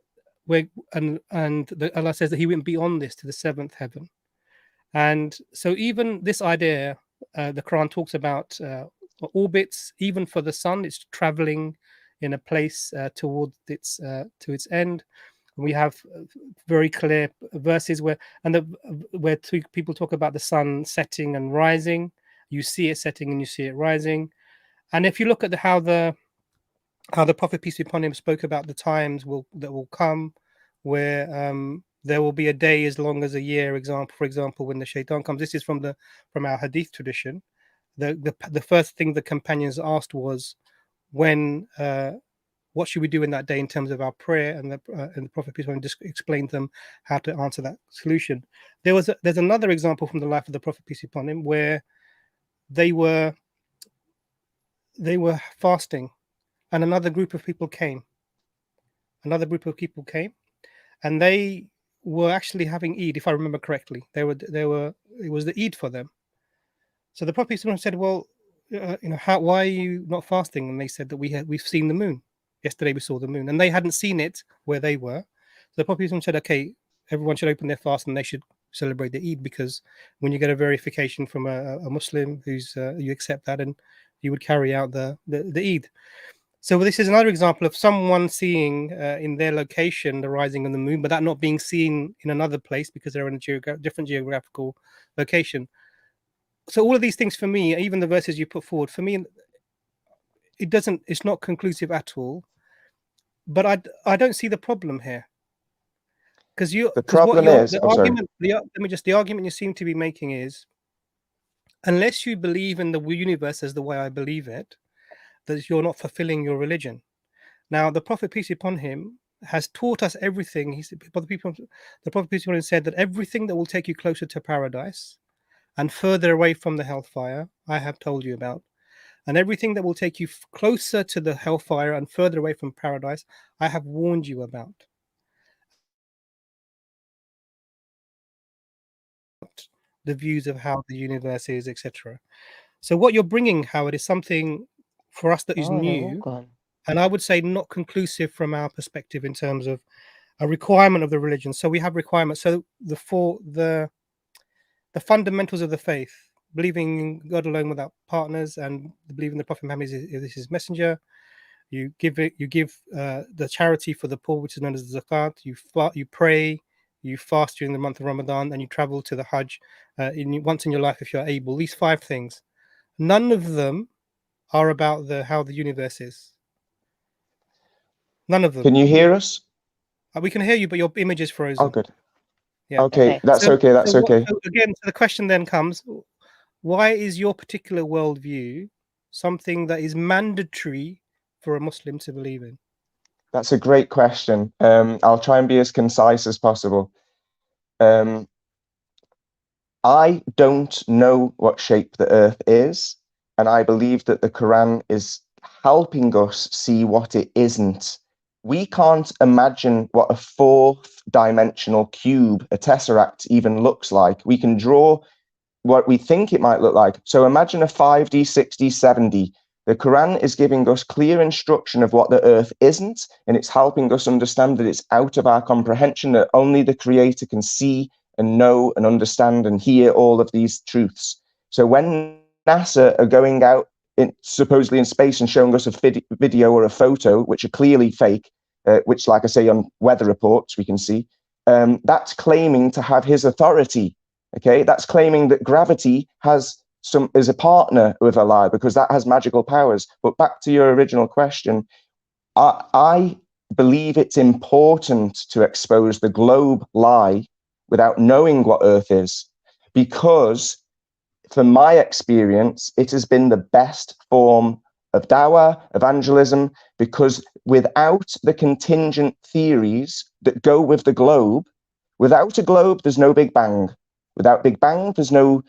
Allah says that He went beyond this to the seventh heaven. And so even this idea, the Quran talks about orbits. Even for the sun, it's traveling in a place toward its end. And we have very clear verses where two people talk about the sun setting and rising. You see it setting and you see it rising. And if you look at how the Prophet, peace be upon him, spoke about the times that will come, where there will be a day as long as a year. For example, when the Shaitan comes. This is from our Hadith tradition. The first thing the companions asked was, what should we do in that day in terms of our prayer? And the Prophet, peace be upon him, just explained to them how to answer that solution. There's another example from the life of the Prophet, peace be upon him, where they were fasting, and another group of people came. Another group of people came, and they were actually having Eid, if I remember correctly. It was the Eid for them. So the Prophet said, well, why are you not fasting? And they said that we've seen the moon. Yesterday we saw the moon, and they hadn't seen it where they were. So the Prophet said, okay, everyone should open their fast and they should celebrate the Eid, because when you get a verification from a Muslim who's you accept that, and you would carry out the Eid. So this is another example of someone seeing in their location the rising of the moon, but that not being seen in another place because they're in a different geographical location. So all of these things, for me, even the verses you put forward, for me, it's not conclusive at all. But I don't see the problem here, because the argument you seem to be making is, unless you believe in the universe as the way I believe it, that you're not fulfilling your religion. Now, the Prophet, peace be upon him, has taught us everything. The Prophet, peace be upon him, said that everything that will take you closer to paradise and further away from the hellfire, I have told you about. And everything that will take you closer to the hellfire and further away from paradise, I have warned you about. The views of how the universe is, etc. So what you're bringing, Howard, is something for us that is new, and I would say not conclusive from our perspective in terms of a requirement of the religion. So we have requirements. So the fundamentals of the faith, believing in God alone without partners, and believing the Prophet Muhammad is his messenger. You give the charity for the poor, which is known as the zakat. You pray, you fast during the month of Ramadan, and you travel to the Hajj once in your life if you're able. These 5 things, none of them are about how the universe is. None of them. Can you hear us? We can hear you, but your image is frozen. Oh, good. Yeah. Okay, that's okay. That's okay. So again, so the question then comes: why is your particular worldview something that is mandatory for a Muslim to believe in? That's a great question. I'll try and be as concise as possible. I don't know what shape the earth is, and I believe that the Qur'an is helping us see what it isn't. We can't imagine what a 4th-dimensional cube, a tesseract, even looks like. We can draw what we think it might look like. So imagine a 5D, 6D, 7D. The Quran is giving us clear instruction of what the earth isn't, and it's helping us understand that it's out of our comprehension, that only the Creator can see and know and understand and hear all of these truths. So when NASA are going out supposedly in space and showing us a video or a photo, which are clearly fake, which, like I say, on weather reports we can see, that's claiming to have his authority. Okay, that's claiming that gravity is a partner with Allah, because that has magical powers. But back to your original question, I believe it's important to expose the globe lie without knowing what Earth is, because from my experience, it has been the best form of dawah, evangelism, because without the contingent theories that go with the globe, without a globe, there's no Big Bang. Without Big Bang, there's no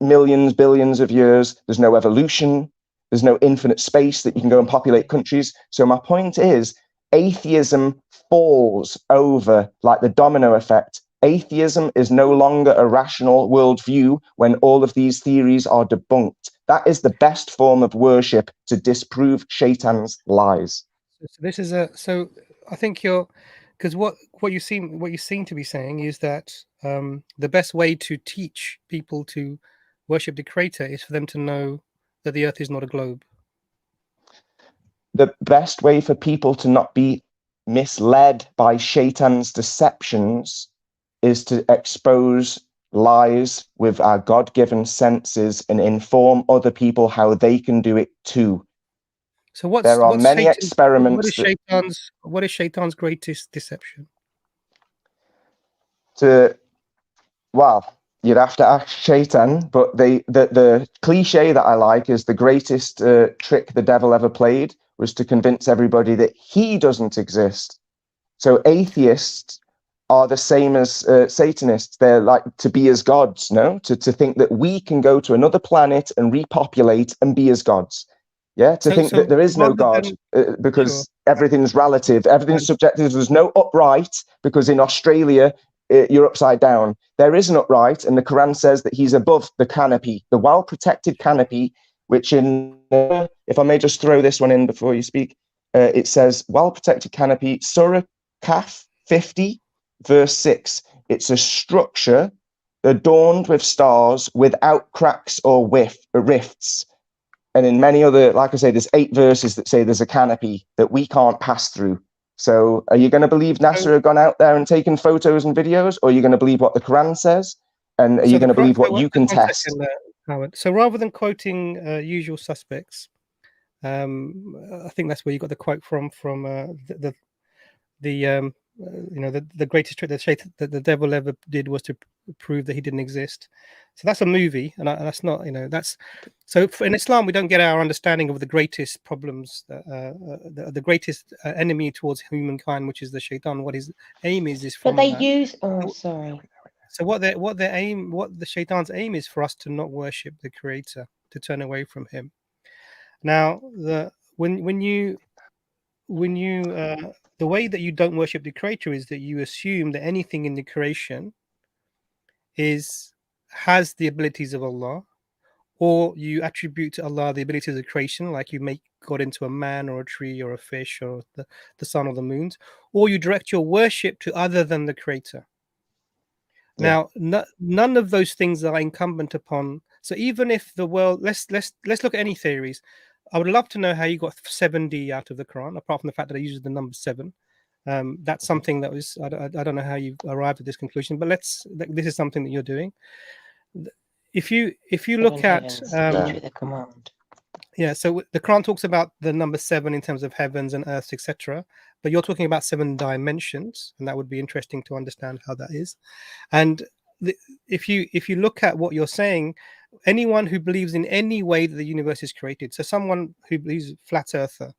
millions, billions of years, there's no evolution, there's no infinite space that you can go and populate countries. So my point is, atheism falls over like the domino effect. Atheism is no longer a rational worldview when all of these theories are debunked. That is the best form of worship to disprove Shaitan's lies. So I think because what you seem to be saying is that the best way to teach people to worship the Creator is for them to know that the Earth is not a globe. The best way for people to not be misled by Shaitan's deceptions is to expose lies with our God-given senses and inform other people how they can do it too. So what's many experiments. What is Shaitan's greatest deception? Well, you'd have to ask Shaitan, but the cliche that I like is the greatest trick the devil ever played was to convince everybody that he doesn't exist. So atheists are the same as Satanists. They're like to be as gods, no? To think that we can go to another planet and repopulate and be as gods. Yeah, to think that there is no God because everything's relative, everything's subjective. There's no upright because in Australia, you're upside down. There is an upright, and the Quran says that he's above the canopy, the well-protected canopy, which in, if I may just throw this one in before you speak, it says well-protected canopy, Surah Kaf 50, verse 6. It's a structure adorned with stars without cracks or rifts. And in many other, like I say, there's 8 verses that say there's a canopy that we can't pass through. So are you going to believe NASA have gone out there and taken photos and videos, or are you going to believe what the Quran says? And are you going to believe what you can test? Howard. So rather than quoting usual suspects, I think that's where you got the quote from the greatest trick that the devil ever did was to prove that he didn't exist. So that's a movie, and that's not, that's so in Islam we don't get our understanding of the greatest problems, the greatest enemy towards humankind, which is the shaitan. What his aim is from but they that. use sorry. So what the shaitan's aim is for us to not worship the creator, to turn away from him. Now when you the way that you don't worship the creator is that you assume that anything in the creation has the abilities of Allah, or you attribute to Allah the abilities of creation, like you make God into a man or a tree or a fish or the sun or the moons, or you direct your worship to other than the creator. Now, none of those things are incumbent upon. So even if the world, let's look at any theories. I would love to know how you got 7D out of the Quran, apart from the fact that it uses the number 7. That's something that was, I don't know how you arrived at this conclusion, but this is something that you're doing. If you look at the command. Yeah, so the Quran talks about the number 7 in terms of heavens and earths, etc. But you're talking about 7 dimensions, and that would be interesting to understand how that is. And if you look at what you're saying, anyone who believes in any way that the universe is created, so someone who believes flat earther,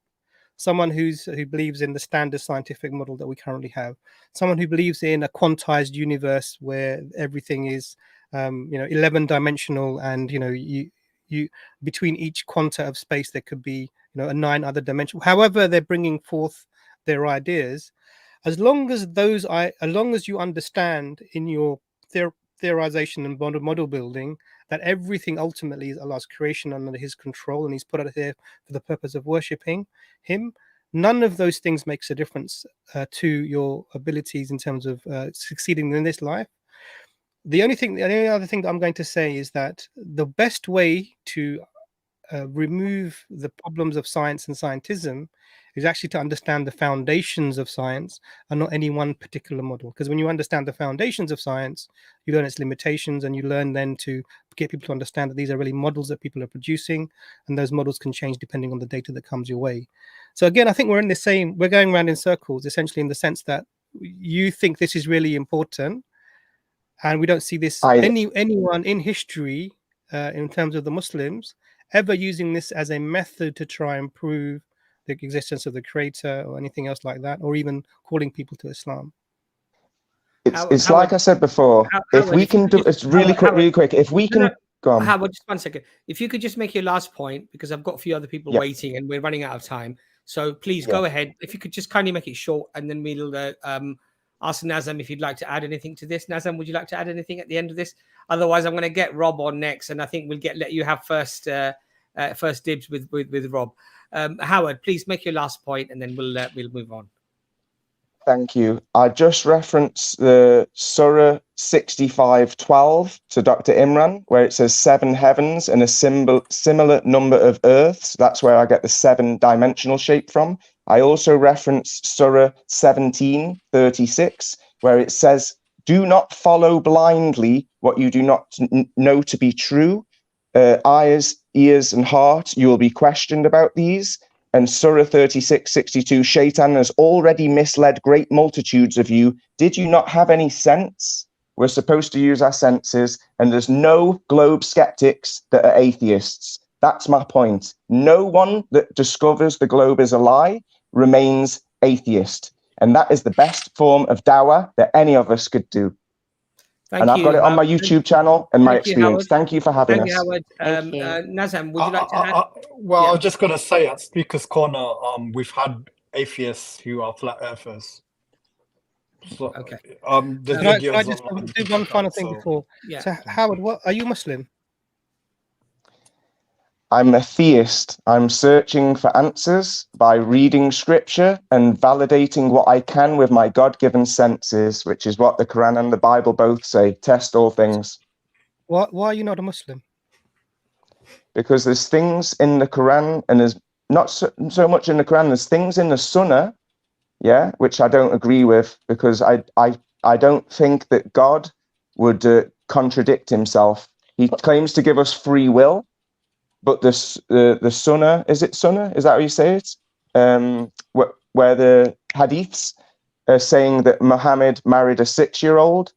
someone who believes in the standard scientific model that we currently have, someone who believes in a quantized universe where everything is 11 dimensional, and you between each quanta of space there could be a 9 other dimensions, however they're bringing forth their ideas, as long as you understand in your theorization and model building that everything ultimately is Allah's creation under his control, and he's put it here for the purpose of worshipping him, none of those things makes a difference to your abilities in terms of succeeding in this life. The only other thing that I'm going to say is that the best way to remove the problems of science and scientism is actually to understand the foundations of science and not any one particular model. Because when you understand the foundations of science, you learn its limitations, and you learn then to get people to understand that these are really models that people are producing, and those models can change depending on the data that comes your way. So again, I think we're going around in circles, essentially, in the sense that you think this is really important, and we don't see this anyone in history, in terms of the Muslims, ever using this as a method to try and prove the existence of the creator or anything else like that, or even calling people to Islam. It's like I said before, if we can do it's really quick. If we can go on. Howard, just 1 second. If you could just make your last point, because I've got a few other people waiting and we're running out of time. So please go ahead. If you could just kindly make it short, and then we'll ask Nazam if you'd like to add anything to this. Nazam, would you like to add anything at the end of this? Otherwise, I'm going to get Rob on next, and I think we'll let you have first dibs with Rob. Howard, please make your last point, and then we'll move on. Thank you. I just referenced the Surah 65:12 to Dr. Imran, where it says 7 heavens and a similar number of earths. That's where I get the 7-dimensional shape from. I also referenced Surah 17:36, where it says, "Do not follow blindly what you do not know to be true. Eyes, ears, and heart, you will be questioned about these." And Surah 36:62, Shaitan has already misled great multitudes of you. Did you not have any sense? We're supposed to use our senses, and there's no globe skeptics that are atheists. That's my point. No one that discovers the globe is a lie remains atheist. And that is the best form of dawah that any of us could do. Thank and I've got you, it on my YouTube channel and my thank you, experience. Howard. Thank you for having Thank you, us. Howard. Thank you. Nazam, would you like to add? Well, Yeah. I was just going to say at Speaker's Corner, we've had atheists who are flat earthers. So, Okay. there's Can I videos just online you do can one check final out, thing so- before? Yeah. So, Howard, what are you Muslim? I'm a theist. I'm searching for answers by reading scripture and validating what I can with my God-given senses, which is what the Quran and the Bible both say. Test all things. Why are you not a Muslim? Because there's things in the Quran, and there's not so much in the Quran, there's things in the Sunnah, yeah, which I don't agree with, because I don't think that God would contradict himself. He claims to give us free will, but the Sunnah, is it Sunnah? Is that how you say it? Where the hadiths are saying that Muhammad married a 6-year-old,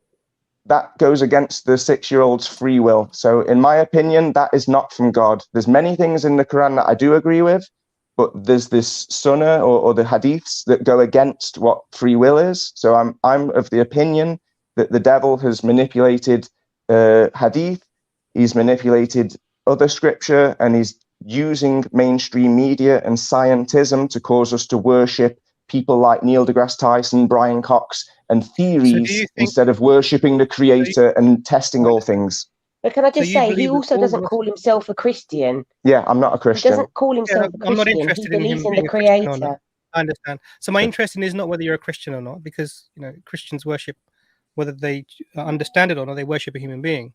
that goes against the 6-year-old's free will. So in my opinion, that is not from God. There's many things in the Quran that I do agree with, but there's this Sunnah or the hadiths that go against what free will is. So I'm of the opinion that the devil has manipulated hadith, he's manipulated other scripture, and he's using mainstream media and scientism to cause us to worship people like Neil deGrasse Tyson, Brian Cox, and theories instead of worshipping the creator and testing all things. But can I just you say, he believe that also all doesn't Muslims- call himself a Christian. Yeah, I'm not a He Christian. doesn't call himself a I'm not Christian. He interested in him believes in being the a Christian or not. creator. I understand. So my interest in is not whether you're a Christian or not, because Christians worship, whether they understand it or not, they worship a human being.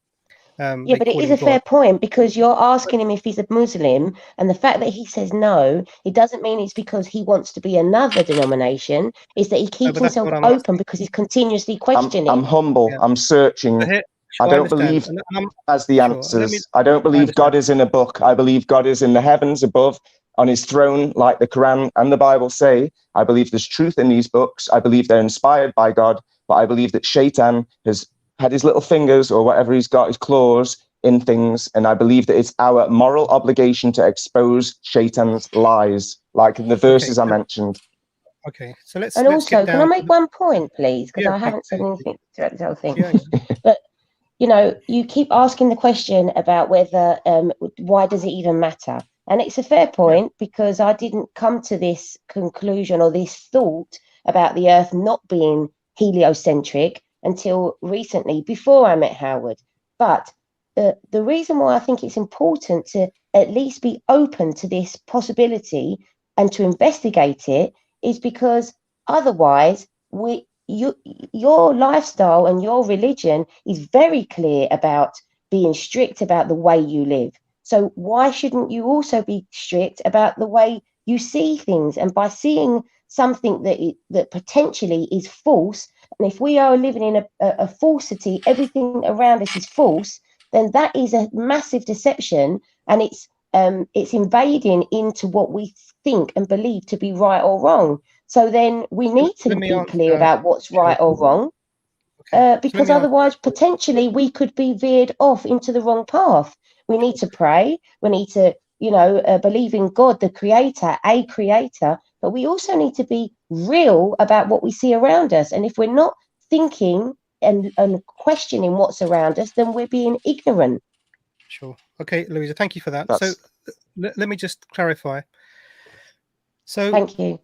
Yeah, but it is a fair point, because you're asking him if he's a Muslim, and the fact that he says no, it doesn't mean it's because he wants to be another denomination. It's that he keeps but that's himself what I'm open asking. because he's continuously questioning. I'm humble. Yeah. I'm searching. Sure, I don't understand. believe as the Sure, let answers. me- I don't believe understand. God is in a book. I believe God is in the heavens above on his throne, like the Quran and the Bible say. I believe there's truth in these books. I believe they're inspired by God, but I believe that Shaitan has had his little fingers or whatever he's got, his claws in things, and I believe that it's our moral obligation to expose Shaitan's lies, like in the verses I mentioned. Okay, so let's And get also, down can I to make one point, please? Because Yeah, I haven't said please. anything throughout this whole thing. Yeah. But you keep asking the question about whether why does it even matter? And it's a fair point, because I didn't come to this conclusion or this thought about the Earth not being heliocentric until recently, before I met Howard. But the reason why I think it's important to at least be open to this possibility and to investigate it is because otherwise your lifestyle and your religion is very clear about being strict about the way you live. So why shouldn't you also be strict about the way you see things? And by seeing something that potentially is false, and if we are living in a falsity, everything around us is false, then that is a massive deception, and it's invading into what we think and believe to be right or wrong. So then we need to be clear about what's right or wrong, because otherwise potentially we could be veered off into the wrong path. We need to pray. We need to, believe in God, the creator, a creator, but we also need to be real about what we see around us. And if we're not thinking and questioning what's around us, then we're being ignorant. Sure. Okay, Louisa, thank you for that. So let me just clarify. So thank you.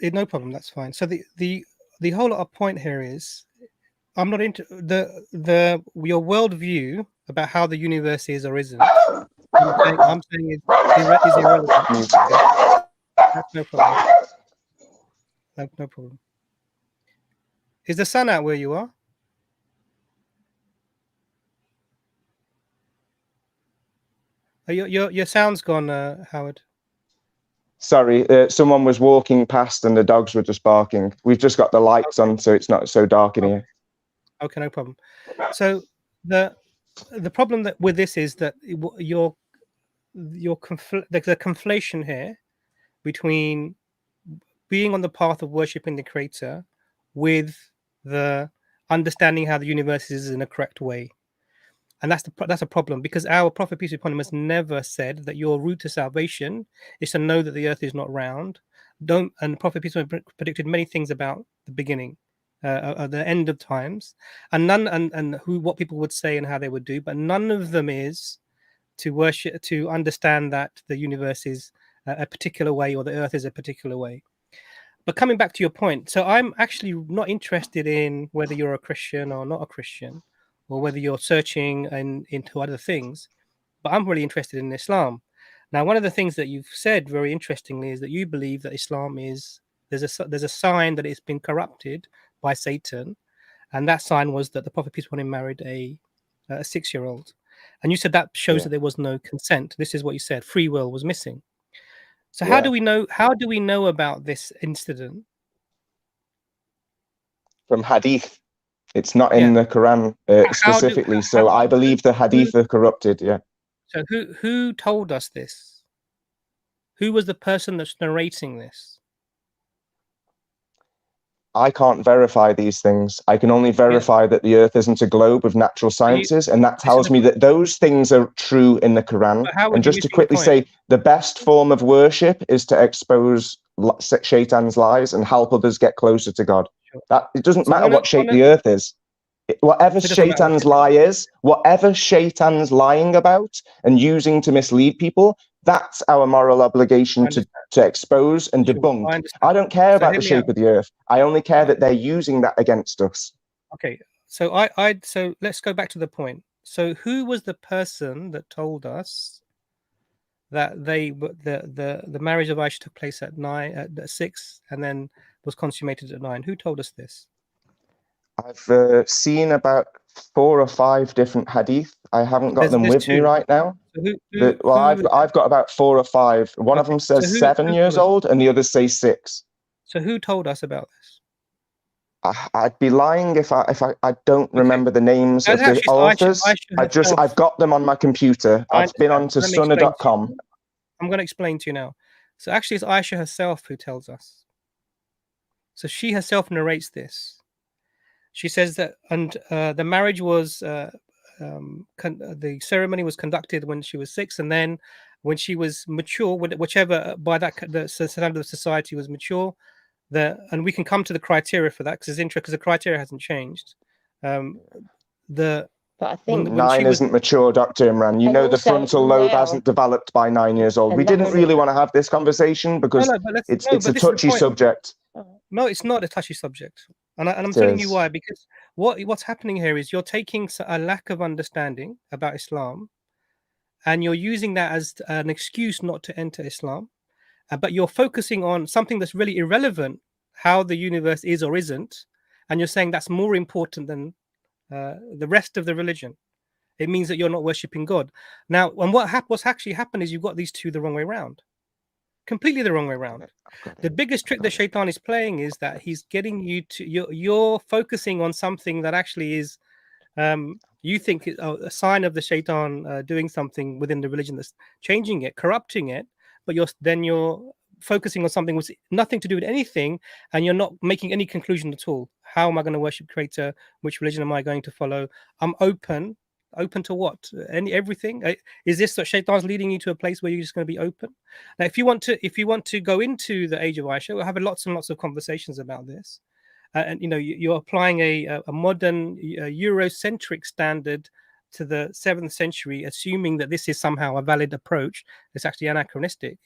No problem. That's fine. So the whole point here is, I'm not into your worldview about how the universe is or isn't. I'm saying is irrelevant. That's no problem. No problem. Is the sun out where you are? Your sound's gone, Howard. Sorry, someone was walking past and the dogs were just barking. We've just got the lights on, so it's not so dark in here. Okay, no problem. So the problem with this is that there's a conflation here between being on the path of worshipping the creator with the understanding how the universe is in a correct way. And that's a problem, because our Prophet, peace be upon him, has never said that your route to salvation is to know that the earth is not round. And the Prophet, peace be upon him, predicted many things about the beginning at the end of times, and none and what people would say and how they would do, but none of them is to understand that the universe is a particular way, or the earth is a particular way. But coming back to your point, so I'm actually not interested in whether you're a Christian or not a Christian, or whether you're searching into other things, but I'm really interested in Islam. Now, one of the things that you've said very interestingly is that you believe that Islam is there's a sign that it's been corrupted by Satan, and that sign was that the Prophet peace be upon him married a 6-year-old, and you said that shows that there was no consent. This is what you said: free will was missing. So how do we know? How do we know about this incident? From hadith. It's not in the Quran specifically. So I believe the hadith are corrupted. Yeah. So who told us this? Who was the person that's narrating this? I can't verify these things. I can only verify that the earth isn't a globe of natural sciences, and that tells me that those things are true in the Quran. And just to quickly say, the best form of worship is to expose Shaitan's lies and help others get closer to God. That it doesn't matter what shape the earth is. Whatever Shaitan's lie is, whatever Shaitan's lying about and using to mislead people, that's our moral obligation to expose and debunk. I don't care about the shape of the earth. I only care that they're using that against us. Okay, so so let's go back to the point. So who was the person that told us that the marriage of Aisha took place at 6 and then was consummated at 9? Who told us this? I've seen about 4 or 5 different hadith. I haven't got them with me right now. So I've got about 4 or 5. One of them says 7 years old, and the others say 6. So who told us about this? I'd be lying if I don't remember the names of the authors. I've got them on my computer. I've been on to sunnah.com. I'm going to explain to you now. So actually, it's Aisha herself who tells us. So she herself narrates this. She says that, and the marriage was, the ceremony was conducted when she was 6, and then when she was mature, whichever by that the standard of society was mature, and we can come to the criteria for that because it's interesting because the criteria hasn't changed. But I think when 9 isn't mature, Dr. Imran. You know the frontal lobe hasn't developed by 9 years old. We didn't really want to have this conversation because it's a touchy subject. No, it's not a touchy subject. And I'm telling you why, because what's happening here is you're taking a lack of understanding about Islam and you're using that as an excuse not to enter Islam, but you're focusing on something that's really irrelevant, how the universe is or isn't, and you're saying that's more important than the rest of the religion. It means that you're not worshipping God. Now, and what's actually happened is you've got these two the wrong way around. Completely the wrong way around. The biggest trick that Shaitan is playing is that he's getting you to you're focusing on something that actually is you think a sign of the Shaitan doing something within the religion that's changing it, corrupting it, but you're focusing on something with nothing to do with anything, and you're not making any conclusion at all. How am I going to worship Creator? Which religion am I going to follow? I'm open to what? Everything? Is this that Shaitan's leading you to a place where you're just going to be open? Now, if you want to go into the age of Aisha, we'll have lots and lots of conversations about this. And you're applying a modern Eurocentric standard to the 7th century, assuming that this is somehow a valid approach. It's actually anachronistic,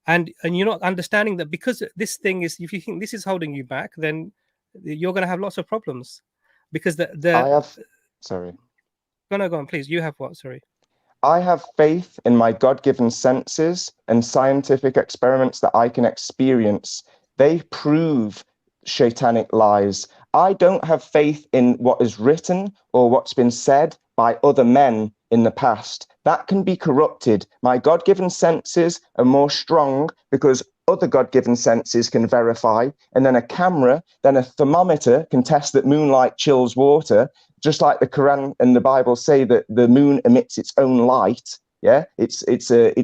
and you're not understanding that because this thing is, if you think this is holding you back, then you're going to have lots of problems because sorry. Go on, please. You have what? Sorry. I have faith in my God-given senses and scientific experiments that I can experience. They prove Shaitanic lies. I don't have faith in what is written or what's been said by other men in the past. That can be corrupted. My God-given senses are more strong because other God-given senses can verify, and then a camera, then a thermometer can test that moonlight chills water, just like the Quran and the Bible say that the moon emits its own light. Yeah, it's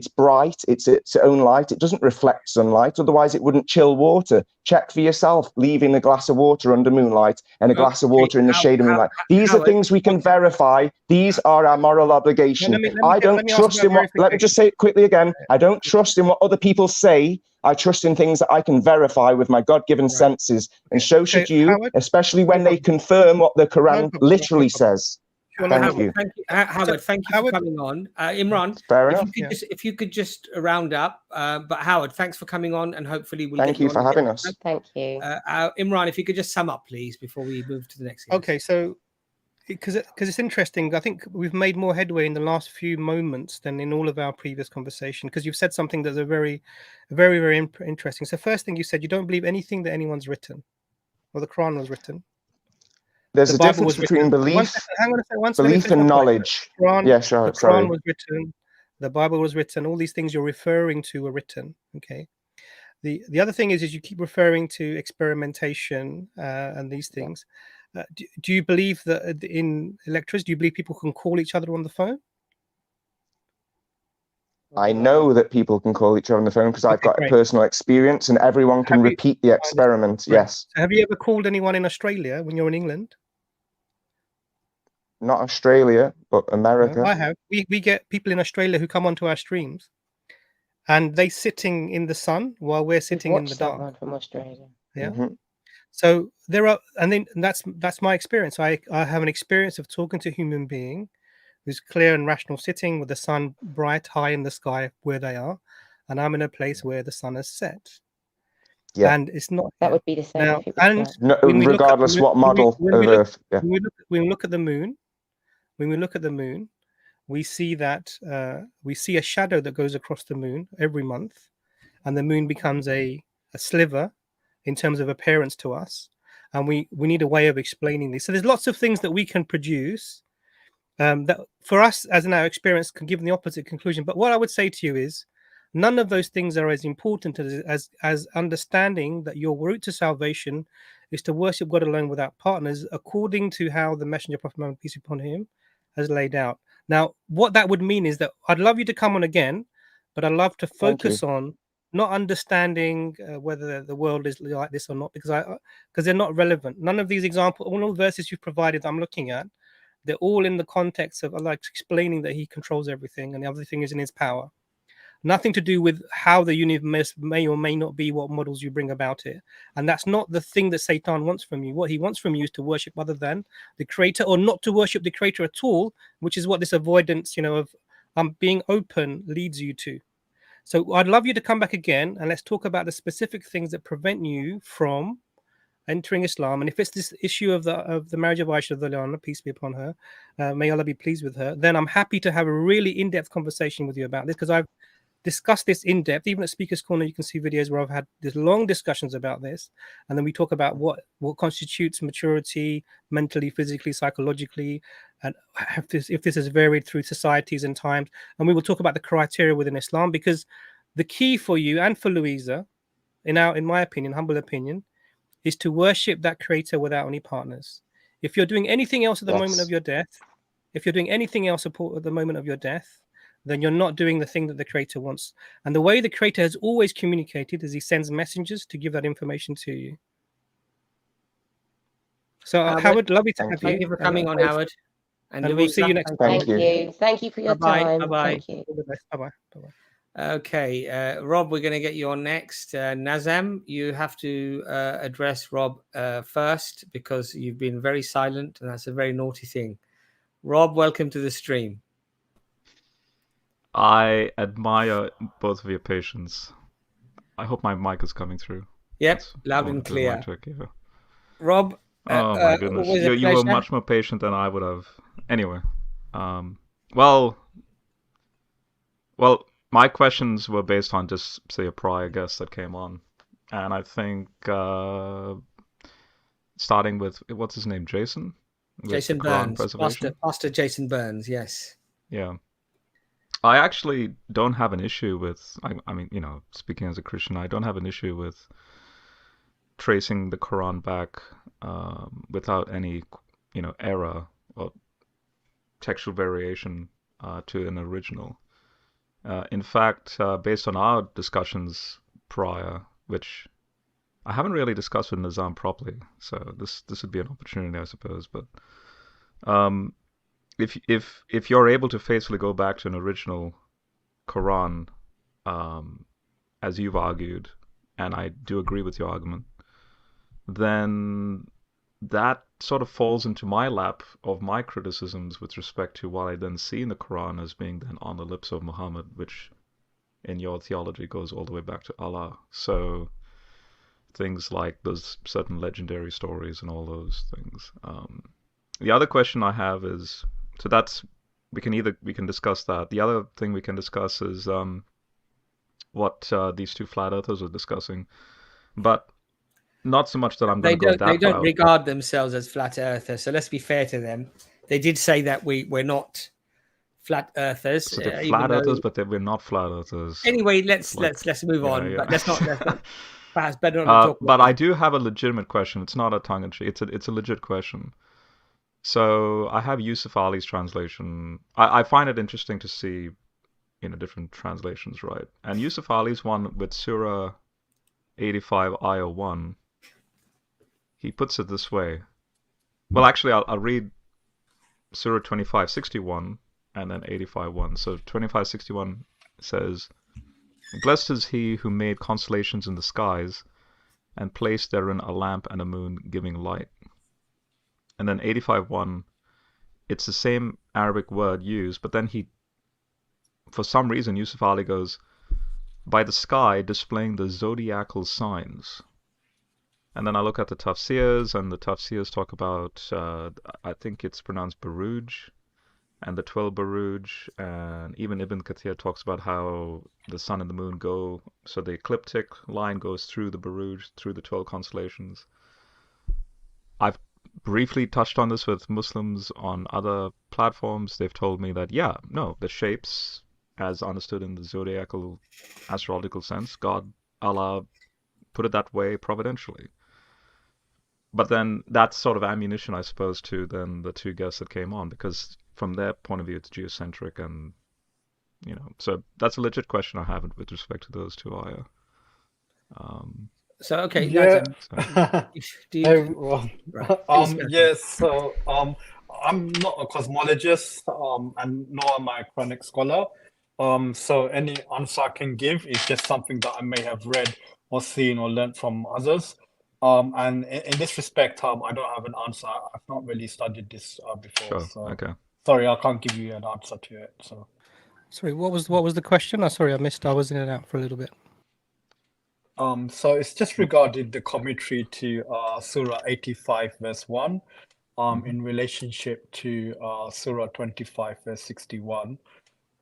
bright, it's its own light. It doesn't reflect sunlight, otherwise it wouldn't chill water. Check for yourself, leaving a glass of water under moonlight and a glass of water in the shade of moonlight. These are things we can verify. These are our moral obligation. I don't trust in what, let me just say it quickly again. I don't trust in what other people say. I trust in things that I can verify with my God-given senses. And so should you, especially when they confirm what the Quran literally says. Thank you. Thank you, Howard. Thank you for coming on. Imran, fair enough. If you could just round up. But Howard, thanks for coming on, and hopefully we'll. Thank you for having us. Thank you, Imran. If you could just sum up, please, before we move to the next guest. Okay, so because it's interesting, I think we've made more headway in the last few moments than in all of our previous conversation. Because you've said something that's very interesting. So first thing you said, you don't believe anything that anyone's written, or the Quran was written. There's a difference between belief and knowledge. Yeah, sure. The Quran was written, the Bible was written, all these things you're referring to were written. Okay. The other thing is you keep referring to experimentation and these things. Do you believe that in electricity, do you believe people can call each other on the phone? I know that people can call each other on the phone because I've got a personal experience, and everyone can repeat the experiment. Yes. So have you ever called anyone in Australia when you're in England? Not Australia, but America. I have. We get people in Australia who come onto our streams, and they sitting in the sun while we're sitting in the dark. From Australia. Yeah. Mm-hmm. So there are, and then that's my experience. I have an experience of talking to a human being who's clear and rational, sitting with the sun bright high in the sky where they are, and I'm in a place where the sun has set. Yeah. And it's not that would be the same. Now, if it was no, regardless what model of Earth. Yeah. When we look at the moon, we see that we see a shadow that goes across the moon every month, and the moon becomes a sliver in terms of appearance to us, and we need a way of explaining this. So there's lots of things that we can produce that for us, as in our experience, can give the opposite conclusion. But what I would say to you is, none of those things are as important as understanding that your route to salvation is to worship God alone without partners, according to how the Messenger Prophet Muhammad, peace be upon him, has laid out. Now, what that would mean is that I'd love you to come on again, but I'd love to focus on not understanding whether the world is like this or not, because they're not relevant. None of these examples, all the verses you've provided, I'm looking at, they're all in the context of like explaining that he controls everything and everything is in his power. Nothing to do with how the universe may or may not be, what models you bring about it. And that's not the thing that Satan wants from you. What he wants from you is to worship other than the creator, or not to worship the creator at all, which is what this avoidance, of being open leads you to. So I'd love you to come back again and let's talk about the specific things that prevent you from entering Islam. And if it's this issue of the marriage of Aisha, peace be upon her, may Allah be pleased with her, then I'm happy to have a really in-depth conversation with you about this, because I've discuss this in depth. Even at Speaker's Corner, you can see videos where I've had these long discussions about this, and then we talk about what constitutes maturity mentally, physically, psychologically, and if this has varied through societies and times. And we will talk about the criteria within Islam, because the key for you and for Louisa, in my opinion, humble opinion, is to worship that creator without any partners. If you're doing anything else at the moment of your death, then you're not doing the thing that the creator wants. And the way the creator has always communicated is he sends messengers to give that information to you. So Howard, lovely to have you. Thank you for coming on, Howard. And we'll see you next time. Thank you. Thank you for your time. Bye-bye. Thank you. All the best. Bye-bye. Okay, Rob, we're going to get you on next. Nazam, you have to address Rob first, because you've been very silent, and that's a very naughty thing. Rob, welcome to the stream. I admire both of your patience. I hope my mic is coming through. Yep, That's loud and clear. Rob, oh my goodness, you were much more patient than I would have. Anyway, well, my questions were based on just say a prior guest that came on, and I think starting with what's his name, Jason Burns, Pastor Jason Burns, yes. Yeah. I actually don't have an issue with, I mean, speaking as a Christian, I don't have an issue with tracing the Quran back without any, error or textual variation to an original. In fact, based on our discussions prior, which I haven't really discussed with Nizam properly, so this would be an opportunity, I suppose. But if you're able to faithfully go back to an original Quran, as you've argued, and I do agree with your argument, then that sort of falls into my lap of my criticisms with respect to what I then see in the Quran as being then on the lips of Muhammad, which in your theology goes all the way back to Allah. So things like those certain legendary stories and all those things. The other question I have is, so that's, we can discuss that. The other thing we can discuss is what these two flat earthers are discussing, but not so much that I'm going to go that They don't route. regard themselves as flat earthers, so let's be fair to them. They did say that we're not flat earthers. So they're flat earthers, but we're not flat earthers. Anyway, let's move on. Yeah. But let's not perhaps better not talk. But I do have a legitimate question. It's not a tongue-in-cheek. It's a legit question. So I have Yusuf Ali's translation. I find it interesting to see, different translations, right? And Yusuf Ali's one with Surah 85 Ayah 1, he puts it this way. Well, actually, I'll read Surah 25:61 and then 85:1. So 25:61 says, "Blessed is he who made constellations in the skies and placed therein a lamp and a moon giving light." And then 85:1, it's the same Arabic word used, but then for some reason, Yusuf Ali goes, "by the sky displaying the zodiacal signs." And then I look at the tafsirs, and the tafsirs talk about, I think it's pronounced Buruj, and the 12 Buruj, and even Ibn Kathir talks about how the sun and the moon go, so the ecliptic line goes through the Buruj, through the 12 constellations. I've briefly touched on this with Muslims on other platforms. They've told me that, the shapes, as understood in the zodiacal astrological sense, God, Allah, put it that way providentially. But then that's sort of ammunition, I suppose, to then the two guests that came on, because from their point of view, it's geocentric, and so that's a legit question I have with respect to those two ayah. So okay, yeah. Yes. So I'm not a cosmologist, and nor am I a Quranic scholar. So any answer I can give is just something that I may have read or seen or learned from others. And in this respect, I don't have an answer. I've not really studied this before. Sure. So Okay. sorry, I can't give you an answer to it. So Sorry, what was the question? Sorry, I missed. I was in and out for a little bit. So it's just regarding the commentary to Surah 85 verse 1, in relationship to Surah 25 verse 61.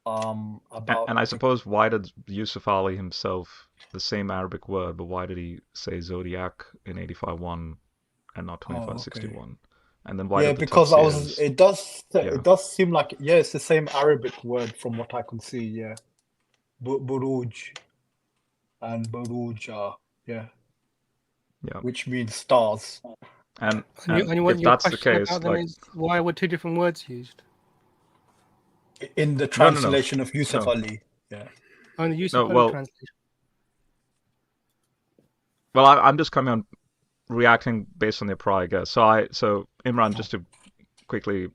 About and I suppose, why did Yusuf Ali himself, the same Arabic word, but why did he say zodiac in 85:1 and not 25:61? And then why? Yeah, did the because tafsirs... it does seem like it's the same Arabic word from what I can see. Yeah, Buruj and Buruj, which means stars. And what if your that's the question case, about them is, why were two different words used? In the translation of Yusuf Ali. Yeah. Oh, in the Yusuf Ali translation. Well, I'm just coming on reacting based on their prior guess. So Imran, just to quickly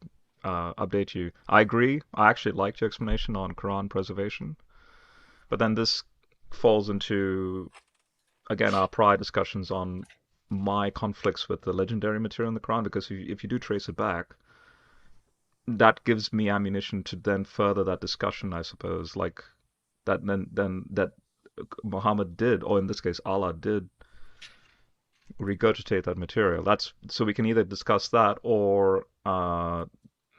update you, I agree. I actually liked your explanation on Quran preservation, but then this falls into, again, our prior discussions on my conflicts with the legendary material in the Quran, because if you do trace it back, that gives me ammunition to then further that discussion, I suppose, like that then that Muhammad did, or in this case Allah did, regurgitate that material. That's so we can either discuss that or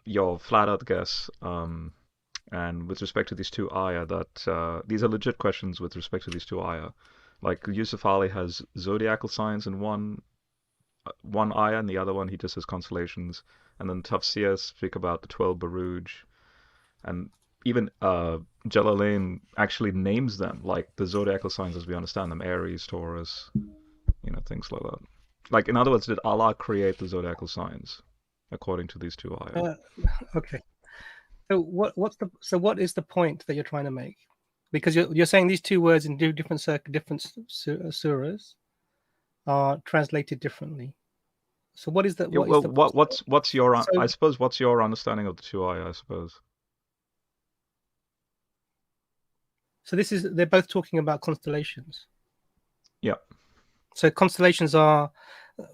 your flat earth guess, and with respect to these two ayah, that these are legit questions with respect to these two ayah. Like Yusuf Ali has zodiacal signs in one ayah, and the other one he just has constellations. And then Tafsir speak about the 12 Buruj, and even Jalalain actually names them, like the zodiacal signs as we understand them: Aries, Taurus, things like that. Like, in other words, did Allah create the zodiacal signs according to these two ayah? Okay. So what is the point that you're trying to make? because you're saying these two words in different surahs are translated differently. So what is that? Yeah, what's your? I suppose what's your understanding of the two ayah? I suppose. So they're both talking about constellations. Yeah. So constellations are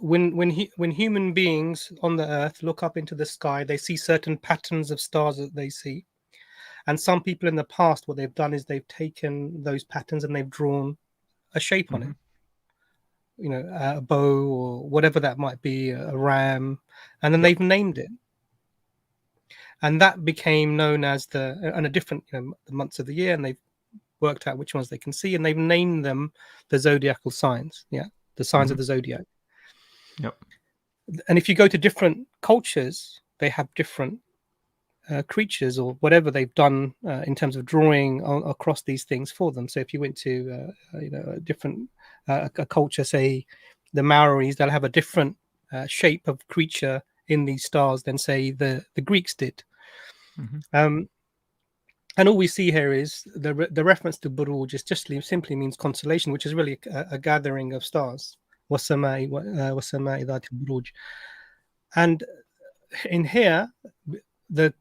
when human beings on the earth look up into the sky, they see certain patterns of stars that they see. And some people in the past, what they've done is they've taken those patterns and they've drawn a shape on it. You know, a bow or whatever that might be, a ram, and then they've named it. And that became known as and a different, the months of the year, and they've worked out which ones they can see, and they've named them the zodiacal signs. Yeah, the signs of the zodiac. Yep. And if you go to different cultures, they have different creatures or whatever they've done in terms of drawing across these things for them. So if you went to a different a culture, say the Maoris, they'll have a different shape of creature in these stars than say the Greeks did. And all we see here is the reference to Buruj is just simply means constellation, which is really a gathering of stars. وَالسَّمَاءِ ذَاتِ الْبُرُوجِ. And in here, the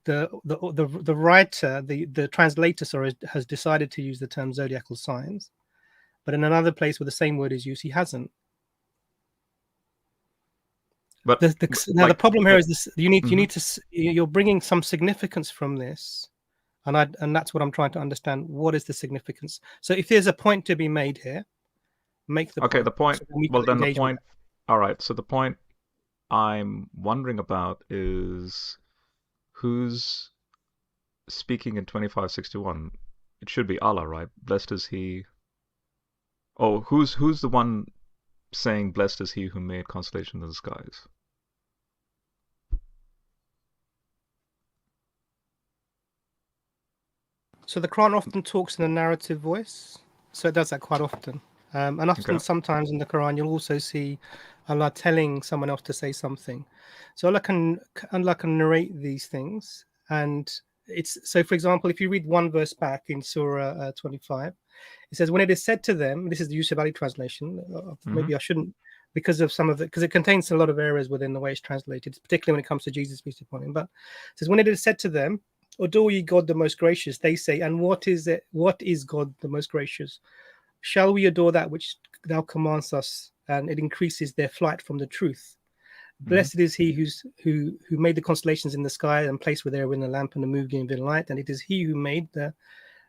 writer, the translator, has decided to use the term zodiacal signs, but in another place where the same word is used, he hasn't. But the problem here is this: you're bringing some significance from this, and that's what I'm trying to understand. What is the significance? So if there's a point to be made here, make the point. Okay, the point. So the point. All right. So the point I'm wondering about is who's speaking in 2561. It should be Allah, right? Blessed is He. Oh, who's the one saying, "Blessed is He who made constellations in the skies"? So the Quran often talks in a narrative voice, so it does that quite often. And often, sometimes in the Quran, you'll also see Allah telling someone else to say something. So Allah can narrate these things, and it's so. For example, if you read one verse back in Surah 25, it says, "When it is said to them," this is the Yusuf Ali translation. Maybe I shouldn't, because it contains a lot of errors within the way it's translated, particularly when it comes to Jesus, peace be upon him. But it says, "When it is said to them, adore ye God the most gracious, they say, and what is it? What is God the most gracious? Shall we adore that which thou commandest us, and it increases their flight from the truth? Blessed is he who made the constellations in the sky and placed where therein a lamp and a moon giving light, and it is he who made the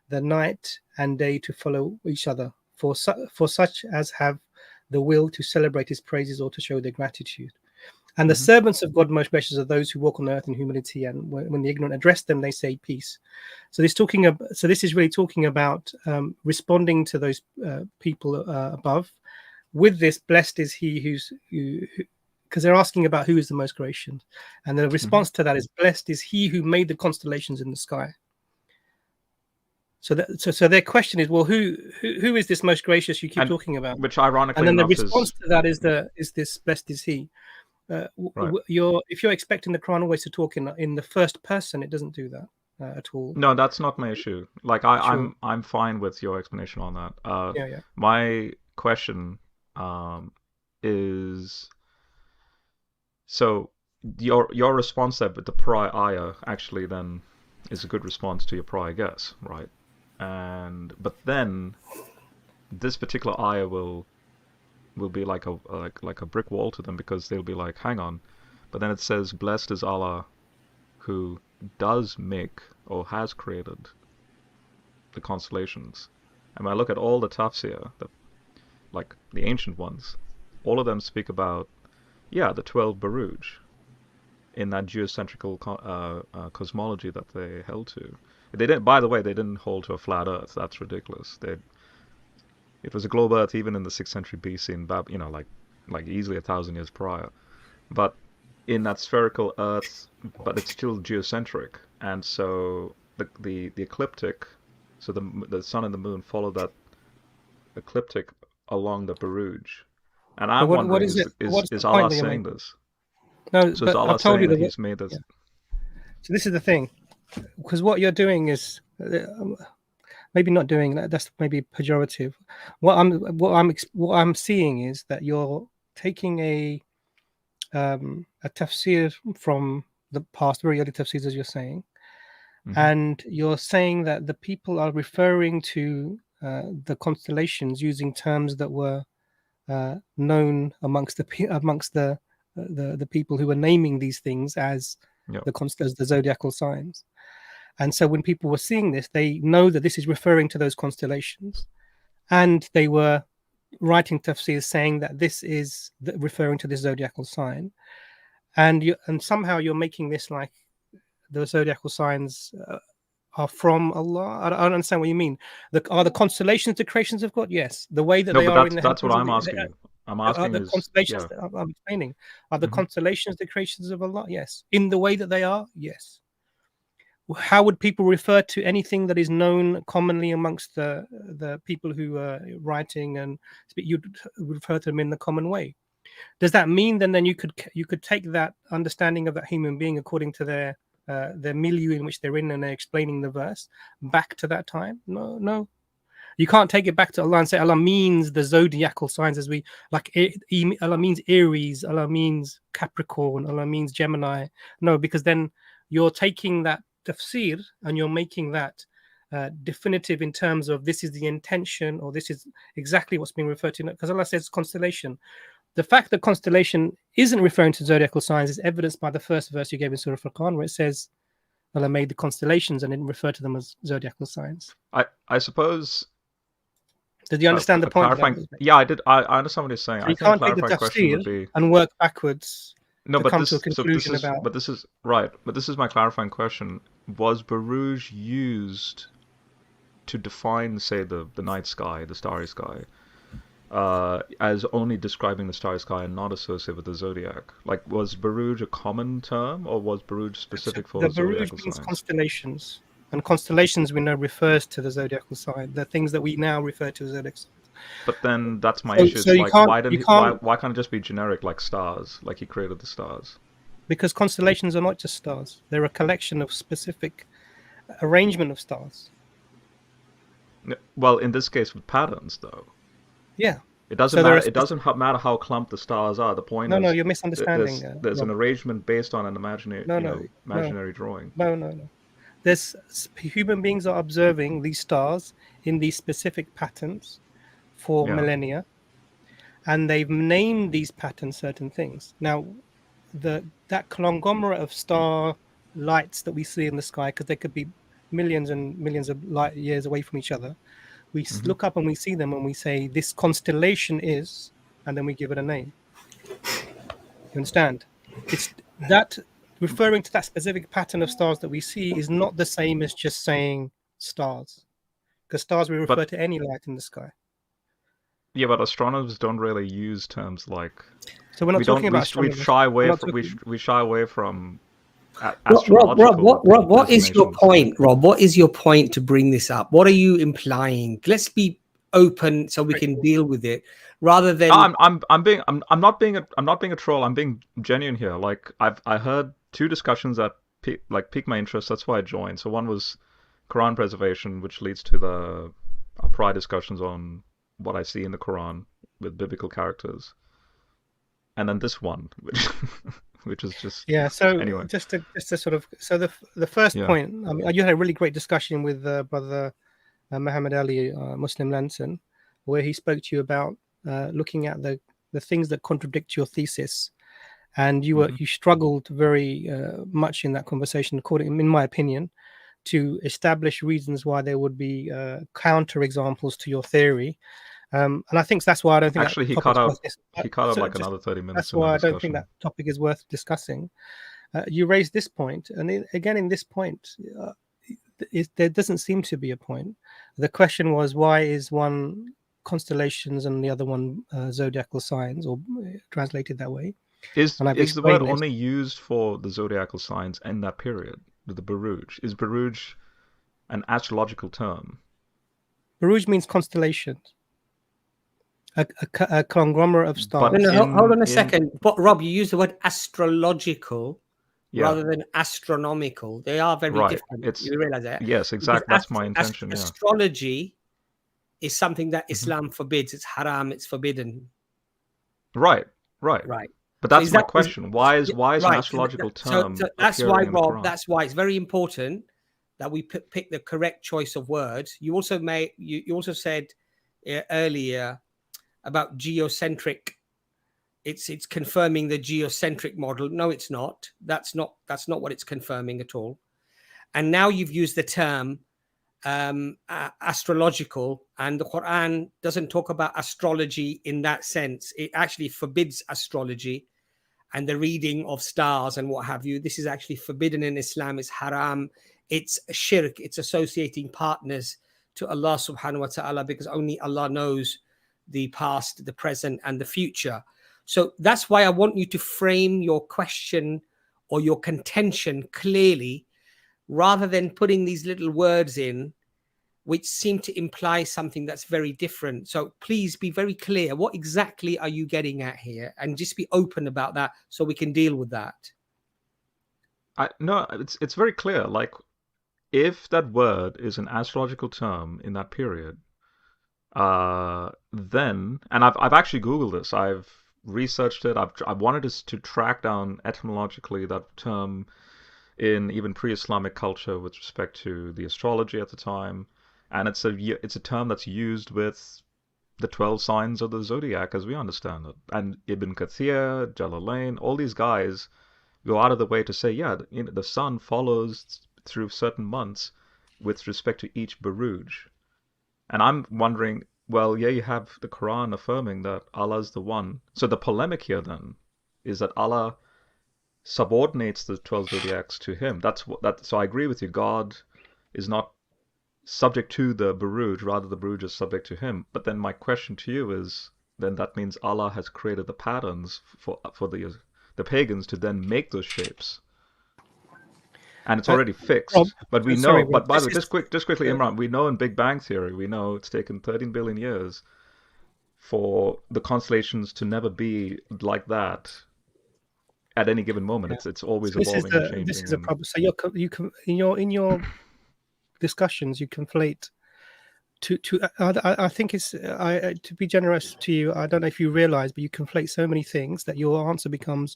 night and day to follow each other, for such as have the will to celebrate his praises or to show their gratitude. And the servants of God most gracious are those who walk on earth in humility, and when the ignorant address them, they say peace." So this is really talking about responding to those people above with this, blessed is he who because they're asking about who is the most gracious, and the response to that is, blessed is he who made the constellations in the sky. So their question is, well, who is this most gracious you keep talking about? Which ironically, and then the response to that is this blessed is he. Right. If you're expecting the Quran always to talk in the first person, it doesn't do that at all. No, that's not my issue. Like I'm fine with your explanation on that. My question is, so your response there with the prior ayah actually then is a good response to your prior guess, right? But then this particular ayah will be like a brick wall to them, because they'll be like, hang on, but then it says, blessed is Allah who does make or has created the constellations. And when I look at all the tafsir, like the ancient ones, all of them speak about the 12 Buruj in that geocentrical cosmology that they held to. They didn't, by the way, they didn't hold to a flat Earth. That's ridiculous. It was a globe Earth even in the 6th century BC in like easily 1,000 years prior. But in that spherical Earth, but it's still geocentric, and so the ecliptic, so the sun and the moon follow that ecliptic along the Buruj. And I'm wondering, is Allah saying this? No, so is Allah saying that He's made this? So this is the thing, because what you're doing is maybe not doing that. That's maybe pejorative. What I'm seeing is that you're taking a tafsir from the past, very early tafsirs, as you're saying, and you're saying that the people are referring to the constellations using terms that were known amongst the people who were naming these things as the zodiacal signs. And so when people were seeing this, they know that this is referring to those constellations, and they were writing tafsir saying that this is referring to this zodiacal sign, and somehow you're making this like the zodiacal signs are from Allah. I don't understand what you mean. Are the constellations the creations of God? Yes. The way that they are in the that's what I'm asking you. I'm asking the constellations. I'm explaining. Are the constellations the creations of Allah? Yes. In the way that they are? Yes. How would people refer to anything that is known commonly amongst the people who are writing and speak? You'd refer to them in the common way. Does that mean then you could take that understanding of that human being according to their milieu in which they're in, and they're explaining the verse back to that time? No. You can't take it back to Allah and say Allah means the zodiacal signs as we like. Allah means Aries, Allah means Capricorn, Allah means Gemini. No, because then you're taking that tafsir and you're making that definitive in terms of this is the intention, or this is exactly what's being referred to. Because Allah says constellation. The fact that constellation isn't referring to zodiacal signs is evidenced by the first verse you gave in Surah Furqan, where it says Allah made the constellations and didn't refer to them as zodiacal signs. I suppose. Did you understand the point? Yeah, I did. I understand what you're saying. So you can't take the tafsir and work backwards. No, to but come this, to a conclusion but this is right. But this is my clarifying question: was Buruj used to define, say, the night sky, the starry sky, as only describing the starry sky and not associated with the zodiac? Like, was Buruj a common term, or was Buruj specific for the zodiacal Buruj means signs? Constellations, and constellations we know refers to the zodiacal sign, the things that we now refer to as zodiac signs. But then that's my issue. It's like, why can't it just be generic, like stars, like he created the stars? Because constellations are not just stars; they're a collection of specific arrangement of stars. Well, in this case, with patterns, though. Yeah. It doesn't matter. It doesn't matter how clumped the stars are. The point is, no, you're misunderstanding. There's an arrangement based on an imaginary drawing. No. There's human beings are observing these stars in these specific patterns for millennia, and they've named these patterns certain things. Now, that conglomerate of star lights that we see in the sky, because they could be millions and millions of light years away from each other, we look up and we see them and we say this constellation is, and then we give it a name. You understand? It's that referring to that specific pattern of stars that we see is not the same as just saying stars, because stars we refer to any light in the sky. Yeah, but astronomers don't really use terms like. So we're not talking about astronomers. We shy away from. Rob, what is your point? Rob, what is your point to bring this up? What are you implying? Let's be open so we can deal with it, rather than. I'm not being a troll. I'm being genuine here. Like I heard two discussions that piqued my interest. That's why I joined. So one was Quran preservation, which leads to the prior discussions on what I see in the Quran with biblical characters, and then this one, which is just So anyway. just to sort of the first point. I mean, you had a really great discussion with Brother Muhammad Ali, Muslim Lanson, where he spoke to you about looking at the things that contradict your thesis, and you struggled very much in that conversation, in my opinion, to establish reasons why there would be counter examples to your theory. And I think that's why I don't think actually he cut out like another 30 minutes. That's why I don't think that topic is worth discussing. You raised this point, and again in this point, there doesn't seem to be a point. The question was, why is one constellations and the other one zodiacal signs, or translated that way? Is the word only used for the zodiacal signs in that period? The Buruj, is Buruj an astrological term? Buruj means constellations. A conglomerate of stars. Hold on a second. But Rob, you used the word astrological. rather than astronomical. They are very different. You realize that? Yes, exactly. That's my intention. Astrology is something that Islam forbids. It's haram. It's forbidden. Right. But that's So my question. Why is an astrological term that's appearing why, in the Rob. Quran? That's why it's very important that we pick the correct choice of words. You also you also said earlier about geocentric. It's confirming the geocentric model. No, it's not. That's not what it's confirming at all. And now you've used the term astrological, and the Quran doesn't talk about astrology in that sense. It actually forbids astrology and the reading of stars and what have you. This is actually forbidden in Islam. It's haram. It's shirk. It's associating partners to Allah subhanahu wa ta'ala, because only Allah knows the past, the present, and the future. So that's why I want you to frame your question or your contention clearly, rather than putting these little words in which seem to imply something that's very different. So please be very clear. What exactly are you getting at here? And just be open about that so we can deal with that. No, it's very clear. Like, if that word is an astrological term in that period, then, and I've actually Googled this. I've researched it. I wanted to track down etymologically that term in even pre-Islamic culture with respect to the astrology at the time, and it's a term that's used with the 12 signs of the zodiac as we understand it. And Ibn Kathir, Jalalain, all these guys go out of the way to say, the sun follows through certain months with respect to each Buruj. And I'm wondering, well, you have the Quran affirming that Allah's the one. So the polemic here then is that Allah subordinates the 12 zodiacs to him. So I agree with you. God is not subject to the Buruj, rather the Buruj is subject to him. But then my question to you is, then that means Allah has created the patterns for the pagans to then make those shapes. And it's already fixed. Rob, but we know, sorry, but Rob, by the way, just quickly, Imran, we know in Big Bang Theory, we know it's taken 13 billion years for the constellations to never be like that at any given moment. It's always evolving and changing. This is a problem. So in your discussions, you conflate I think it's to be generous to you. I don't know if you realize, but you conflate so many things that your answer becomes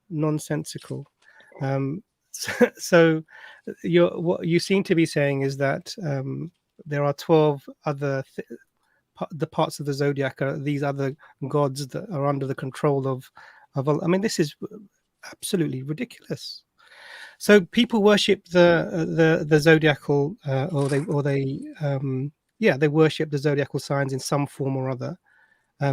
nonsensical. So what you seem to be saying is that there are 12 other the parts of the zodiac are these other gods that are under the control of I mean, this is absolutely ridiculous. So people worship the zodiacal they worship the zodiacal signs in some form or other.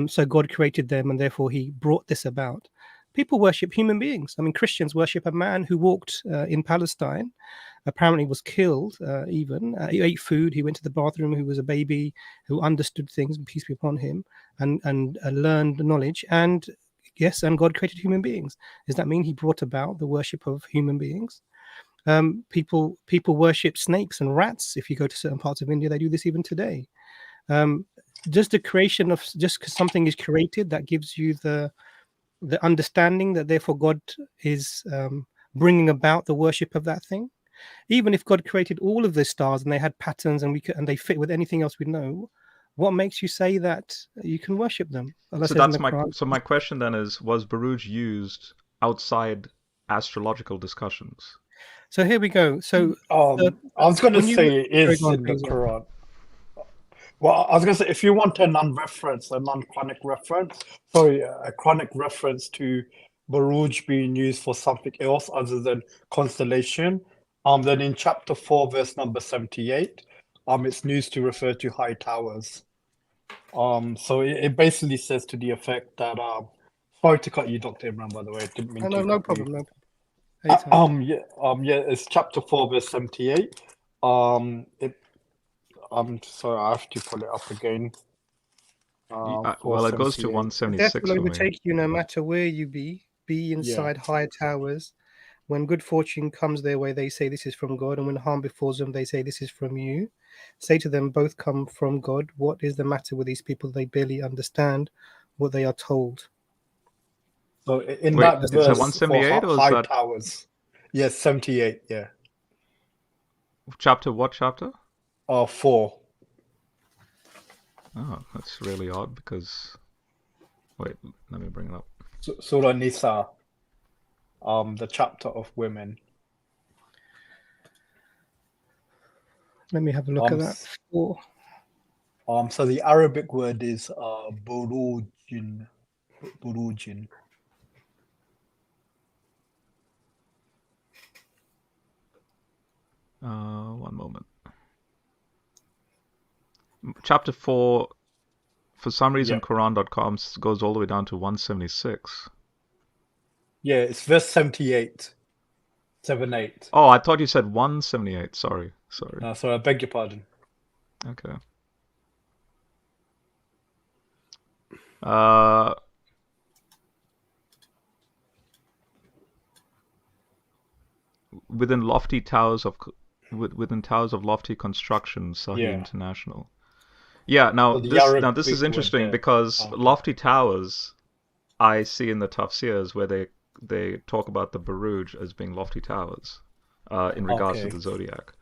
So God created them, and therefore he brought this about. People worship human beings. I mean, Christians worship a man who walked in Palestine, apparently was killed even. He ate food, he went to the bathroom, who was a baby, who understood things, peace be upon him, and learned knowledge. And yes, and God created human beings. Does that mean he brought about the worship of human beings? People worship snakes and rats. If you go to certain parts of India, they do this even today. Just the creation of, just because something is created, that gives you the understanding that therefore God is bringing about the worship of that thing. Even if God created all of the stars and they had patterns and they fit with anything else we know, what makes you say that you can worship them? So my question then is, was Buruj used outside astrological discussions? So here we go. So I was going to say it is in the Quran. Well, I was going to say, if you want a non-Quranic reference to Buruj being used for something else other than constellation, then in chapter 4, verse number 78, it's used to refer to high towers. So it basically says to the effect that, sorry to cut you, Dr. Imran, by the way. I didn't mean to. No problem. It's chapter 4, verse 78. I'm sorry, I have to pull it up again. Well, it goes to 176. Death will overtake you no matter where you be inside high towers. When good fortune comes their way, they say this is from God, and when harm befalls them, they say this is from you. Say to them, both come from God. What is the matter with these people? They barely understand what they are told. So in that verse, 178 for high towers, Yes, 78. Yeah. Chapter, what chapter? 4. Oh, that's really odd because... Wait, let me bring it up. Surah Nisa. The chapter of women. Let me have a look at that. 4. So the Arabic word is burujin. Burujin. One moment. Chapter 4, for some reason, Quran.com goes all the way down to 176. Yeah, it's verse 78. 78. Oh, I thought you said 178. Sorry. So I beg your pardon. Okay. Within towers of lofty construction, Sahih International. Yeah, now this is interesting because lofty towers I see in the tafsirs where they talk about the Buruj as being lofty towers in regards to the zodiac.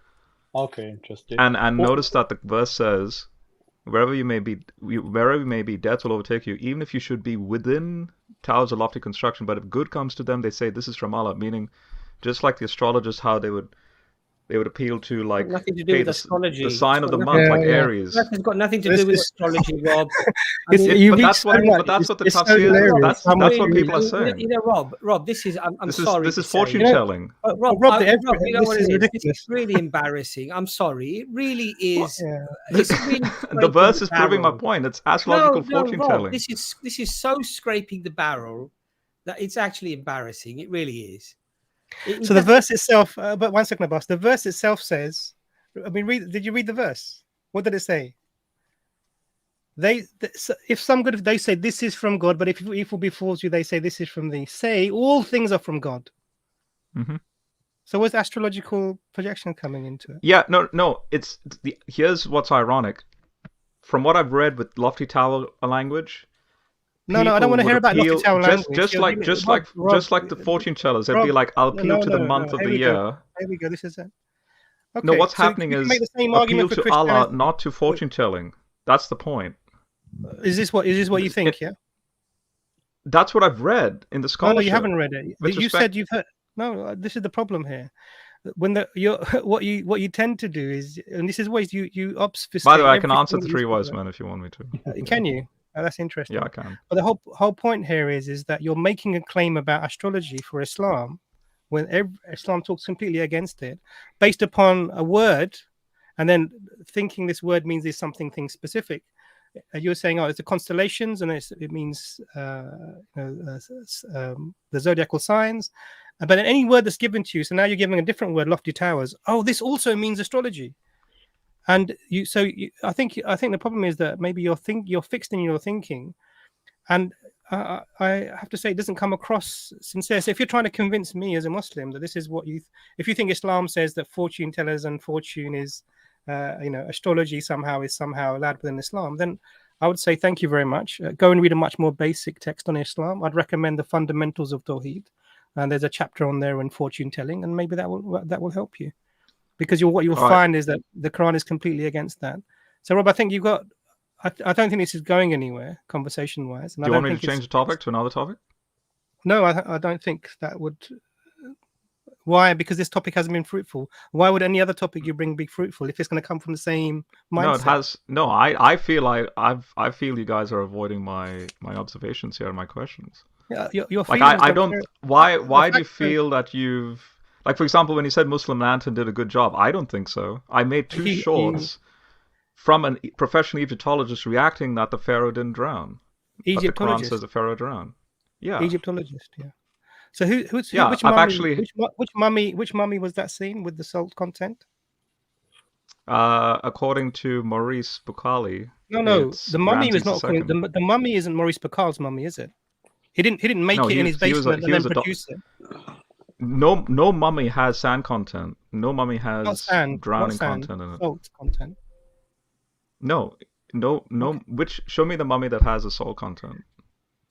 Okay, interesting. And notice that the verse says, wherever you may be, death will overtake you, even if you should be within towers of lofty construction. But if good comes to them, they say this is from Allah, meaning just like the astrologers, how they would appeal to like nothing to do with astrology. The sign of the month, like Aries. It's got nothing to do with astrology, Rob. But that's what the tafsir. That's what people are saying. You know, Rob. This is. I'm sorry. This is fortune telling. Rob, you know what it is? It's really embarrassing. I'm sorry. It really is. It's really the verse is proving my point. It's astrological fortune telling. This is so scraping the barrel that it's actually embarrassing. It really is. So the verse itself, but 1 second, Abbas. The verse itself says, I mean, did you read the verse? What did it say? If some good, they say this is from God, but if evil befalls you, they say this is from thee. Say all things are from God. Mm-hmm. So where's astrological projection coming into it? Yeah, no. Here's what's ironic. From what I've read with lofty tower language. No, I don't want to hear about lofty tower language. Just like the fortune tellers, they'd be like, "I'll appeal to the month of the year." Here we go. This is it. Okay, no, what's happening is appeal to Allah, not to fortune telling. That's the point. Is this what you think? Yeah. That's what I've read in the scholarship. No, you haven't read it. You said you've heard. No, this is the problem here. When what you tend to do is, and this is ways you obfuscate. By the way, I can answer the 3 wise men if you want me to. Can you? Oh, that's interesting. Yeah, I can. But the whole point here is that you're making a claim about astrology for Islam when Islam talks completely against it, based upon a word, and then thinking this word means there's something specific. You're saying, it's the constellations, and it means the zodiacal signs. But any word that's given to you, so now you're giving a different word, lofty towers. Oh, this also means astrology. And I think the problem is that maybe you're fixed in your thinking, and I have to say it doesn't come across sincere. So if you're trying to convince me as a Muslim that this is what if you think Islam says that fortune tellers and fortune is, astrology somehow allowed within Islam, then I would say thank you very much. Go and read a much more basic text on Islam. I'd recommend the Fundamentals of Tawheed, and there's a chapter on there on fortune telling, and maybe that will help you. Because what you'll find is that the Quran is completely against that. So, Rob, I think you've got. I don't think this is going anywhere conversation-wise. Do you want me to change the topic to another topic? No, I don't think that would. Why? Because this topic hasn't been fruitful. Why would any other topic you bring be fruitful if it's going to come from the same mindset? No, it has. No, I feel I feel you guys are avoiding my observations here and my questions. Yeah, your like I don't. Why do you feel that you've? Like, for example, when you said Muslim Lantern did a good job, I don't think so. I made 2 shorts from a professional Egyptologist reacting that the pharaoh didn't drown. Egyptologist. The Quran says the pharaoh drowned. Yeah. Egyptologist, yeah. So which mummy was that scene with the salt content? According to Maurice Bucali. No, the mummy is not. The mummy isn't Maurice Bucal's mummy, is it? He didn't make it in his basement and then produce it. No mummy has sand content. No mummy has drowning content in it. Salt content. No. Show me the mummy that has a salt content.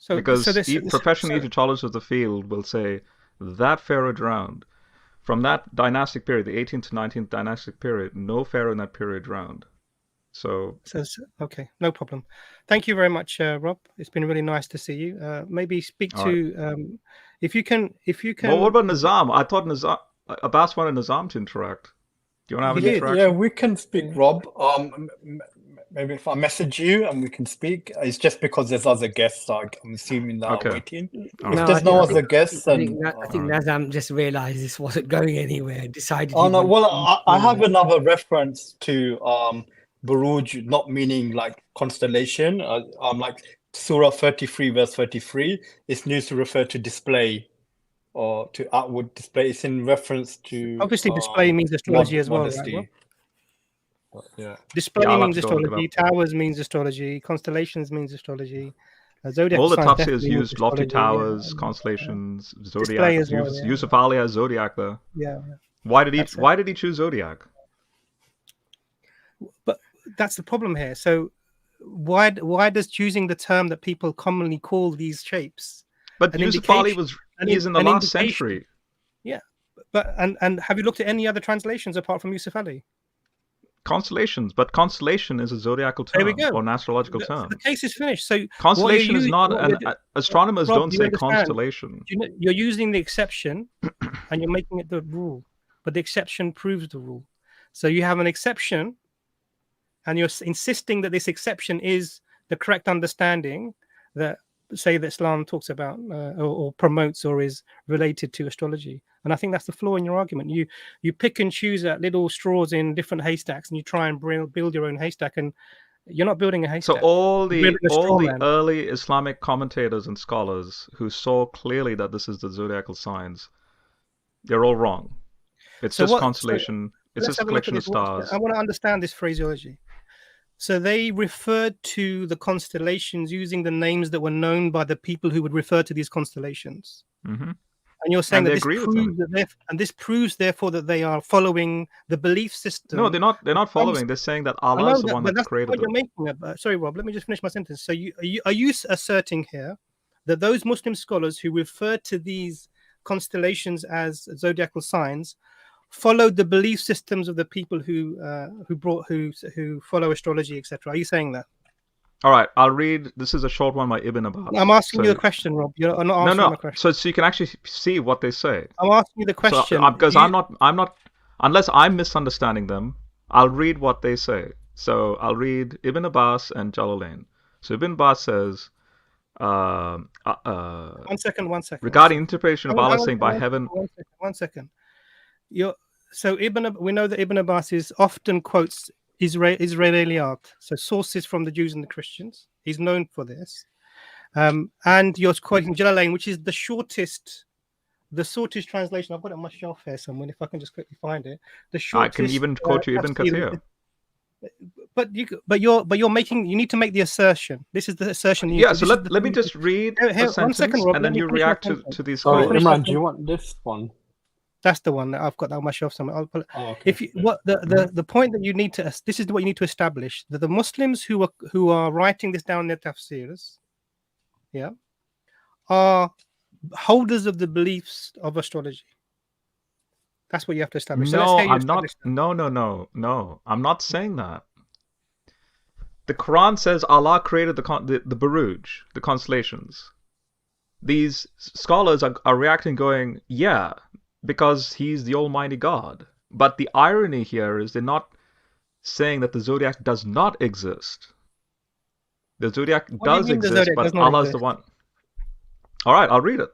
Because professional Egyptologists of the field will say that pharaoh drowned. From that dynastic period, the 18th to 19th dynastic period, no pharaoh in that period drowned. So okay, no problem. Thank you very much, Rob. It's been really nice to see you. Maybe speak to if you can. Well, what about Nizam? I thought Abbas wanted Nizam to interact. Do you want to have an interaction? Yeah, we can speak, Rob. Maybe if I message you and we can speak. It's just because there's other guests. I'm assuming that are waiting. If there's no other guests, I think Nazam just realised this wasn't going anywhere and decided. Oh no! Well, I have another reference to Buruj, not meaning like constellation. Like Surah 33, verse 33. It's used to refer to display or to outward display. It's in reference to obviously display means astrology as well, right? Yeah. Display means astrology. Towers means astrology. Constellations means astrology. Zodiac all the tafsirs used lofty towers, constellations, zodiac. Yusuf Ali has zodiac there. Yeah. Why did he choose zodiac? But that's the problem here. So why does choosing the term that people commonly call these shapes? But Yusuf Ali is in the last century. Yeah, but and have you looked at any other translations apart from Yusuf Ali? Constellations, but constellation is a zodiacal term or an astrological term. The case is finished. So constellation is not astronomers don't say constellation. You're using the exception and you're making it the rule, but the exception proves the rule. So you have an exception and you're insisting that this exception is the correct understanding that say that Islam talks about or promotes or is related to astrology. And I think that's the flaw in your argument. You pick and choose at little straws in different haystacks and you try and build your own haystack, and you're not building a haystack. So all the early Islamic commentators and scholars who saw clearly that this is the zodiacal signs, they're all wrong. It's just constellation. It's just a collection of stars. I want to understand this phraseology. So they referred to the constellations using the names that were known by the people who would refer to these constellations. Mm-hmm. And you're saying this proves, therefore, that they are following the belief system. No, they're not. They're not following. They're saying that Allah is the one that created it. Sorry, Rob. Let me just finish my sentence. So, are you asserting here that those Muslim scholars who referred to these constellations as zodiacal signs followed the belief systems of the people who follow astrology, etc.? Are you saying that? All right, I'll read. This is a short one by Ibn Abbas. I'm asking you a question, Rob. You're not answering my question. So you can actually see what they say. I'm asking you the question. Because I'm not, unless I'm misunderstanding them, I'll read what they say. So I'll read Ibn Abbas and Jalalain. So Ibn Abbas says, one second. Regarding interpretation of Allah saying by heaven. One second. We know that Ibn Abbas often quotes Israeli art, so sources from the Jews and the Christians. He's known for this, and you're quoting Jalalain, which is the shortest translation. I've got it on my shelf here somewhere. If I can just quickly find it, the shortest. I can even quote you Ibn Kathir. But you're making. You need to make the assertion. This is the assertion. So let me just read a sentence, 1 second, Rob, and then you react to these. Imran, do you want this one? That's the one that I've got on my shelf somewhere. I'll pull it. If you, the point that you need to, this is what you need to establish, that the Muslims who are writing this down in their tafsirs, are holders of the beliefs of astrology. That's what you have to establish. No, I'm not. No. I'm not saying that. The Quran says Allah created the Buruj, the constellations. These scholars are reacting, going, yeah, because he's the Almighty God. But the irony here is they're not saying that the zodiac does not exist. The zodiac does exist, but Allah is the one. All right, I'll read it.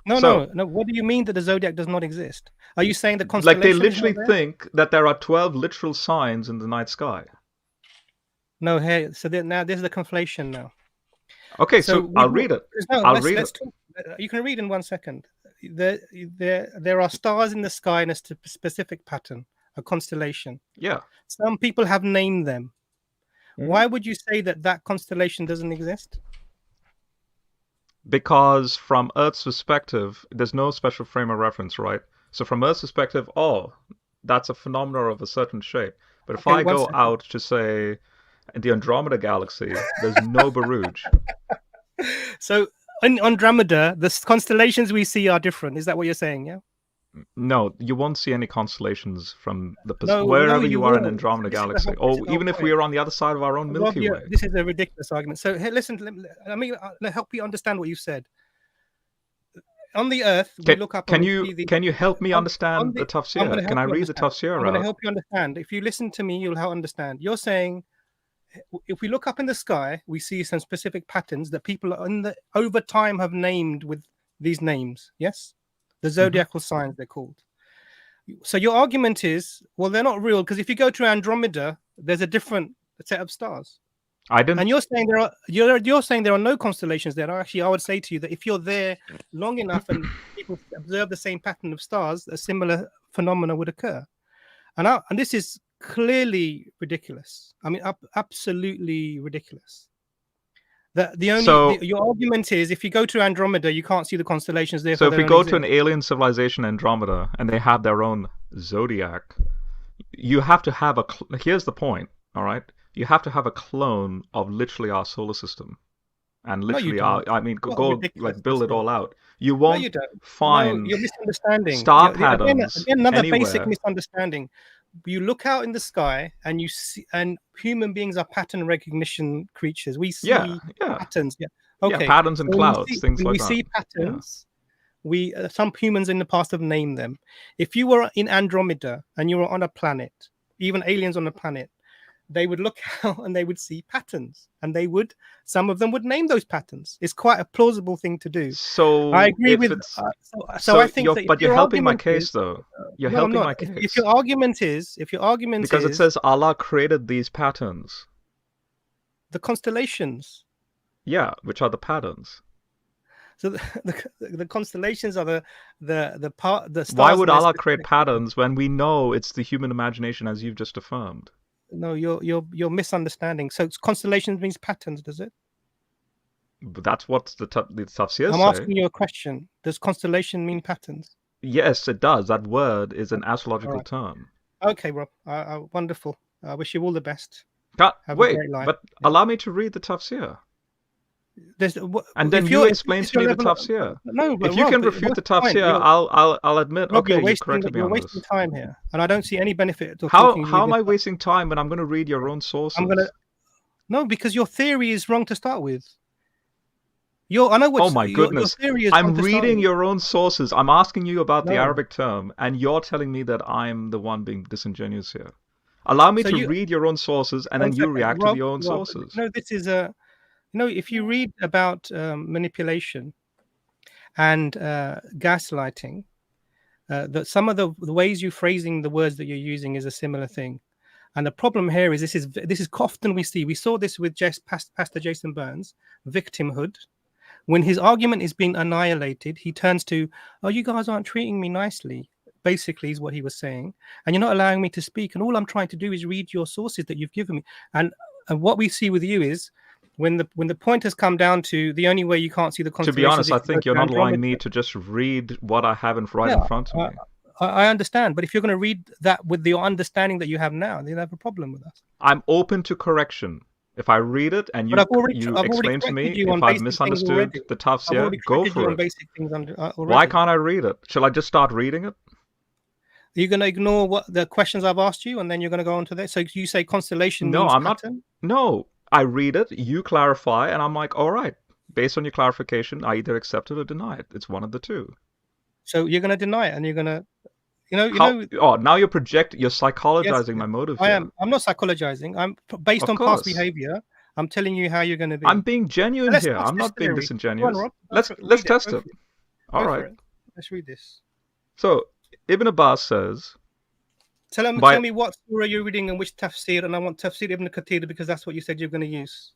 No. What do you mean that the zodiac does not exist? Are you saying the constellation? Like they literally think that there are 12 literal signs in the night sky. No, hey. So now there's the conflation now. Okay, so I'll read it. I'll read it. You can read in 1 second. There are stars in the sky in a specific pattern, a constellation. Yeah. Some people have named them. Why would you say that constellation doesn't exist? Because from Earth's perspective, there's no special frame of reference, right? So from Earth's perspective, that's a phenomenon of a certain shape. But if I go out to, say, the Andromeda galaxy, there's no Buruj. So in Andromeda, the constellations we see are different. Is that what you're saying? Yeah. No, you won't see any constellations from the No, you you are in will. Andromeda This is the Galaxy, whole- this or is the even whole if we point. are on the other side of our own Milky Rob, Way. this is a ridiculous argument. So hey, listen, let me help you understand what you said. On the Earth, we look up. Can and you we see the, can you help me on understand the I'm Tafsir? going to Can help I you read the understand. Tafsir I'm going to out? help you understand. If you listen to me, you'll understand. You're saying, if we look up in the sky, we see some specific patterns that people over time have named with these names. Yes, the zodiacal signs they're called. So your argument is, well, they're not real because if you go to Andromeda, there's a different set of stars. I didn't. And you're saying you're saying there are no constellations there. Actually, I would say to you that if you're there long enough and people observe the same pattern of stars, a similar phenomena would occur. And this is clearly ridiculous. I mean, absolutely ridiculous. Your argument is if you go to Andromeda, you can't see the constellations there. So if we go to an alien civilization, Andromeda, and they have their own zodiac, you have to have here's the point, all right? You have to have a clone of literally our solar system. And literally, build it all out. You won't find you're misunderstanding. Star patterns again, another anywhere. Basic misunderstanding. You look out in the sky and you see, and human beings are pattern recognition creatures. We see patterns. Yeah. Okay. Yeah, patterns in clouds, things like that. We see patterns. Yeah. Some humans in the past have named them. If you were in Andromeda and you were on a planet, even aliens on a planet, they would look out and they would see patterns, and some of them would name those patterns. It's quite a plausible thing to do. So I agree with. So I think, but you're helping my case, though. You're helping my case. If your argument is, because it says Allah created these patterns, the constellations. Yeah, which are the patterns. So the constellations are the part the stars. Why would Allah create patterns when we know it's the human imagination, as you've just affirmed? No, you're misunderstanding. So constellations means patterns, does it? But that's what the Tafsir say. I'm asking you a question. Does constellation mean patterns? Yes, it does. That word is an astrological term. Okay, Rob. Wonderful. I wish you all the best. Wait, but allow me to read the Tafsir. And then you explain to me the Tafsir. No, but if you can refute the Tafsir, I'll admit. Rob, okay, you're wasting time here, and I don't see any benefit. How am I wasting time when I'm going to read your own sources? No, because your theory is wrong to start with. Oh my goodness! I'm reading your own sources. I'm asking you about the Arabic term, and you're telling me that I'm the one being disingenuous here. Allow me to read your own sources, and then you react to your own sources. No, this is a. If you read about manipulation and gaslighting, that some of the ways you're phrasing the words that you're using is a similar thing. And the problem here is this is often we saw this with Pastor Jason Burns, victimhood. When his argument is being annihilated, he turns to, "Oh, you guys aren't treating me nicely." Basically, is what he was saying, and you're not allowing me to speak. And all I'm trying to do is read your sources that you've given me. And what we see with you is. When the point has come down to the only way you can't see the constellations. To be honest, I think you're not allowing me to just read what I have in front of me. I understand, but if you're going to read that with the understanding that you have now, then you have a problem with us. I'm open to correction. If I read it and you explain to me if I've misunderstood the Tafsir, go for it. Why can't I read it? Shall I just start reading it? Are you going to ignore what the questions I've asked you, and then you're going to go on to that? So you say constellation means pattern? No. I read it, you clarify, and I'm like, all right. Based on your clarification, I either accept it or deny it. It's one of the two. So you're going to deny it, and you're going to, now you're psychologizing my motive. I am. I'm not psychologizing. I'm based on past behavior. I'm telling you how you're going to be. I'm being genuine here. I'm not being disingenuous. Let's test it. All right. Let's read this. So Ibn Abbas says. Tell me what surah you're reading and which tafsir, and I want tafsir Ibn Kathir because that's what you said you're going to use.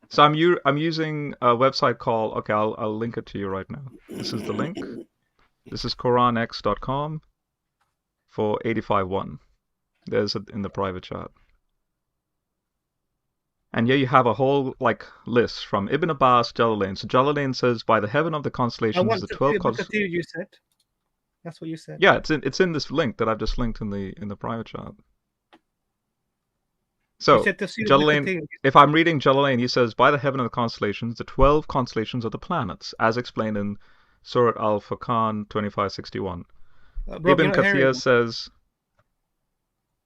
So I'm using a website called. Okay, I'll link it to you right now. This is the link. This is QuranX.com for 85.1. There's it in the private chat. And here you have a whole list from Ibn Abbas, Jalalain. So Jalalain says, by the heaven of the constellations, the 12 constellations. You said. That's what you said. Yeah, it's in this link that I've just linked in the private chat. So Jalalain, if I'm reading Jalalain, he says, by the heaven of the constellations, the 12 constellations are the planets, as explained in Surah Al-Furqan 25:61. Rob, Ibn you're not hearing Kathir me. says,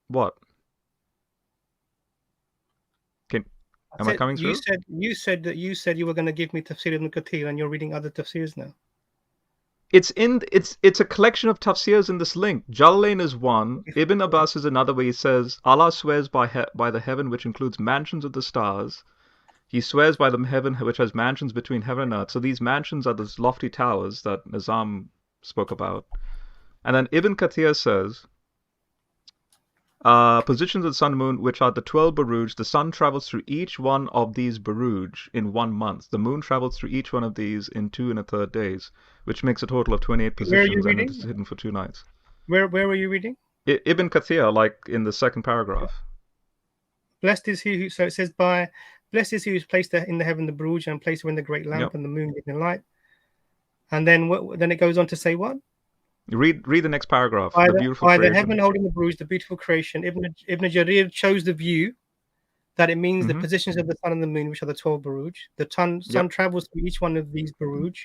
what? Am I coming through? You said that you were going to give me Tafsir Ibn Kathir, and you're reading other tafsirs now. It's a collection of tafsirs in this link. Jalalain is one. Ibn Abbas is another, where he says, Allah swears by the heaven which includes mansions of the stars. He swears by the heaven which has mansions between heaven and earth. So these mansions are those lofty towers that Nizam spoke about. And then Ibn Kathir says, positions of the sun and moon, which are the 12 Buruj, the sun travels through each one of these Buruj in 1 month. The moon travels through each one of these in 2 1/3 days, which makes a total of 28 positions, and it is hidden for 2 nights. Where were you reading? Ibn Kathir, like in the second paragraph. Blessed is he who, so it says, blessed is he who is placed in the heaven the Buruj, and placed within the great lamp, and the moon giving light. And then then it goes on to say what? Read the next paragraph. By the beautiful creation. the heaven holding the Buruj, the beautiful creation. Ibn Jarir chose the view that it means the positions of the sun and the moon, which are the 12 Buruj. The sun travels through each one of these Buruj.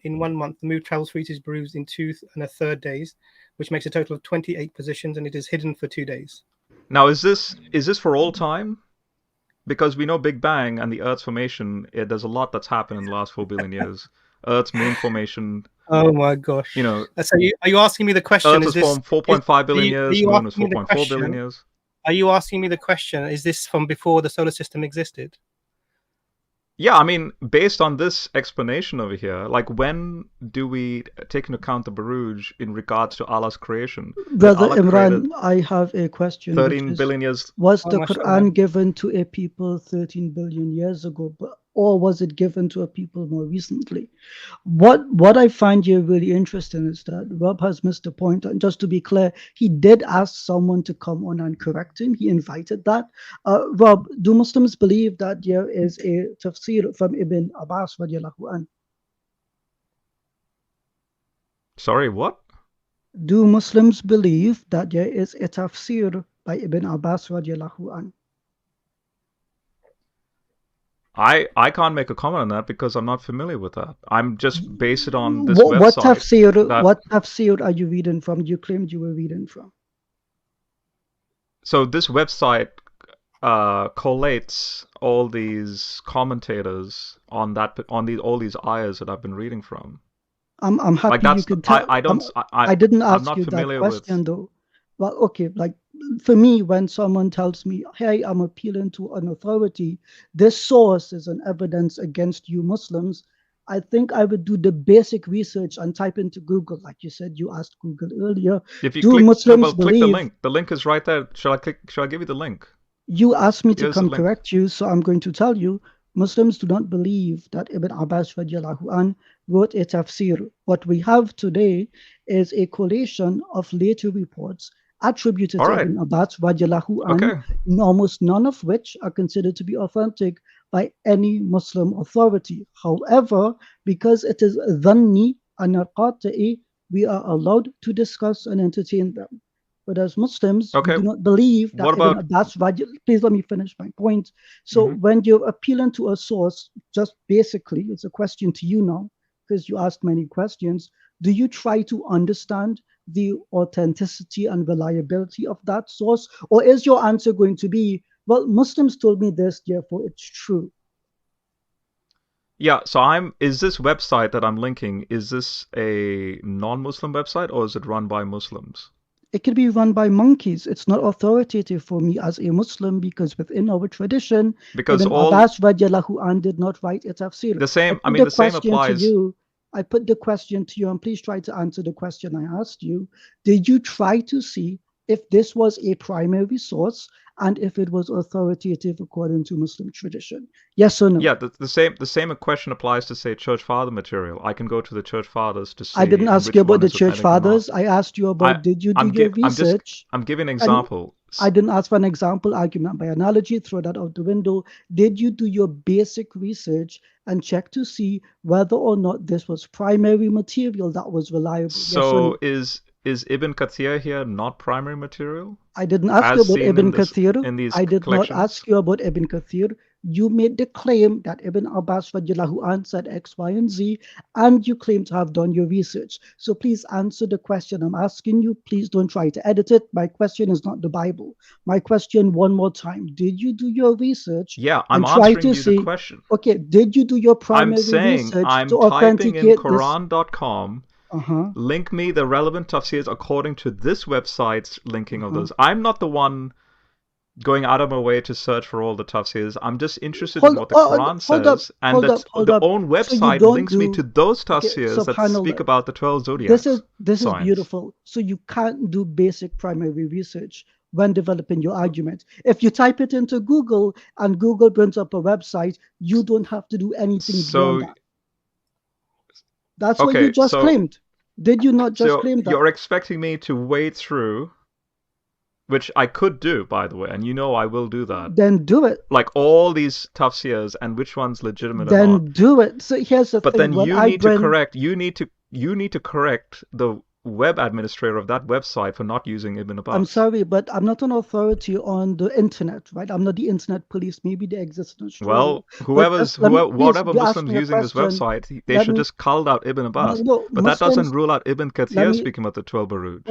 In 1 month, the moon travels through these Buruj in 2 1/3 days, which makes a total of 28 positions, and it is hidden for 2 days. Now, is this for all time? Because we know Big Bang and the Earth's formation, there's a lot that's happened in the last 4 billion years. Earth's moon formation. Oh my gosh! You know, so are you asking me the question? Earth was formed 4.5 billion years. Moon was 4.4 billion years. Are you asking me the question? Is this from before the solar system existed? Yeah, I mean, based on this explanation over here, like, when do we take into account the Buruj in regards to Allah's creation? Brother Imran, I have a question. 13 billion years. Was the Qur'an given to a people 13 billion years ago, or was it given to a people more recently? What I find here really interesting is that Rob has missed a point. And just to be clear, he did ask someone to come on and correct him. He invited that. Rob, do Muslims believe that there is a tafsir from Ibn Abbas radiallahu anh? Sorry, what? Do Muslims believe that there is a tafsir by Ibn Abbas radiallahu anh? I can't make a comment on that because I'm not familiar with that. I'm just based it on this website. What tafsir are you reading from? You claimed you were reading from. So this website collates all these commentators on all these ayahs that I've been reading from. I'm happy you could tell. I didn't ask you that question though. Well, okay, like for me, when someone tells me, hey, I'm appealing to an authority, this source is an evidence against you Muslims, I think I would do the basic research and type into Google, like you said, you asked Google earlier. If you click the link. The link is right there. Shall I give you the link? You asked me to come correct you, so I'm going to tell you, Muslims do not believe that Ibn Abbas radiallahu anh wrote a tafsir. What we have today is a collation of later reports attributed to Ibn Abbas radiallahu anh, almost none of which are considered to be authentic by any Muslim authority. However, because it is dhanni and qata'i, we are allowed to discuss and entertain them. But as Muslims, we do not believe that Ibn Abbas, please let me finish my point. So when you're appealing to a source, just basically, it's a question to you now, because you asked many questions. Do you try to understand the authenticity and reliability of that source? Or is your answer going to be, well, Muslims told me this, therefore it's true? Yeah, so is this website that I'm linking, is this a non-Muslim website or is it run by Muslims? It can be run by monkeys. It's not authoritative for me as a Muslim because within our tradition, Ibn Abbas radiallahu anh did not write a tafsir. The same applies. I put the question to you, and please try to answer the question I asked you. Did you try to see if this was a primary source and if it was authoritative according to Muslim tradition? Yes or no? Yeah, the same question applies to, say, church father material. I can go to the church fathers to see. I didn't ask you about the church fathers. I asked you about did you do your research? I'm giving an example. I didn't ask for an example, argument by analogy, throw that out the window. Did you do your basic research and check to see whether or not this was primary material that was reliable? So yes, is Ibn Kathir here not primary material? I didn't ask you about Ibn Kathir. I did not ask you about Ibn Kathir. you made the claim that Ibn Abbas radiallahu anh said X, Y, and Z, and you claim to have done your research. So please answer the question I'm asking you. Please don't try to edit it. My question is not the Bible. My question one more time. Did you do your research? Yeah, I'm and try answering to you say, the question. okay, did you do your primary I'm saying research I'm to typing in authenticate this? Quran.com. Link me the relevant tafsirs according to this website's linking of those. I'm not the one going out of my way to search for all the tafsirs. I'm just interested in what the Quran says, and the own website links me to those tafsirs that speak about the 12 zodiacs. This is beautiful. So you can't do basic primary research when developing your argument. If you type it into Google and Google brings up a website, you don't have to do anything beyond that. That's what you just claimed. Did you not just claim that? You're expecting me to wade through, which I could do, by the way, and you know I will do that. Then do it. Like all these tafsirs and which one's legitimate or not. Then do it. So here's the thing. But then you need to correct the web administrator of that website for not using Ibn Abbas. I'm sorry, but I'm not an authority on the internet, right? I'm not the internet police. Maybe they exist in Australia. Well, whatever Muslims using this website, they should just cull out Ibn Abbas. But that doesn't rule out Ibn Kathir speaking about the 12 Buruj.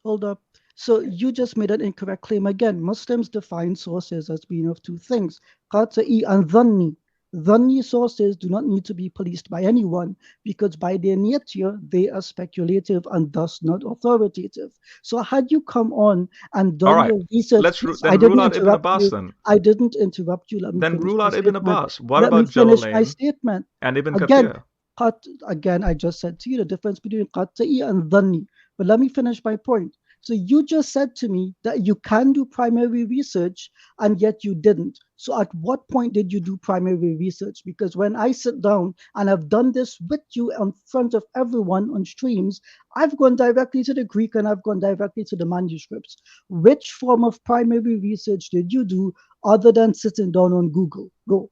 Hold up. So you just made an incorrect claim again. Muslims define sources as being of two things, qat'i and dhanni. Dhanni sources do not need to be policed by anyone because by their nature, they are speculative and thus not authoritative. So had you come on and done your research... rule out Ibn Abbas then. I didn't interrupt you. Then rule out Ibn Abbas. What about Jalalain? Let me finish my statement. And Ibn Kathir? Again, I just said to you the difference between qat'i and dhanni. But let me finish my point. So you just said to me that you can do primary research and yet you didn't. So at what point did you do primary research? Because when I sit down and I've done this with you in front of everyone on streams, I've gone directly to the Greek and I've gone directly to the manuscripts. Which form of primary research did you do other than sitting down on Google? Go.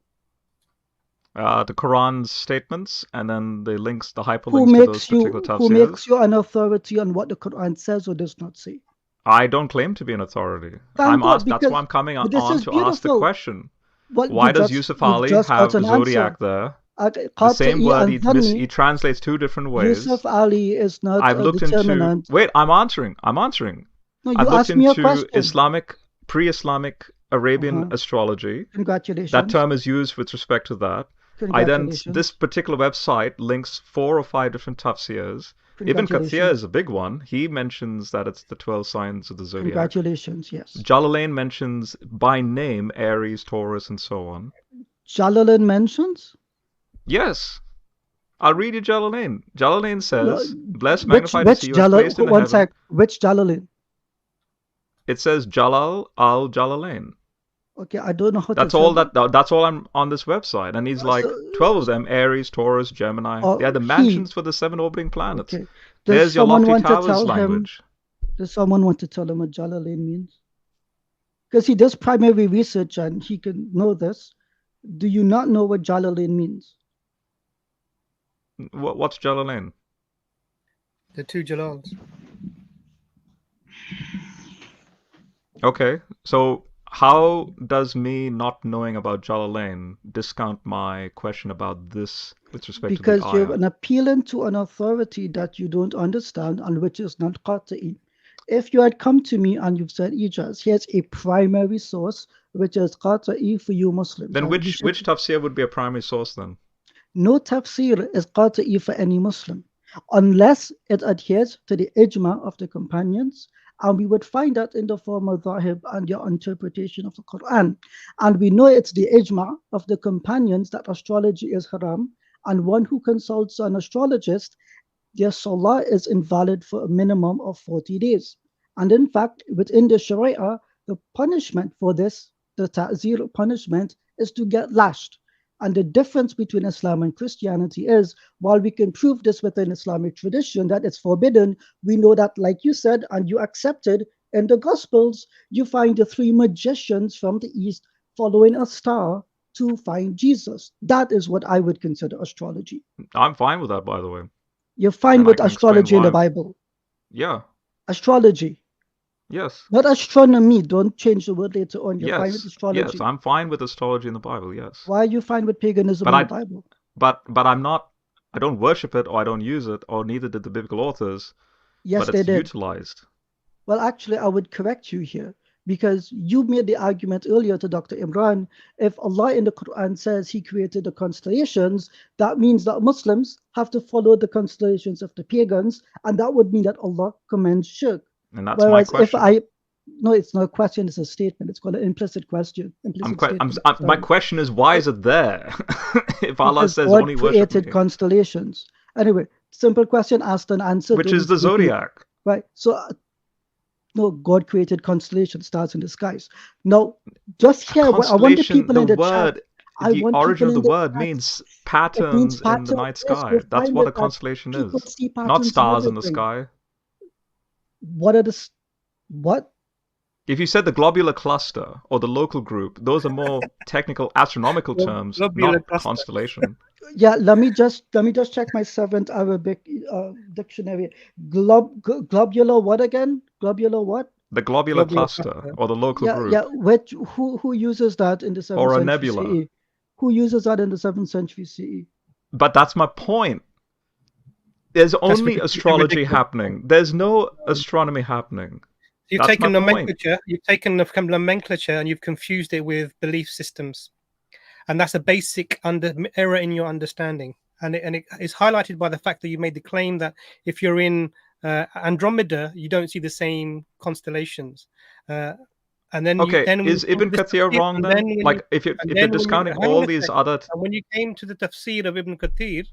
The Quran's statements and then the links, the hyperlinks to those particular tafsirs. Who makes you an authority on what the Quran says or does not say? I don't claim to be an authority. That's why I'm coming on to ask the question. Why does Yusuf Ali have Zodiac there? The same word, he translates two different ways. Yusuf Ali is not a determinant. Wait, I'm answering. No, I've looked into pre-Islamic Arabian astrology. Congratulations. That term is used with respect to that. This particular website links 4 or 5 different tafsirs. Ibn Kathir is a big one. He mentions that it's the 12 signs of the zodiac. Congratulations, yes. Jalalain mentions by name Aries, Taurus, and so on. Jalalain mentions? Yes. I'll read you Jalalain. Jalalain says, blessed, magnified is he who is placed in the heaven. Which Jalalain? It says Jalal al-Jalalain. Okay, I don't know how that's all I'm on this website. And he's like 12 of them, Aries, Taurus, Gemini. They are the mansions for the 7 orbiting planets. Okay. There's your lofty towers language. Does someone want to tell him what Jalalain means? Because he does primary research and he can know this. Do you not know what Jalalain means? What's Jalalain? The 2 Jalals. Okay, so how does me not knowing about Jalalain discount my question about this with respect to the ayah? Because you're an appealing to an authority that you don't understand and which is not qat'i. If you had come to me and you've said, Ijaz, here's a primary source which is qat'i for you Muslims. Then which tafsir would be a primary source then? No tafsir is qat'i for any Muslim unless it adheres to the ijma of the companions. And we would find that in the form of dhahib and your interpretation of the Qur'an. And we know it's the ijma of the companions that astrology is haram. And one who consults an astrologist, their salah is invalid for a minimum of 40 days. And in fact, within the Sharia, the punishment for this, the ta'zir punishment, is to get lashed. And the difference between Islam and Christianity is, while we can prove this within Islamic tradition that it's forbidden, we know that, like you said, and you accepted in the Gospels, you find the 3 magicians from the East following a star to find Jesus. That is what I would consider astrology. I'm fine with that, by the way. You're fine with astrology in the Bible? Yeah. Astrology. Yes. Not astronomy. Don't change the word later on. You're fine with astrology. Yes, I'm fine with astrology in the Bible. Yes. Why are you fine with paganism in the Bible? But I'm not. I don't worship it, or I don't use it, or neither did the biblical authors. Yes, but they it's did. utilized. Well, actually, I would correct you here, because you made the argument earlier to Dr. Imran. If Allah in the Quran says He created the constellations, that means that Muslims have to follow the constellations of the pagans, and that would mean that Allah commends shirk. And that's my question. No, it's not a question, it's a statement. It's called an implicit question. My question is, why is it there? If Allah says God only worship created me. Constellations. Anyway, simple question asked and answered. Which is the zodiac. Right. So, no, God created constellations, stars in the skies. Now, just here, I want the people in the chat. The origin of the word means patterns in the night sky. That's what a constellation is. Not stars in the sky. What? If you said the globular cluster or the local group, those are more technical astronomical terms, not constellation. Yeah, let me just check my 7th Arabic dictionary. Globular what again? Globular what? The globular cluster or the local group. Yeah, who uses that in the 7th or a century nebula. CE? Who uses that in the 7th century CE? But that's my point. There's only astrology happening. There's no astronomy happening. You've taken nomenclature. You've taken the nomenclature and you've confused it with belief systems, and that's a basic error in your understanding. And it is highlighted by the fact that you made the claim that if you're in Andromeda, you don't see the same constellations. And then is Ibn Kathir wrong then? Like if you're discounting all these other. And when you came to the tafsir of Ibn Kathir,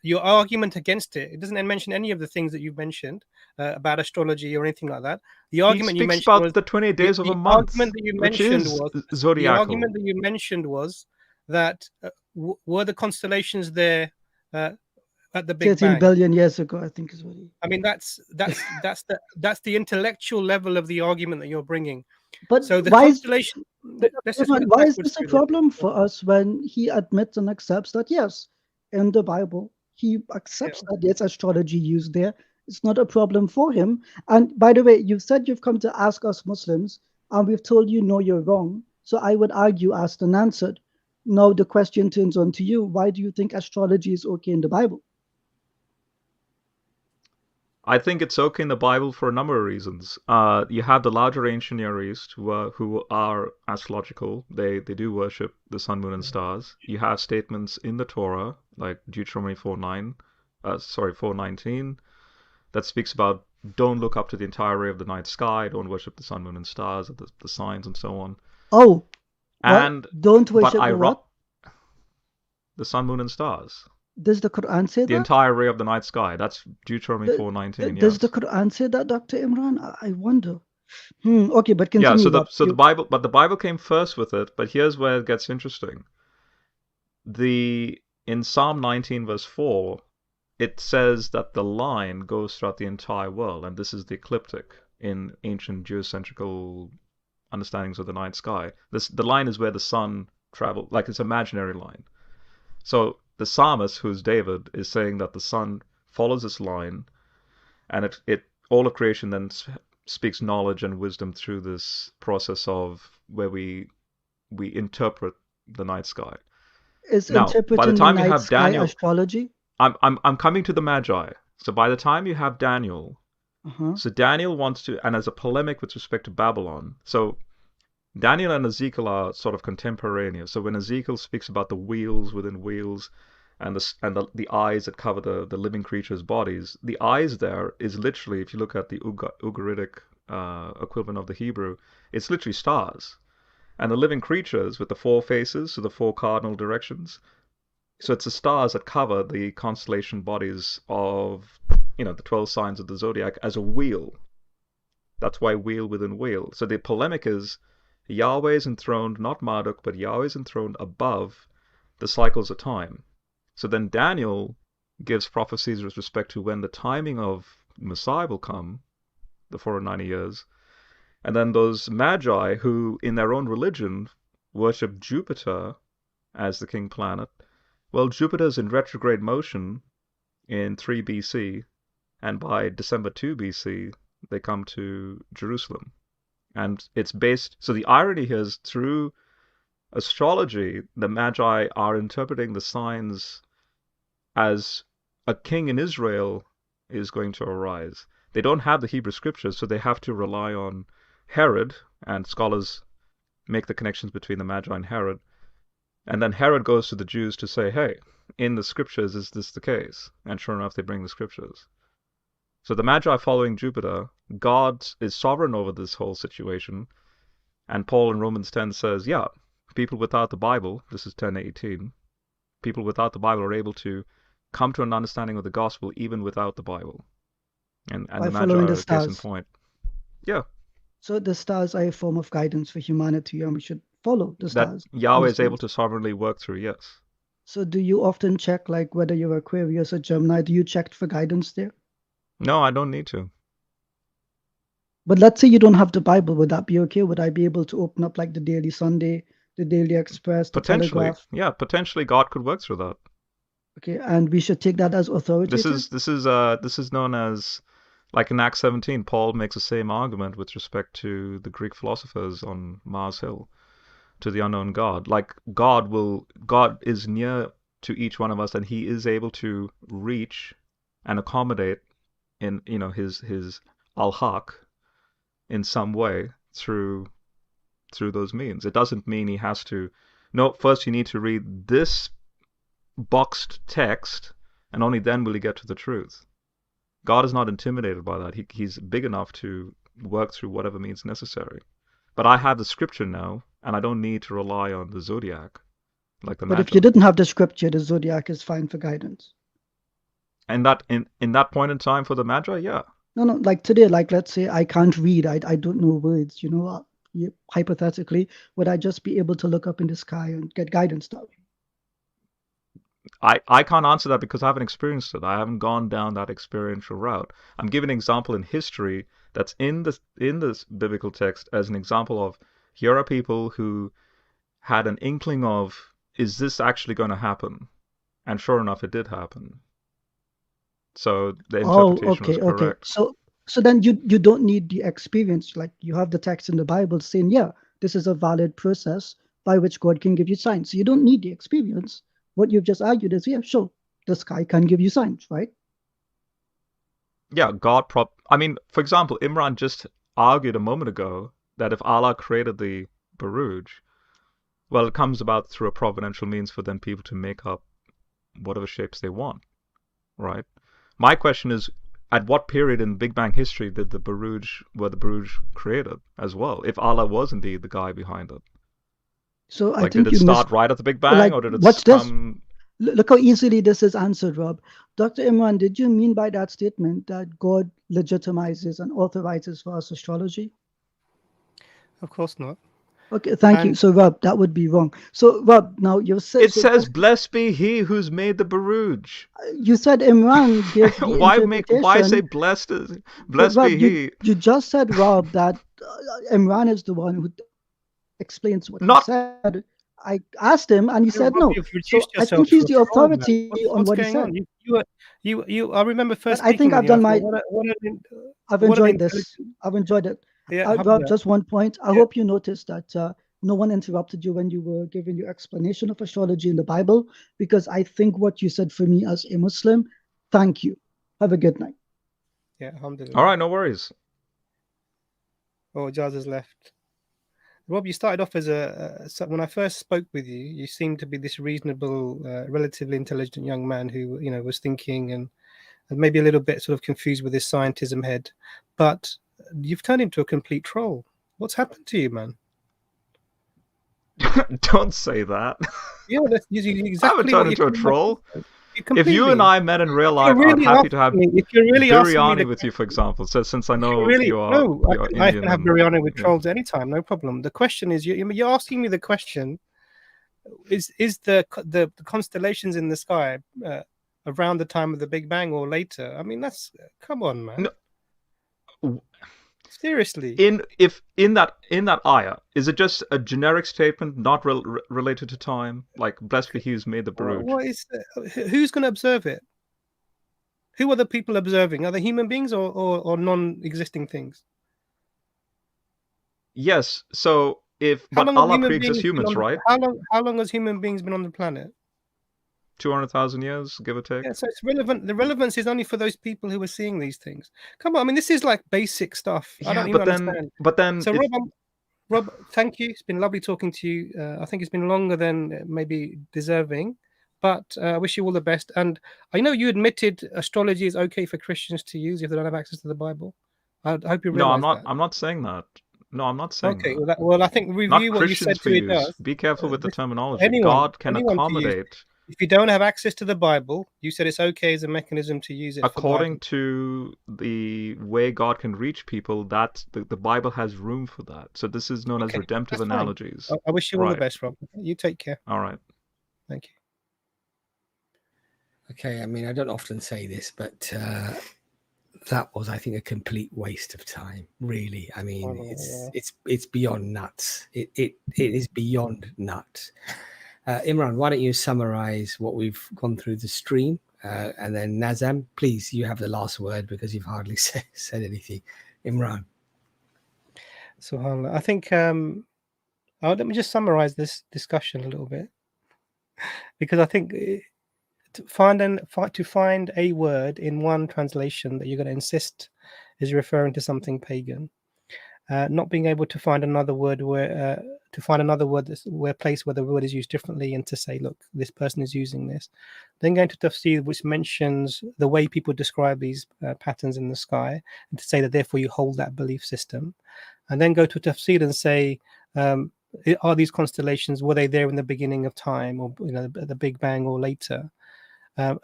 your argument against it doesn't mention any of the things that you've mentioned about astrology or anything like that. The argument you mentioned about the 28 days of a month, which is zodiacal. The argument that you mentioned was that were the constellations there at the Big 13 Bang? billion years ago, I think is what he... I mean, that's the intellectual level of the argument that you're bringing. But so the why constellation. Why is this a problem for us when he admits and accepts that yes, in the Bible he accepts that there's astrology used there? It's not a problem for him. And by the way, you've said you've come to ask us Muslims, and we've told you no, you're wrong. So I would argue asked and answered. Now the question turns on to you. Why do you think astrology is okay in the Bible? I think it's okay in the Bible for a number of reasons. You have the larger ancient Near East who are astrological. They do worship the sun, moon, and stars. You have statements in the Torah, like Deuteronomy 4:19, that speaks about don't look up to the entire array of the night sky, don't worship the sun, moon, and stars, the signs, and so on. Oh, and don't worship the what? The sun, moon, and stars. Does the Quran say that? The entire array of the night sky. That's Deuteronomy 4:19. Does the Quran say that, Dr. Imran? I wonder. Okay, but continue. Yeah, so the Bible came first with it, but here's where it gets interesting. In Psalm 19 verse 4, it says that the line goes throughout the entire world, and this is the ecliptic in ancient geocentrical understandings of the night sky. The line is where the sun travels, like it's an imaginary line. So the psalmist, who's David, is saying that the sun follows this line, and all of creation then speaks knowledge and wisdom through this process of where we interpret the night sky. Is now, interpreting by the time the you night have sky Daniel, astrology? I'm coming to the Magi. So by the time you have Daniel, so Daniel wants to, and as a polemic with respect to Babylon, so Daniel and Ezekiel are sort of contemporaneous. So when Ezekiel speaks about the wheels within wheels, and the eyes that cover the living creatures' bodies, the eyes there is literally, if you look at the Ugaritic equivalent of the Hebrew, it's literally stars. And the living creatures with the four faces, so the four cardinal directions, so it's the stars that cover the constellation bodies of, the 12 signs of the zodiac as a wheel. That's why wheel within wheel. So the polemic is Yahweh is enthroned, not Marduk, but Yahweh is enthroned above the cycles of time. So then Daniel gives prophecies with respect to when the timing of Messiah will come, the 490 years. And then those Magi who, in their own religion, worship Jupiter as the king planet. Well, Jupiter's in retrograde motion in 3 BC, and by December 2 BC, they come to Jerusalem. And it's based, so the irony here is through astrology, the Magi are interpreting the signs as a king in Israel is going to arise. They don't have the Hebrew scriptures, so they have to rely on Herod, and scholars make the connections between the Magi and Herod. And then Herod goes to the Jews to say, hey, in the scriptures, is this the case? And sure enough, they bring the scriptures. So the Magi following Jupiter, God is sovereign over this whole situation. And Paul in Romans 10 says, yeah, people without the Bible, this is 10:18, people without the Bible are able to come to an understanding of the gospel even without the Bible. And By the Magi following are the a case in stars. point. Yeah. So the stars are a form of guidance for humanity, and we should follow the That stars. Yahweh is able to sovereignly work through, yes. So do you often check, like whether you're Aquarius or Gemini, do you check for guidance there? No, I don't need to. But let's say you don't have the Bible, would that be okay? Would I be able to open up like the Daily Sunday, the Daily Express, the Potentially. Telegraph? Yeah, potentially God could work through that. Okay, and we should take that as authoritative? This is known as, like in Acts 17, Paul makes the same argument with respect to the Greek philosophers on Mars Hill, to the unknown God. Like God is near to each one of us, and he is able to reach and accommodate in his al-haq in some way through those means. It doesn't mean he has to. No, first you need to read this boxed text, and only then will he get to the truth. God is not intimidated by that. He's big enough to work through whatever means necessary. But I have the scripture now, and I don't need to rely on the zodiac like the But Magi. if you didn't have the scripture, the zodiac is fine for guidance. And that in that point in time for the Magi, yeah. No, like today, like let's say I can't read, I don't know words, hypothetically, would I just be able to look up in the sky and get guidance that way? I can't answer that because I haven't experienced it. I haven't gone down that experiential route. I'm giving an example in history that's in this biblical text as an example of, here are people who had an inkling of, is this actually going to happen? And sure enough, it did happen. So the interpretation was correct. So then you don't need the experience. Like you have the text in the Bible saying, yeah, this is a valid process by which God can give you signs. So you don't need the experience. What you've just argued is, yeah, sure, the sky can give you signs, right? Yeah, I mean, for example, Imran just argued a moment ago that if Allah created the Buruj, well, it comes about through a providential means for then people to make up whatever shapes they want, right? My question is, at what period in Big Bang history were the Buruj created as well, if Allah was indeed the guy behind it? So like, did it start right at the Big Bang, or did it come... Look how easily this is answered, Rob. Dr. Imran, did you mean by that statement that God legitimizes and authorizes for us astrology? Of course not. Okay, thank you. So, Rob, that would be wrong. So, Rob, now you said... It says, blessed be he who's made the Buruj. You said Imran gave the why say blessed Rob, be he? You just said, Rob, that Imran is the one who explains what he said. I asked him, and he said no. So I think he's the authority on what he said. I remember first. I think I've done my. I've enjoyed this. I've enjoyed it. Yeah, Rob, just one point. I hope you noticed that no one interrupted you when you were giving your explanation of astrology in the Bible, because I think what you said for me as a Muslim. Thank you. Have a good night. Yeah, alhamdulillah. All right, no worries. Oh, Jaz has left. Rob, you started off as when I first spoke with you, you seemed to be this reasonable, relatively intelligent young man who, was thinking and maybe a little bit sort of confused with his scientism head. But you've turned into a complete troll. What's happened to you, man? Don't say that. Yeah, that's exactly. I haven't turned into a troll. If you and I met in real life, I'm happy to have biryani with you, for example. So since I know you are Indian, I can have biryani with trolls anytime, no problem. The question is, you're asking me the question: is the constellations in the sky around the time of the Big Bang or later? I mean, come on, man. No. Seriously. In that ayah, is it just a generic statement not related to time, like blessed be he who's made the Buruj? Who's going to observe it? Who are the people observing? Are they human beings or non-existing things? Yes. So but Allah pre-exists humans, right? How long has human beings been on the planet? 200,000 years, give or take. Yeah, so it's relevant. The relevance is only for those people who are seeing these things. Come on, I mean, this is like basic stuff. I don't even understand. But then, so Rob, thank you. It's been lovely talking to you. I think it's been longer than maybe deserving, but I wish you all the best. And I know you admitted astrology is okay for Christians to use if they don't have access to the Bible. I hope you realize that. I'm not saying that. No, I'm not saying that. Okay, well, I think review what you said to it does. Be careful with the terminology. God can accommodate. If you don't have access to the Bible, you said it's okay as a mechanism to use it. According to the way God can reach people, that the Bible has room for that. So this is known as redemptive analogies. I wish you all the best, Rob. You take care. All right. Thank you. Okay, I mean, I don't often say this, but that was, I think, a complete waste of time. Really, I mean, it's beyond nuts. It is beyond nuts. Imran, why don't you summarize what we've gone through the stream, and then Nazam, please, you have the last word because you've hardly said anything. Imran. SubhanAllah. I think let me just summarize this discussion a little bit, because I think to find a word in one translation that you're going to insist is referring to something pagan. Not being able to find another word where place where the word is used differently, and to say, look, this person is using this. Then going to tafsir, which mentions the way people describe these patterns in the sky, and to say that therefore you hold that belief system. And then go to tafsir and say, are these constellations, were they there in the beginning of time, or at the Big Bang or later?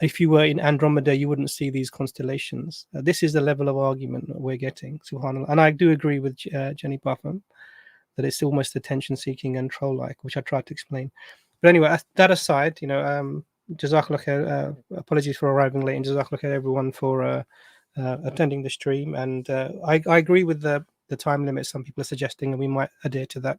If you were in Andromeda, you wouldn't see these constellations. This is the level of argument that we're getting, subhanAllah. And I do agree with Jenny Buffum that it's almost attention-seeking and troll-like, which I tried to explain. But anyway, that aside, Jazakallah khair, apologies for arriving late, and Jazakallah khair everyone for attending the stream. And I agree with the time limit some people are suggesting, and we might adhere to that.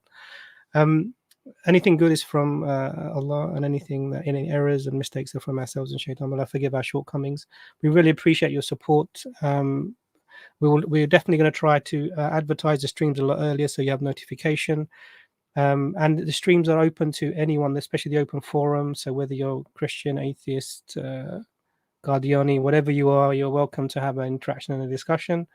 Anything good is from Allah, and any errors and mistakes are from ourselves and Shaitan. Allah forgive our shortcomings. We really appreciate your support. We're definitely going to try to advertise the streams a lot earlier, so you have notification. And the streams are open to anyone, especially the open forum. So whether you're Christian, atheist, Guardiani, whatever you are, you're welcome to have an interaction and a discussion.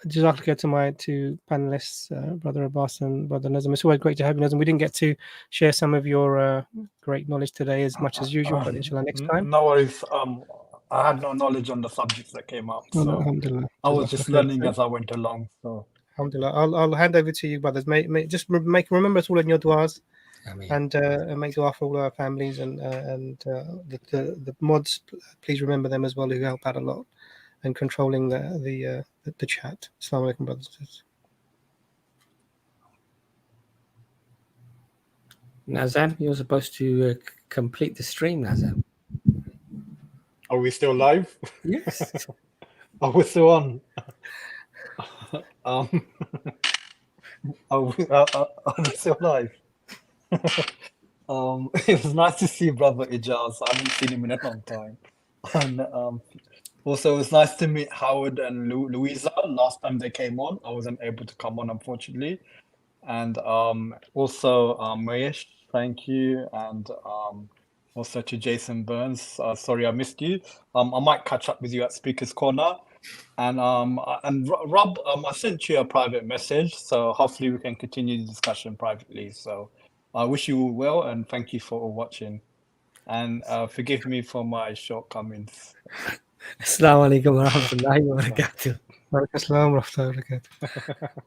Jazakallah to my two panelists, Brother Abbas and Brother Nazam. It's always great to have you, Nazam. We didn't get to share some of your great knowledge today as much as usual, but inshallah next time. No worries. I had no knowledge on the subjects that came up, so Alhamdulillah. I was just learning as I went along. So Alhamdulillah. I'll hand over to you, brothers. Just remember us all in your du'as, and make dua for all our families and the mods. Please remember them as well, who help out a lot and controlling the chat. Assalamu alaikum, brothers and sisters. Nazam, you're supposed to complete the stream, Nazam. Are we still live? Yes. Are we still on? Are we still live? It was nice to see Brother Ijaz. I haven't seen him in a long time. And also, it was nice to meet Howard and Louisa. Last time they came on, I wasn't able to come on, unfortunately. And also, Mahesh, thank you. And also to Jason Burns, sorry I missed you. I might catch up with you at Speaker's Corner. And Rob, I sent you a private message, so hopefully we can continue the discussion privately. So I wish you all well, and thank you for watching. And forgive me for my shortcomings. Assalamu alaikum wa rahmatullahi wa barakatuh. Wa alaikum assalam wa rahmatullahi wa barakatuh.